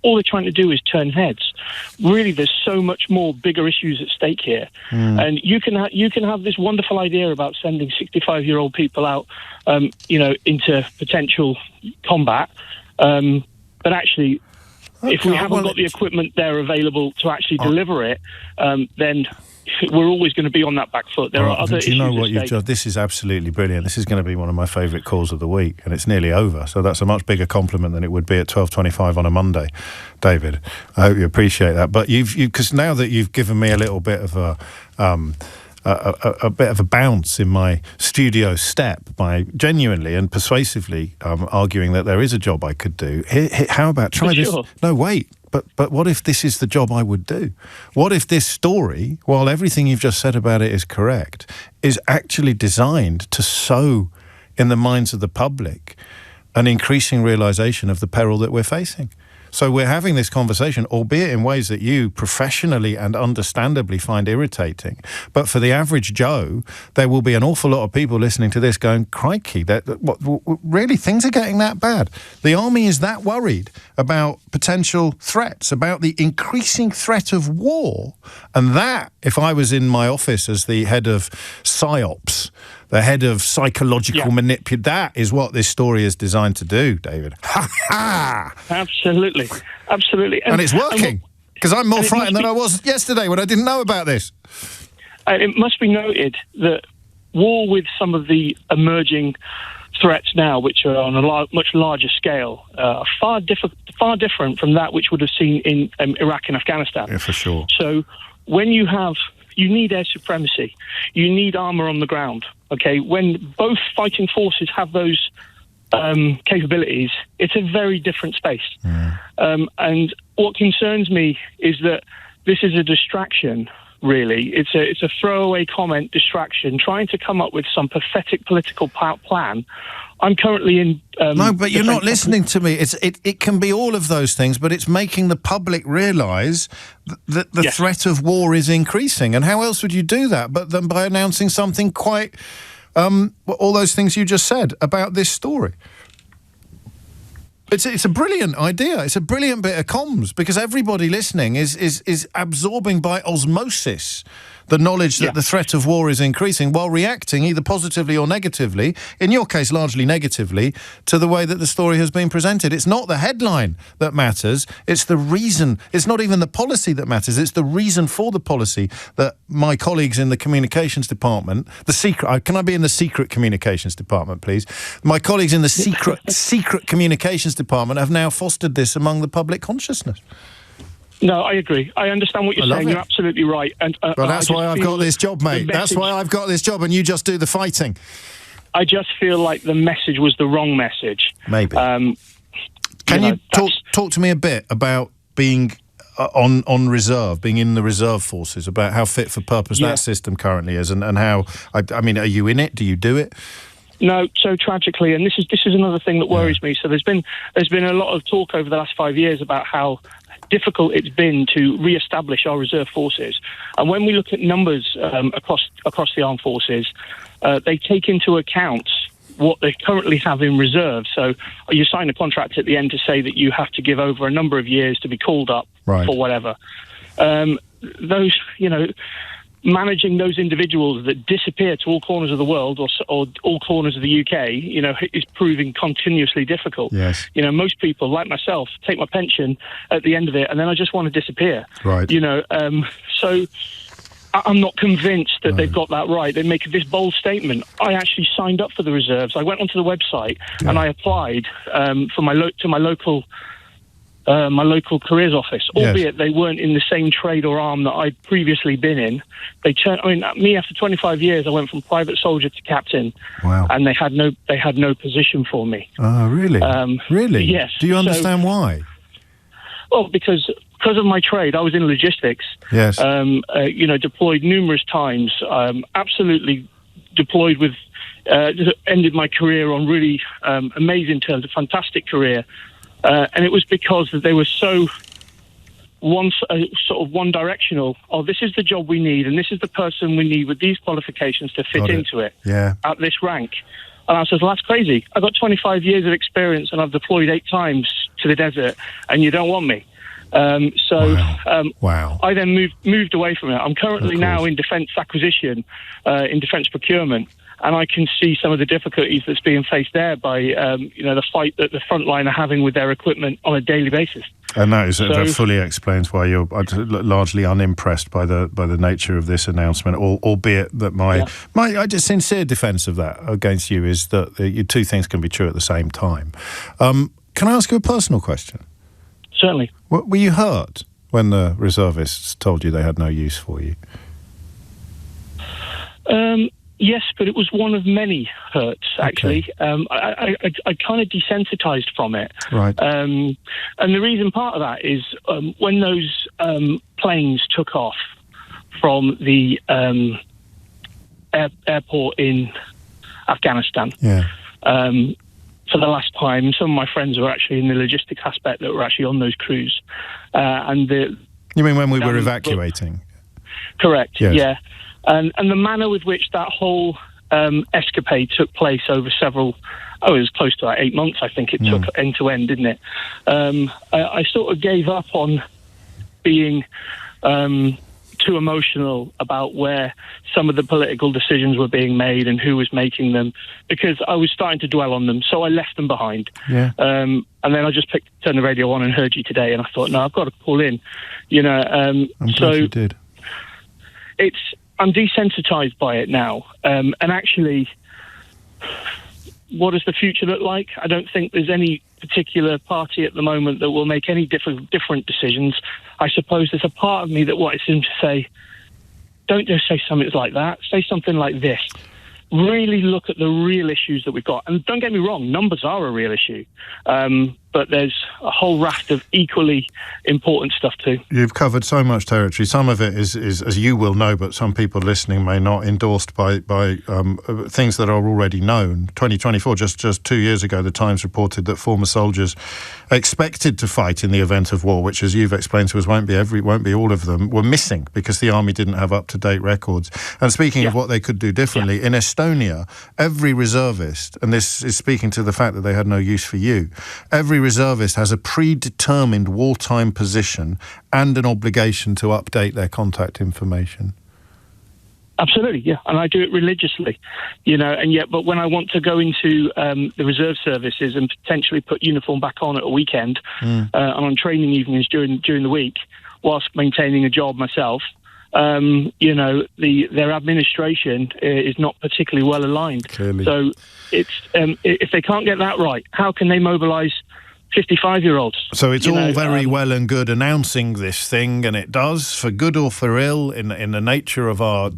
All they're trying to do is turn heads. Really, there's so much more bigger issues at stake here. And you can have this wonderful idea about sending 65-year-old people out, into potential combat. But actually, if we haven't got the equipment there available to actually deliver it, then we're always going to be on that back foot. There are other issues. Do you know what you've just... This is absolutely brilliant. This is going to be one of my favourite calls of the week, and it's nearly over. So that's a much bigger compliment than it would be at 12:25 on a Monday, David. I hope you appreciate that. But because now that you've given me a little bit of a bit of a bounce in my studio step by genuinely and persuasively arguing that there is a job I could do. How about try this? No, wait. But what if this is the job I would do? What if this story, while everything you've just said about it is correct, is actually designed to sow in the minds of the public an increasing realisation of the peril that we're facing? So we're having this conversation, albeit in ways that you professionally and understandably find irritating. But for the average Joe, there will be an awful lot of people listening to this going, crikey, really, things are getting that bad? The army is that worried about potential threats, about the increasing threat of war. And that, if I was in my office as the head of PSYOPs, the head of psychological manipulation, that is what this story is designed to do, David. Ha ha! Absolutely. And it's working, because I'm more frightened than I was yesterday when I didn't know about this. It must be noted that war with some of the emerging threats now, which are on a much larger scale, are far different from that which would have seen in Iraq and Afghanistan. Yeah, for sure. So when you need air supremacy, you need armour on the ground. Okay, when both fighting forces have those capabilities, it's a very different space. And what concerns me is that this is a distraction. Really, it's a throwaway comment, distraction, trying to come up with some pathetic political plan. I'm currently in. No, but you're not listening to me. It can be all of those things, but it's making the public realise that the threat of war is increasing. And how else would you do that but than by announcing something quite all those things you just said about this story? It's a brilliant idea. It's a brilliant bit of comms, because everybody listening is absorbing by osmosis the knowledge that the threat of war is increasing, while reacting either positively or negatively, in your case largely negatively, to the way that the story has been presented. It's not the headline that matters, it's the reason. It's not even the policy that matters, it's the reason for the policy that my colleagues in the communications department, can I be in the secret communications department, please? My colleagues in the secret communications department have now fostered this among the public consciousness. No, I agree. I understand what you're saying. You're absolutely right. And well, that's why I've got this job, mate. That's why I've got this job, and you just do the fighting. I just feel like the message was the wrong message. Maybe. Can you talk to me a bit about being on reserve, being in the reserve forces, about how fit for purpose that system currently is, and how? I mean, are you in it? Do you do it? No, so tragically, and this is another thing that worries me. So there's been a lot of talk over the last 5 years about how difficult it's been to re-establish our reserve forces. And when we look at numbers across the armed forces, they take into account what they currently have in reserve. So you sign a contract at the end to say that you have to give over a number of years to be called up for whatever. Those, managing those individuals that disappear to all corners of the world or all corners of the UK, is proving continuously difficult. Yes. Most people, like myself, take my pension at the end of it, and then I just want to disappear. Right. So I'm not convinced that they've got that right. They make this bold statement. I actually signed up for the reserves. I went onto the website and I applied to my local careers office, albeit they weren't in the same trade or arm that I'd previously been in. Me after 25 years, I went from private soldier to captain. Wow. And they had no position for me. Oh, really? Really? Yes. Do you understand why? Well, because of my trade, I was in logistics. Yes. Deployed numerous times. Absolutely deployed with. Ended my career on really amazing terms, a fantastic career. And it was because they were so one-directional. Oh, this is the job we need, and this is the person we need with these qualifications to fit into it at this rank. And I said, well, that's crazy. I've got 25 years of experience, and I've deployed 8 times to the desert, and you don't want me. Wow. I then moved away from it. I'm currently now in defence acquisition, in defence procurement. And I can see some of the difficulties that's being faced there by, the fight that the front line are having with their equipment on a daily basis. And that fully explains why you're largely unimpressed by the nature of this announcement, albeit that my sincere defence of that against you is that you two things can be true at the same time. Can I ask you a personal question? Certainly. Were you hurt when the reservists told you they had no use for you? Yes, but it was one of many hurts, actually. Okay. I kind of desensitized from it. Right. And the reason part of that is when those planes took off from the airport in Afghanistan, for the last time, some of my friends were actually in the logistics aspect that were actually on those crews. You mean when we were evacuating? Correct, yes. Yeah. And the manner with which that whole escapade took place over it was close to 8 months, I think it took end to end, didn't it? I sort of gave up on being too emotional about where some of the political decisions were being made and who was making them, because I was starting to dwell on them, so I left them behind. Yeah. And then I just turned the radio on and heard you today, and I thought, no, I've got to call in. I'm glad you did. I'm desensitized by it now, and actually what does the future look like? I don't think there's any particular party at the moment that will make any different decisions. I suppose there's a part of me that wants him to say, don't just say something like that. Say something like this. Really look at the real issues that we've got. And don't get me wrong, numbers are a real issue. But there's a whole raft of equally important stuff too. You've covered so much territory. Some of it is as you will know, but some people listening may not, endorsed by things that are already known. 2024, just 2 years ago, the Times reported that former soldiers expected to fight in the event of war, which, as you've explained to us, won't be all of them, were missing because the army didn't have up-to-date records. And speaking of what they could do differently, in Estonia, every reservist, and this is speaking to the fact that they had no use for you, every reservist has a predetermined wartime position and an obligation to update their contact information. Absolutely, yeah, and I do it religiously, but when I want to go into the reserve services and potentially put uniform back on at a weekend and on training evenings during the week, whilst maintaining a job myself, their administration is not particularly well aligned. Clearly. So it's if they can't get that right, how can they mobilise 55-year-olds? So it's all very well and good announcing this thing, and it does, for good or for ill, in the nature of our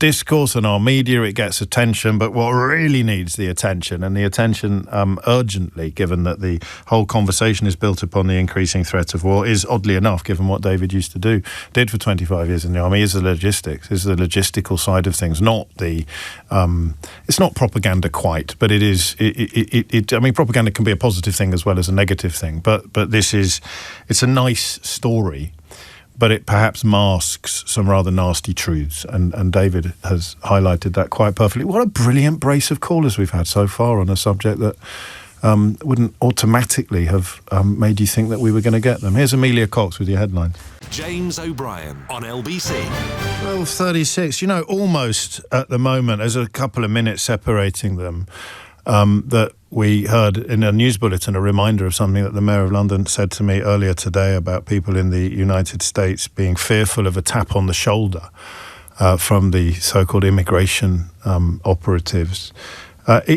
discourse and our media, it gets attention, but what really needs the attention, and the attention urgently, given that the whole conversation is built upon the increasing threat of war, is, oddly enough, given what David did for 25 years in the army, is the logistical side of things, not the it's not propaganda quite, but it is I mean, propaganda can be a positive thing as well as a negative thing, but it's a nice story, but it perhaps masks some rather nasty truths, and David has highlighted that quite perfectly. What a brilliant brace of callers we've had so far on a subject that wouldn't automatically have made you think that we were going to get them. Here's Amelia Cox with your headlines. James O'Brien on LBC. 12:36. Almost at the moment, there's a couple of minutes separating them, that we heard in a news bulletin a reminder of something that the Mayor of London said to me earlier today about people in the United States being fearful of a tap on the shoulder from the so-called immigration operatives.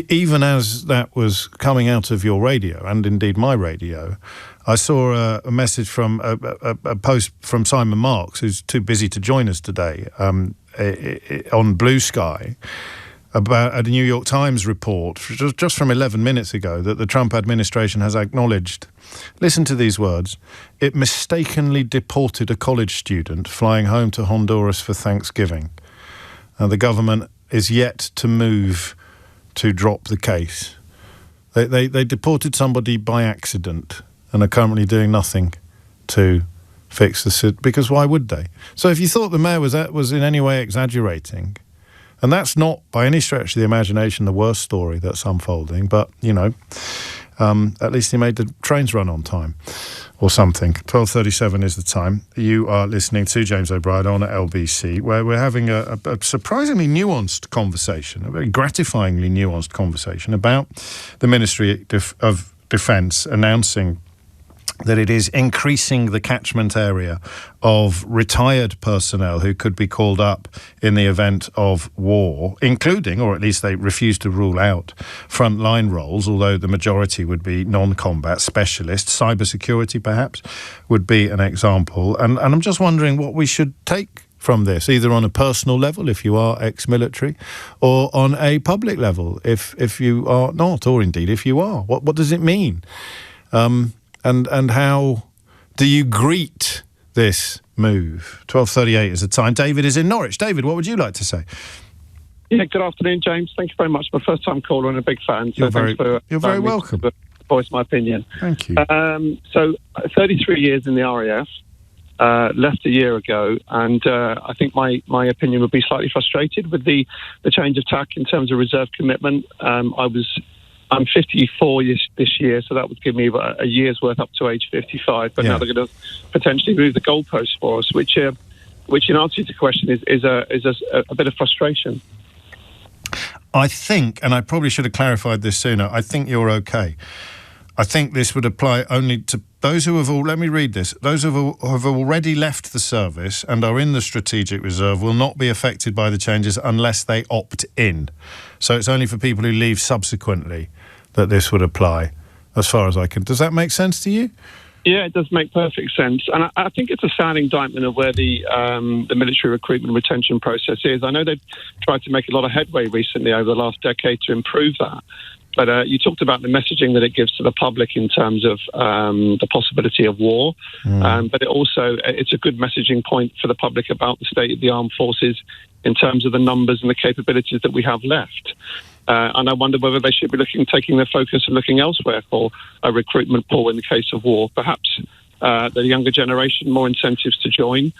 Even as that was coming out of your radio, and indeed my radio, I saw a message from a post from Simon Marks, who's too busy to join us today, on Blue Sky, about a New York Times report just from 11 minutes ago that the Trump administration has acknowledged, listen to these words, it mistakenly deported a college student flying home to Honduras for Thanksgiving. The government is yet to move to drop the case. They deported somebody by accident and are currently doing nothing to fix the because why would they? So if you thought the mayor was in any way exaggerating, and that's not by any stretch of the imagination the worst story that's unfolding, but at least he made the trains run on time or something. 12:37 is the time. You are listening to James O'Brien on LBC, where we're having a surprisingly nuanced conversation, a very gratifyingly nuanced conversation about the Ministry of Defence announcing that it is increasing the catchment area of retired personnel who could be called up in the event of war, including, or at least they refuse to rule out, frontline roles, although the majority would be non-combat specialists. Cybersecurity, perhaps, would be an example. And I'm just wondering what we should take from this, either on a personal level, if you are ex-military, or on a public level, if you are not, or indeed if you are. What does it mean? And how do you greet this move? 12:38 is the time. David is in Norwich. David, what would you like to say? Yeah, good afternoon, James. Thank you very much. My first time caller and a big fan. So you're very welcome. To voice my opinion. Thank you. So 33 years in the RAF, left a year ago, and I think my opinion would be slightly frustrated with the change of tack in terms of reserve commitment. I'm 54 this year, so that would give me about a year's worth up to age 55. But now they're going to potentially move the goalpost for us, which in answer to the question is a bit of frustration. I think, and I probably should have clarified this sooner, I think you're okay. I think this would apply only to those who have let me read this. Those who have already left the service and are in the strategic reserve will not be affected by the changes unless they opt in. So it's only for people who leave subsequently that this would apply, as far as I can. Does that make sense to you? Yeah, it does make perfect sense, and I think it's a sad indictment of where the military recruitment and retention process is. I know they've tried to make a lot of headway recently over the last decade to improve that, but you talked about the messaging that it gives to the public in terms of the possibility of war, but it's a good messaging point for the public about the state of the armed forces in terms of the numbers and the capabilities that we have left. And I wonder whether they should be taking their focus and looking elsewhere for a recruitment pool in the case of war. Perhaps the younger generation, more incentives to join,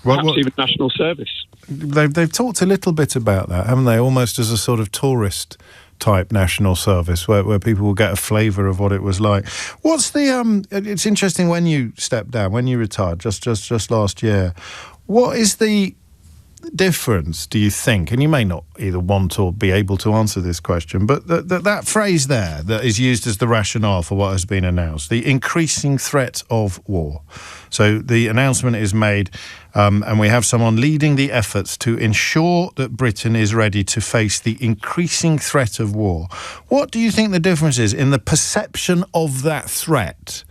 perhaps even national service. They've talked a little bit about that, haven't they? Almost as a sort of tourist-type national service where people will get a flavour of what it was like. What's the... it's interesting when you stepped down, when you retired just last year. What is the difference, do you think, and you may not either want or be able to answer this question, but that phrase there that is used as the rationale for what has been announced, the increasing threat of war. So the announcement is made and we have someone leading the efforts to ensure that Britain is ready to face the increasing threat of war. What do you think the difference is in the perception of that threat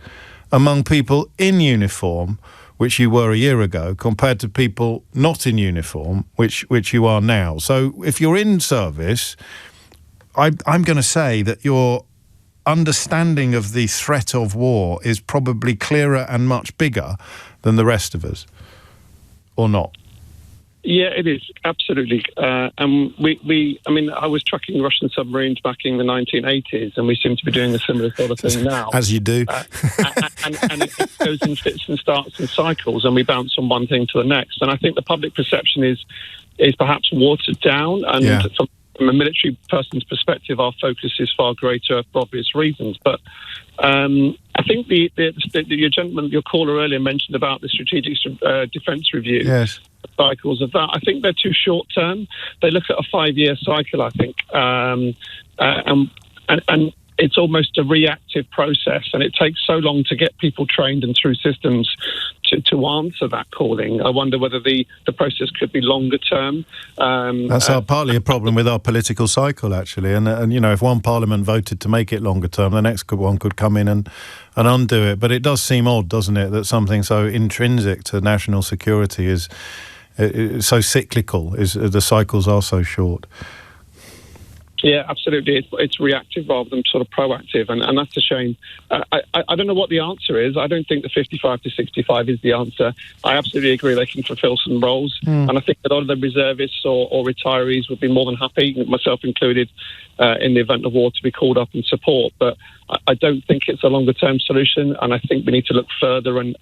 among people in uniform, which you were a year ago, compared to people not in uniform, which you are now? So if you're in service, I'm going to say that your understanding of the threat of war is probably clearer and much bigger than the rest of us, or not? Yeah, it is, absolutely. And I was trucking Russian submarines back in the 1980s, and we seem to be doing a similar sort of thing now. As you do. And it goes in fits and starts and cycles, and we bounce from one thing to the next. And I think the public perception is perhaps watered down, and from a military person's perspective, our focus is far greater for obvious reasons. But I think your caller earlier mentioned about the strategic defence review. Yes. Cycles of that. I think they're too short term. They look at a 5-year cycle, I think, and it's almost a reactive process, and it takes so long to get people trained and through systems to answer that calling. I wonder whether the process could be longer term. That's partly a problem with our political cycle, actually, and if one parliament voted to make it longer term, the next one could come in and undo it. But it does seem odd, doesn't it, that something so intrinsic to national security is so cyclical, the cycles are so short. Yeah, absolutely. It's reactive rather than sort of proactive, and that's a shame. I don't know what the answer is. I don't think the 55 to 65 is the answer. I absolutely agree they can fulfil some roles, and I think a lot of the reservists or retirees would be more than happy, myself included, in the event of war, to be called up and support. But I don't think it's a longer-term solution, and I think we need to look further and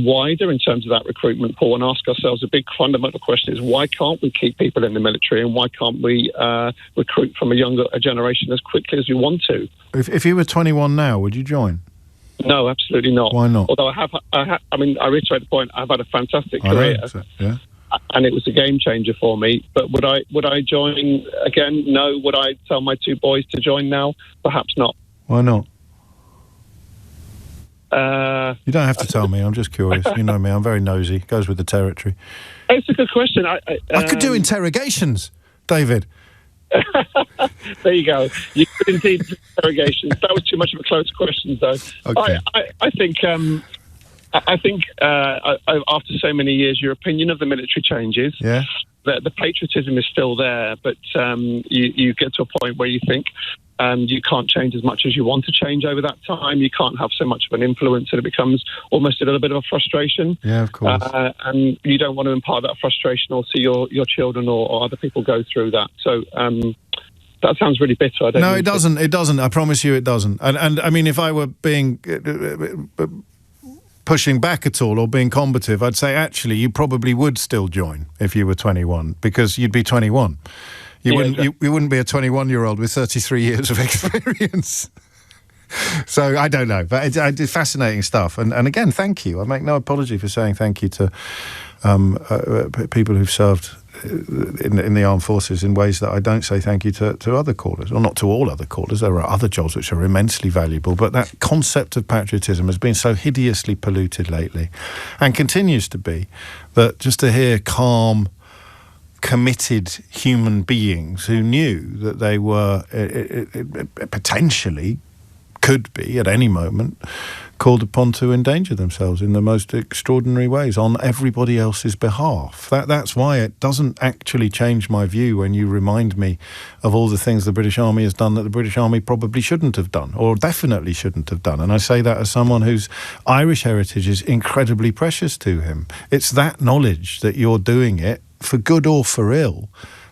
wider in terms of that recruitment pool and ask ourselves a big fundamental question: is why can't we keep people in the military, and why can't we recruit from a younger generation as quickly as we want to? If you were 21 now, would you join? No, absolutely not. Why not? Although I reiterate the point, I've had a fantastic career. Yeah. And it was a game changer for me. But would I join again? No. Would I tell my two boys to join now? Perhaps not. Why not? You don't have to tell me. I'm just curious. You know me. I'm very nosy. Goes with the territory. It's a good question. I could do interrogations, David. There you go. You could indeed do interrogations. That was too much of a close question, though. Okay. I think after so many years, your opinion of the military changes. Yeah. The patriotism is still there, but you get to a point where you think you can't change as much as you want to change over that time. You can't have so much of an influence, and it becomes almost a little bit of a frustration. Yeah, of course. And you don't want to impart that frustration or see your children or other people go through that. So that sounds really bitter. No, it doesn't. It doesn't. I promise you it doesn't. And I mean, if I were being... pushing back at all or being combative, I'd say actually you probably would still join if you were 21, because you'd be 21. You wouldn't be a 21-year-old with 33 years of experience. So I don't know, but it's fascinating stuff. And again, thank you. I make no apology for saying thank you to people who've served in the armed forces in ways that I don't say thank you to other callers, or not to all other callers. There are other jobs which are immensely valuable, but that concept of patriotism has been so hideously polluted lately, and continues to be, that just to hear calm committed human beings who knew that they were potentially could be at any moment called upon to endanger themselves in the most extraordinary ways on everybody else's behalf. That's why it doesn't actually change my view when you remind me of all the things the British Army has done that the British Army probably shouldn't have done, or definitely shouldn't have done. And I say that as someone whose Irish heritage is incredibly precious to him. It's that knowledge that you're doing it for good or for ill.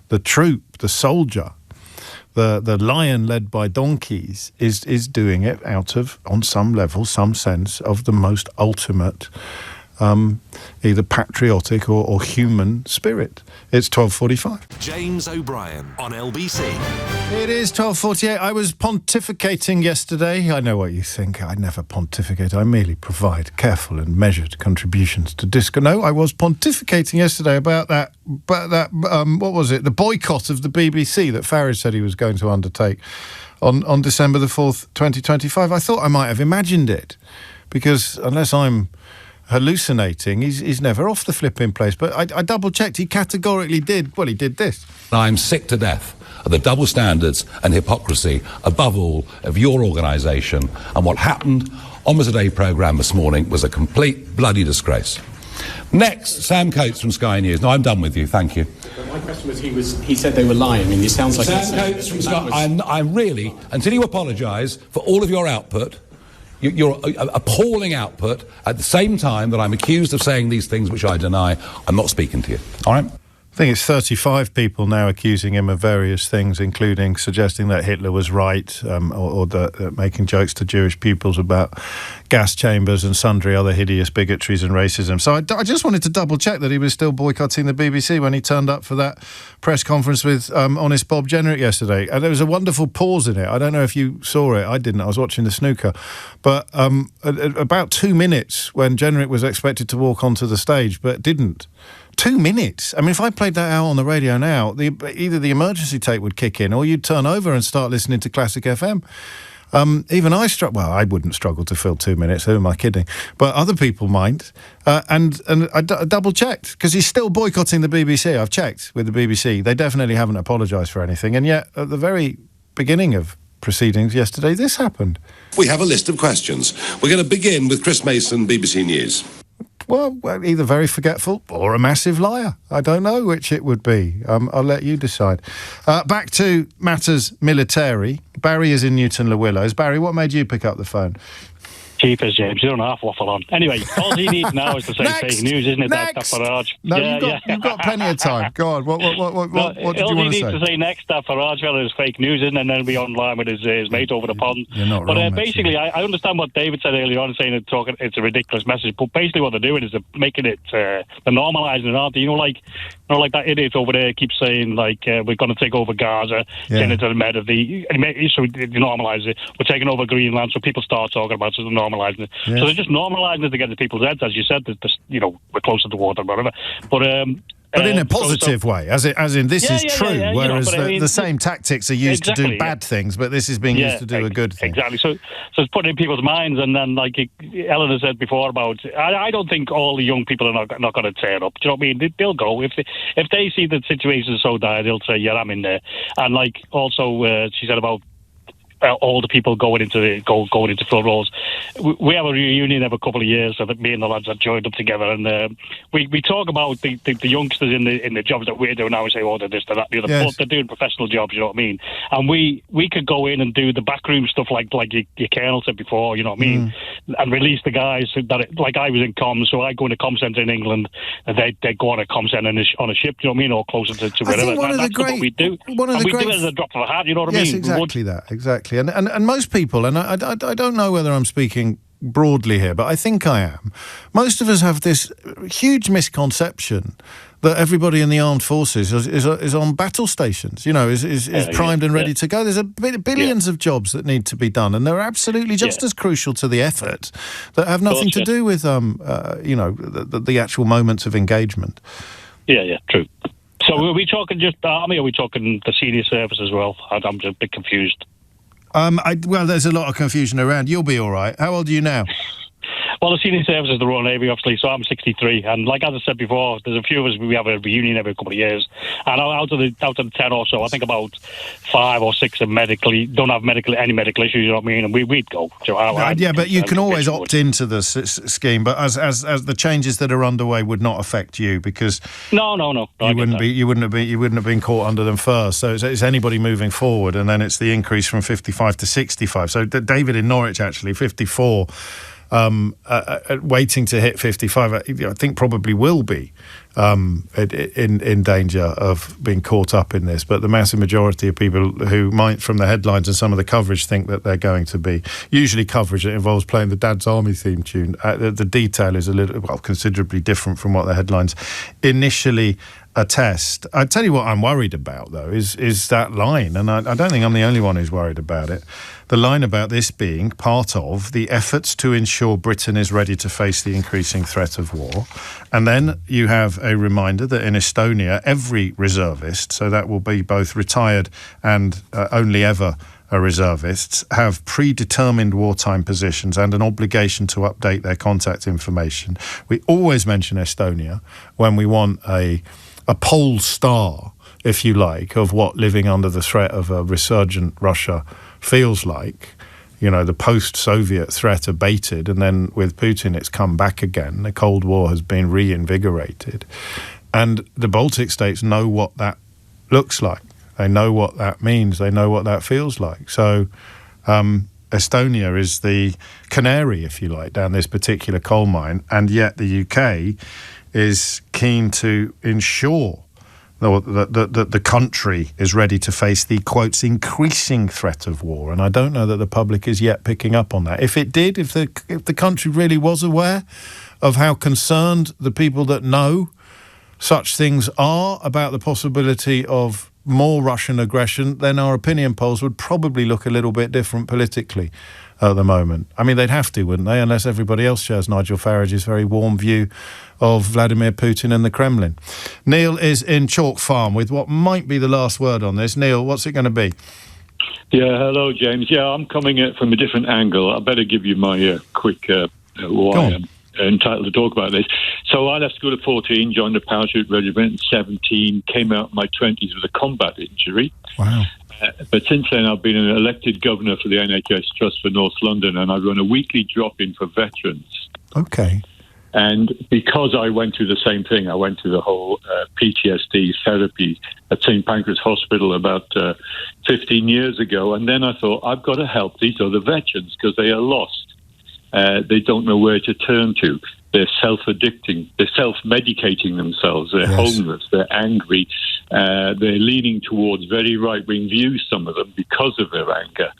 The troop, the soldier, the lion led by donkeys is doing it out of, on some level, some sense of the most ultimate either patriotic or human spirit. It's 12:45. James O'Brien on LBC. It is 12:48. I was pontificating yesterday. I know what you think. I never pontificate. I merely provide careful and measured contributions to disco. No, I was pontificating yesterday about that what was it? The boycott of the BBC that Farage said he was going to undertake on December the 4th, 2025. I thought I might have imagined it, because unless I'm hallucinating, he's never off the flipping place. But I double-checked. He categorically did. Well, he did this. I'm sick to death of the double standards and hypocrisy, above all, of your organisation. And what happened on the Today programme this morning was a complete bloody disgrace. Next, Sam Coates from Sky News. No, I'm done with you. Thank you. But my question was, he said they were lying, and it sounds like... Sam Coates from Sky... I'm really... Until you apologise for all of your output... Your appalling output at the same time that I'm accused of saying these things which I deny, I'm not speaking to you. All right? I think it's 35 people now accusing him of various things, including suggesting that Hitler was right, or making jokes to Jewish pupils about gas chambers and sundry other hideous bigotries and racism. So I just wanted to double-check that he was still boycotting the BBC when he turned up for that press conference with honest Bob Jenrick yesterday. And there was a wonderful pause in it. I don't know if you saw it. I didn't. I was watching the snooker. But about 2 minutes when Jenrick was expected to walk onto the stage, but didn't. 2 minutes. I mean, if I played that out on the radio now, either the emergency tape would kick in, or you'd turn over and start listening to Classic FM. Even I wouldn't struggle to fill 2 minutes. Who am I kidding? But other people might. And I double-checked, because he's still boycotting the BBC. I've checked with the BBC. They definitely haven't apologised for anything. And yet, at the very beginning of proceedings yesterday, this happened. We have a list of questions. We're going to begin with Chris Mason, BBC News. Well, either very forgetful or a massive liar. I don't know which it would be. I'll let you decide. Back to matters military. Barry is in Newton Le Willows. Barry, what made you pick up the phone? Jeepers, James, you don't half waffle on. Anyway, all he needs now is to say fake news, isn't it? That's Farage. No, you've got plenty of time. Go on. What did you want to say? All he needs to say next, that Farage fella is fake news, isn't it? And then be online with his mate over the pond. You're not wrong. But basically, I understand what David said earlier on, saying it's a ridiculous message. But basically, what they're doing is they're making it, they're normalising it, aren't they? You know, like that idiot over there keeps saying, like, we're going to take over Gaza, getting into the med of the... So you normalise it. We're taking over Greenland, so people start talking about it, so they're normalising it. Yeah. So they're just normalising it to get into people's heads, as you said, that we're closer to water, whatever. But in a positive way, as in this is true, whereas the same tactics are used to do bad things, but this is being used to do a good thing. Exactly. So it's put in people's minds, and then, like Ellen has said before about, I don't think all the young people are not going to turn up. Do you know what I mean? They'll go. If they see the situation is so dire, they'll say, yeah, I'm in there. And like also, she said about all the people going into full roles. We have a reunion every couple of years, so that me and the lads have joined up together, and we talk about the youngsters in the jobs that we're doing now. We say, oh, they're this, they're that, the other. Yes. But they're doing professional jobs. You know what I mean? And we could go in and do the backroom stuff, like your colonel said before. You know what I mean? And release the guys like I was in comms, so I go in a comm centre in England, and they go on a comm centre on a ship. You know what I mean? Or closer to wherever. That's what we do. We do it as a drop of a hat. You know what I mean? Yes, exactly that. Exactly. And most people, and I don't know whether I'm speaking broadly here, but I think I am. Most of us have this huge misconception that everybody in the armed forces is on battle stations, is primed and ready to go. There's billions of jobs that need to be done, and they're absolutely just as crucial to the effort, that have nothing to do with, the actual moments of engagement. Yeah, true. So are we talking just the army, or are we talking the senior service as well? I'm just a bit confused. Well, there's a lot of confusion around. You'll be all right. How old are you now? Well, the senior services the Royal Navy, obviously, so I'm 63. And like as I said before, there's a few of us, we have a reunion every couple of years. And out of the 10 or so, I think about 5 or 6 are don't have any medical issues, you know what I mean? And we'd go. But you can always opt into the scheme. But as the changes that are underway would not affect you, because no. You wouldn't have been caught under them first. So it's anybody moving forward, and then it's the increase from 55 to 65. So David in Norwich, actually, 54. Waiting to hit 55, I think probably will be in danger of being caught up in this. But the massive majority of people who might, from the headlines and some of the coverage, think that they're going to be. Usually coverage that involves playing the Dad's Army theme tune. The detail is considerably different from what the headlines initially attest. I tell you what I'm worried about, though, is that line, and I don't think I'm the only one who's worried about it. The line about this being part of the efforts to ensure Britain is ready to face the increasing threat of war. And then you have a reminder that in Estonia, every reservist, so that will be both retired and only ever reservists, have predetermined wartime positions and an obligation to update their contact information. We always mention Estonia when we want a pole star, if you like, of what living under the threat of a resurgent Russia feels like. You know, the post-Soviet threat abated, and then with Putin it's come back again. The Cold War has been reinvigorated. And the Baltic states know what that looks like. They know what that means. They know what that feels like. So Estonia is the canary, if you like, down this particular coal mine, and yet the UK is keen to ensure that the country is ready to face the, quotes, increasing threat of war. And I don't know that the public is yet picking up on that. If it did, if the country really was aware of how concerned the people that know such things are about the possibility of more Russian aggression, then our opinion polls would probably look a little bit different politically at the moment. I mean, they'd have to, wouldn't they, unless everybody else shares Nigel Farage's very warm view of Vladimir Putin and the Kremlin. Neil is in Chalk Farm with what might be the last word on this. Neil, what's it going to be? Yeah, hello, James. Yeah, I'm coming at from a different angle. I better give you my quick why I'm entitled to talk about this. So I left school at 14, joined the parachute regiment at 17, came out in my 20s with a combat injury. Wow. But since then, I've been an elected governor for the NHS Trust for North London, and I run a weekly drop-in for veterans. Okay. And because I went through the same thing, I went through the whole PTSD therapy at St. Pancras Hospital about 15 years ago. And then I thought, I've got to help these other veterans because they are lost. They don't know where to turn to. They're self-addicting. They're self-medicating themselves. They're homeless. They're angry. They're leaning towards very right-wing views, some of them, because of their anger.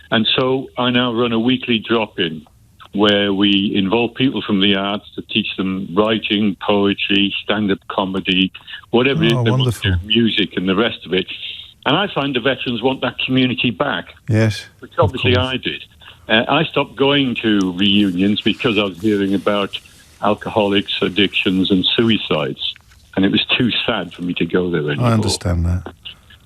And so I now run a weekly drop-in where we involve people from the arts to teach them writing, poetry, stand-up comedy, whatever it is they want to do, music and the rest of it. And I find the veterans want that community back. Yes. Which obviously I did. I stopped going to reunions because I was hearing about alcoholics, addictions and suicides. And it was too sad for me to go there anymore. I understand that.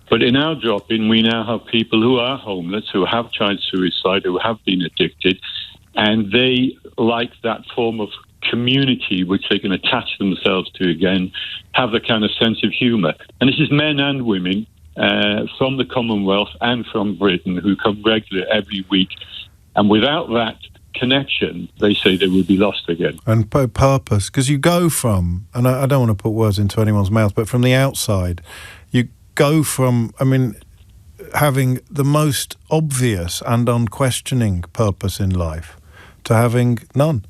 But in our drop-in, we now have people who are homeless, who have tried suicide, who have been addicted, and they like that form of community which they can attach themselves to again, have the kind of sense of humour. And this is men and women from the Commonwealth and from Britain who come regularly every week. And without that connection, they say they would be lost again. And purpose, because you go from, and I don't want to put words into anyone's mouth, but from the outside, you go from, I mean, having the most obvious and unquestioning purpose in life to having none.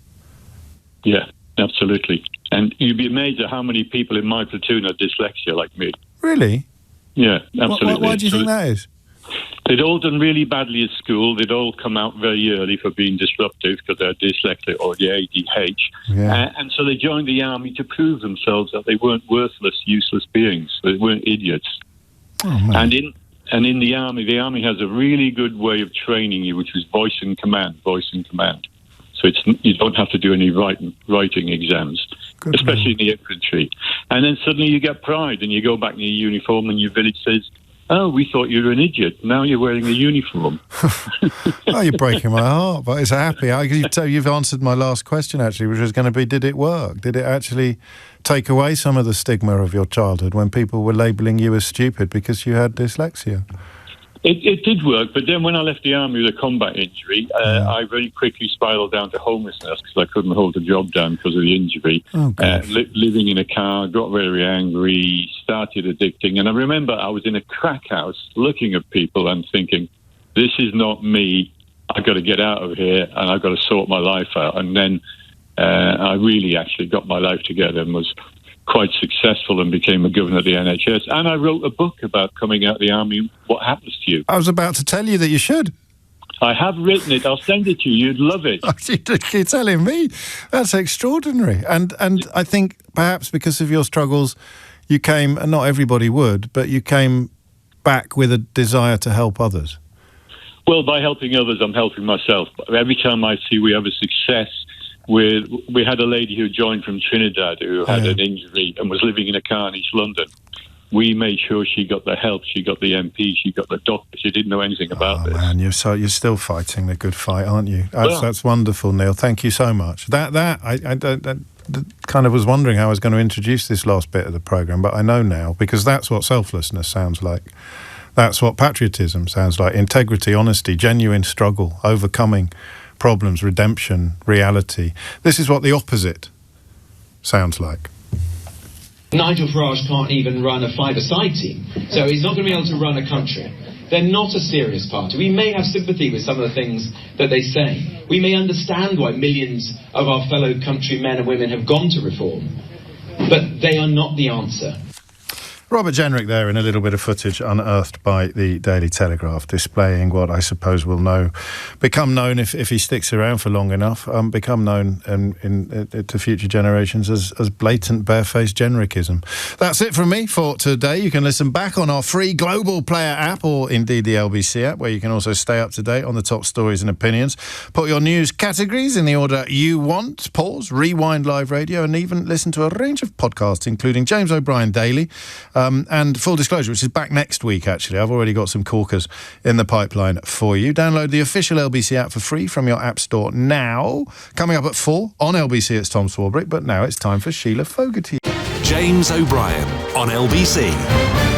Yeah, absolutely. And you'd be amazed at how many people in my platoon are dyslexia like me. Really? Yeah, absolutely. Why do you think that is? They'd all done really badly at school. They'd all come out very early for being disruptive because they're dyslexic or the ADH. Yeah. And so they joined the army to prove themselves that they weren't worthless, useless beings. They weren't idiots. Oh, man. And in the army has a really good way of training you, which is voice and command. So you don't have to do any writing exams, especially in the infantry. And then suddenly you get pride and you go back in your uniform and your village says, oh, we thought you were an idiot. Now you're wearing a uniform. Oh, you're breaking my heart, but it's happy. You've answered my last question, actually, which was going to be, did it work? Did it actually take away some of the stigma of your childhood when people were labelling you as stupid because you had dyslexia? It did work, but then when I left the army with a combat injury, I very quickly spiraled down to homelessness because I couldn't hold the job down because of the injury. Living in a car, got very angry, started addicting. And I remember I was in a crack house looking at people and thinking, this is not me. I've got to get out of here and I've got to sort my life out. And then I really actually got my life together and was quite successful and became a governor of the NHS. And I wrote a book about coming out of the army, what happens to you. I was about to tell you that you should. I have written it. I'll send it to you. You'd love it. You're telling me? That's extraordinary. And I think perhaps because of your struggles, you came, and not everybody would, but you came back with a desire to help others. Well, by helping others, I'm helping myself. Every time I see we have a success, we had a lady who joined from Trinidad who had an injury and was living in a car in East London. We made sure she got the help, she got the MP, she got the doctor. She didn't know anything about this. Man, you're still fighting the good fight, aren't you? That's wonderful, Neil. Thank you so much. I kind of was wondering how I was going to introduce this last bit of the programme, but I know now, because that's what selflessness sounds like. That's what patriotism sounds like. Integrity, honesty, genuine struggle, overcoming problems, redemption, reality. This is what the opposite sounds like. Nigel Farage can't even run a five-a-side team, so he's not going to be able to run a country. They're not a serious party. We may have sympathy with some of the things that they say. We may understand why millions of our fellow countrymen and women have gone to reform, but they are not the answer. Robert Jenrick there in a little bit of footage unearthed by the Daily Telegraph, displaying what I suppose will become known if he sticks around for long enough, become known to future generations as blatant barefaced Jenrickism. That's it from me for today. You can listen back on our free Global Player app, or indeed the LBC app, where you can also stay up to date on the top stories and opinions. Put your news categories in the order you want, pause, rewind live radio, and even listen to a range of podcasts, including James O'Brien Daily, and full disclosure, which is back next week, actually. I've already got some corkers in the pipeline for you. Download the official LBC app for free from your app store now. Coming up at 4 on LBC, it's Tom Swarbrick, but now it's time for Sheila Fogarty. James O'Brien on LBC.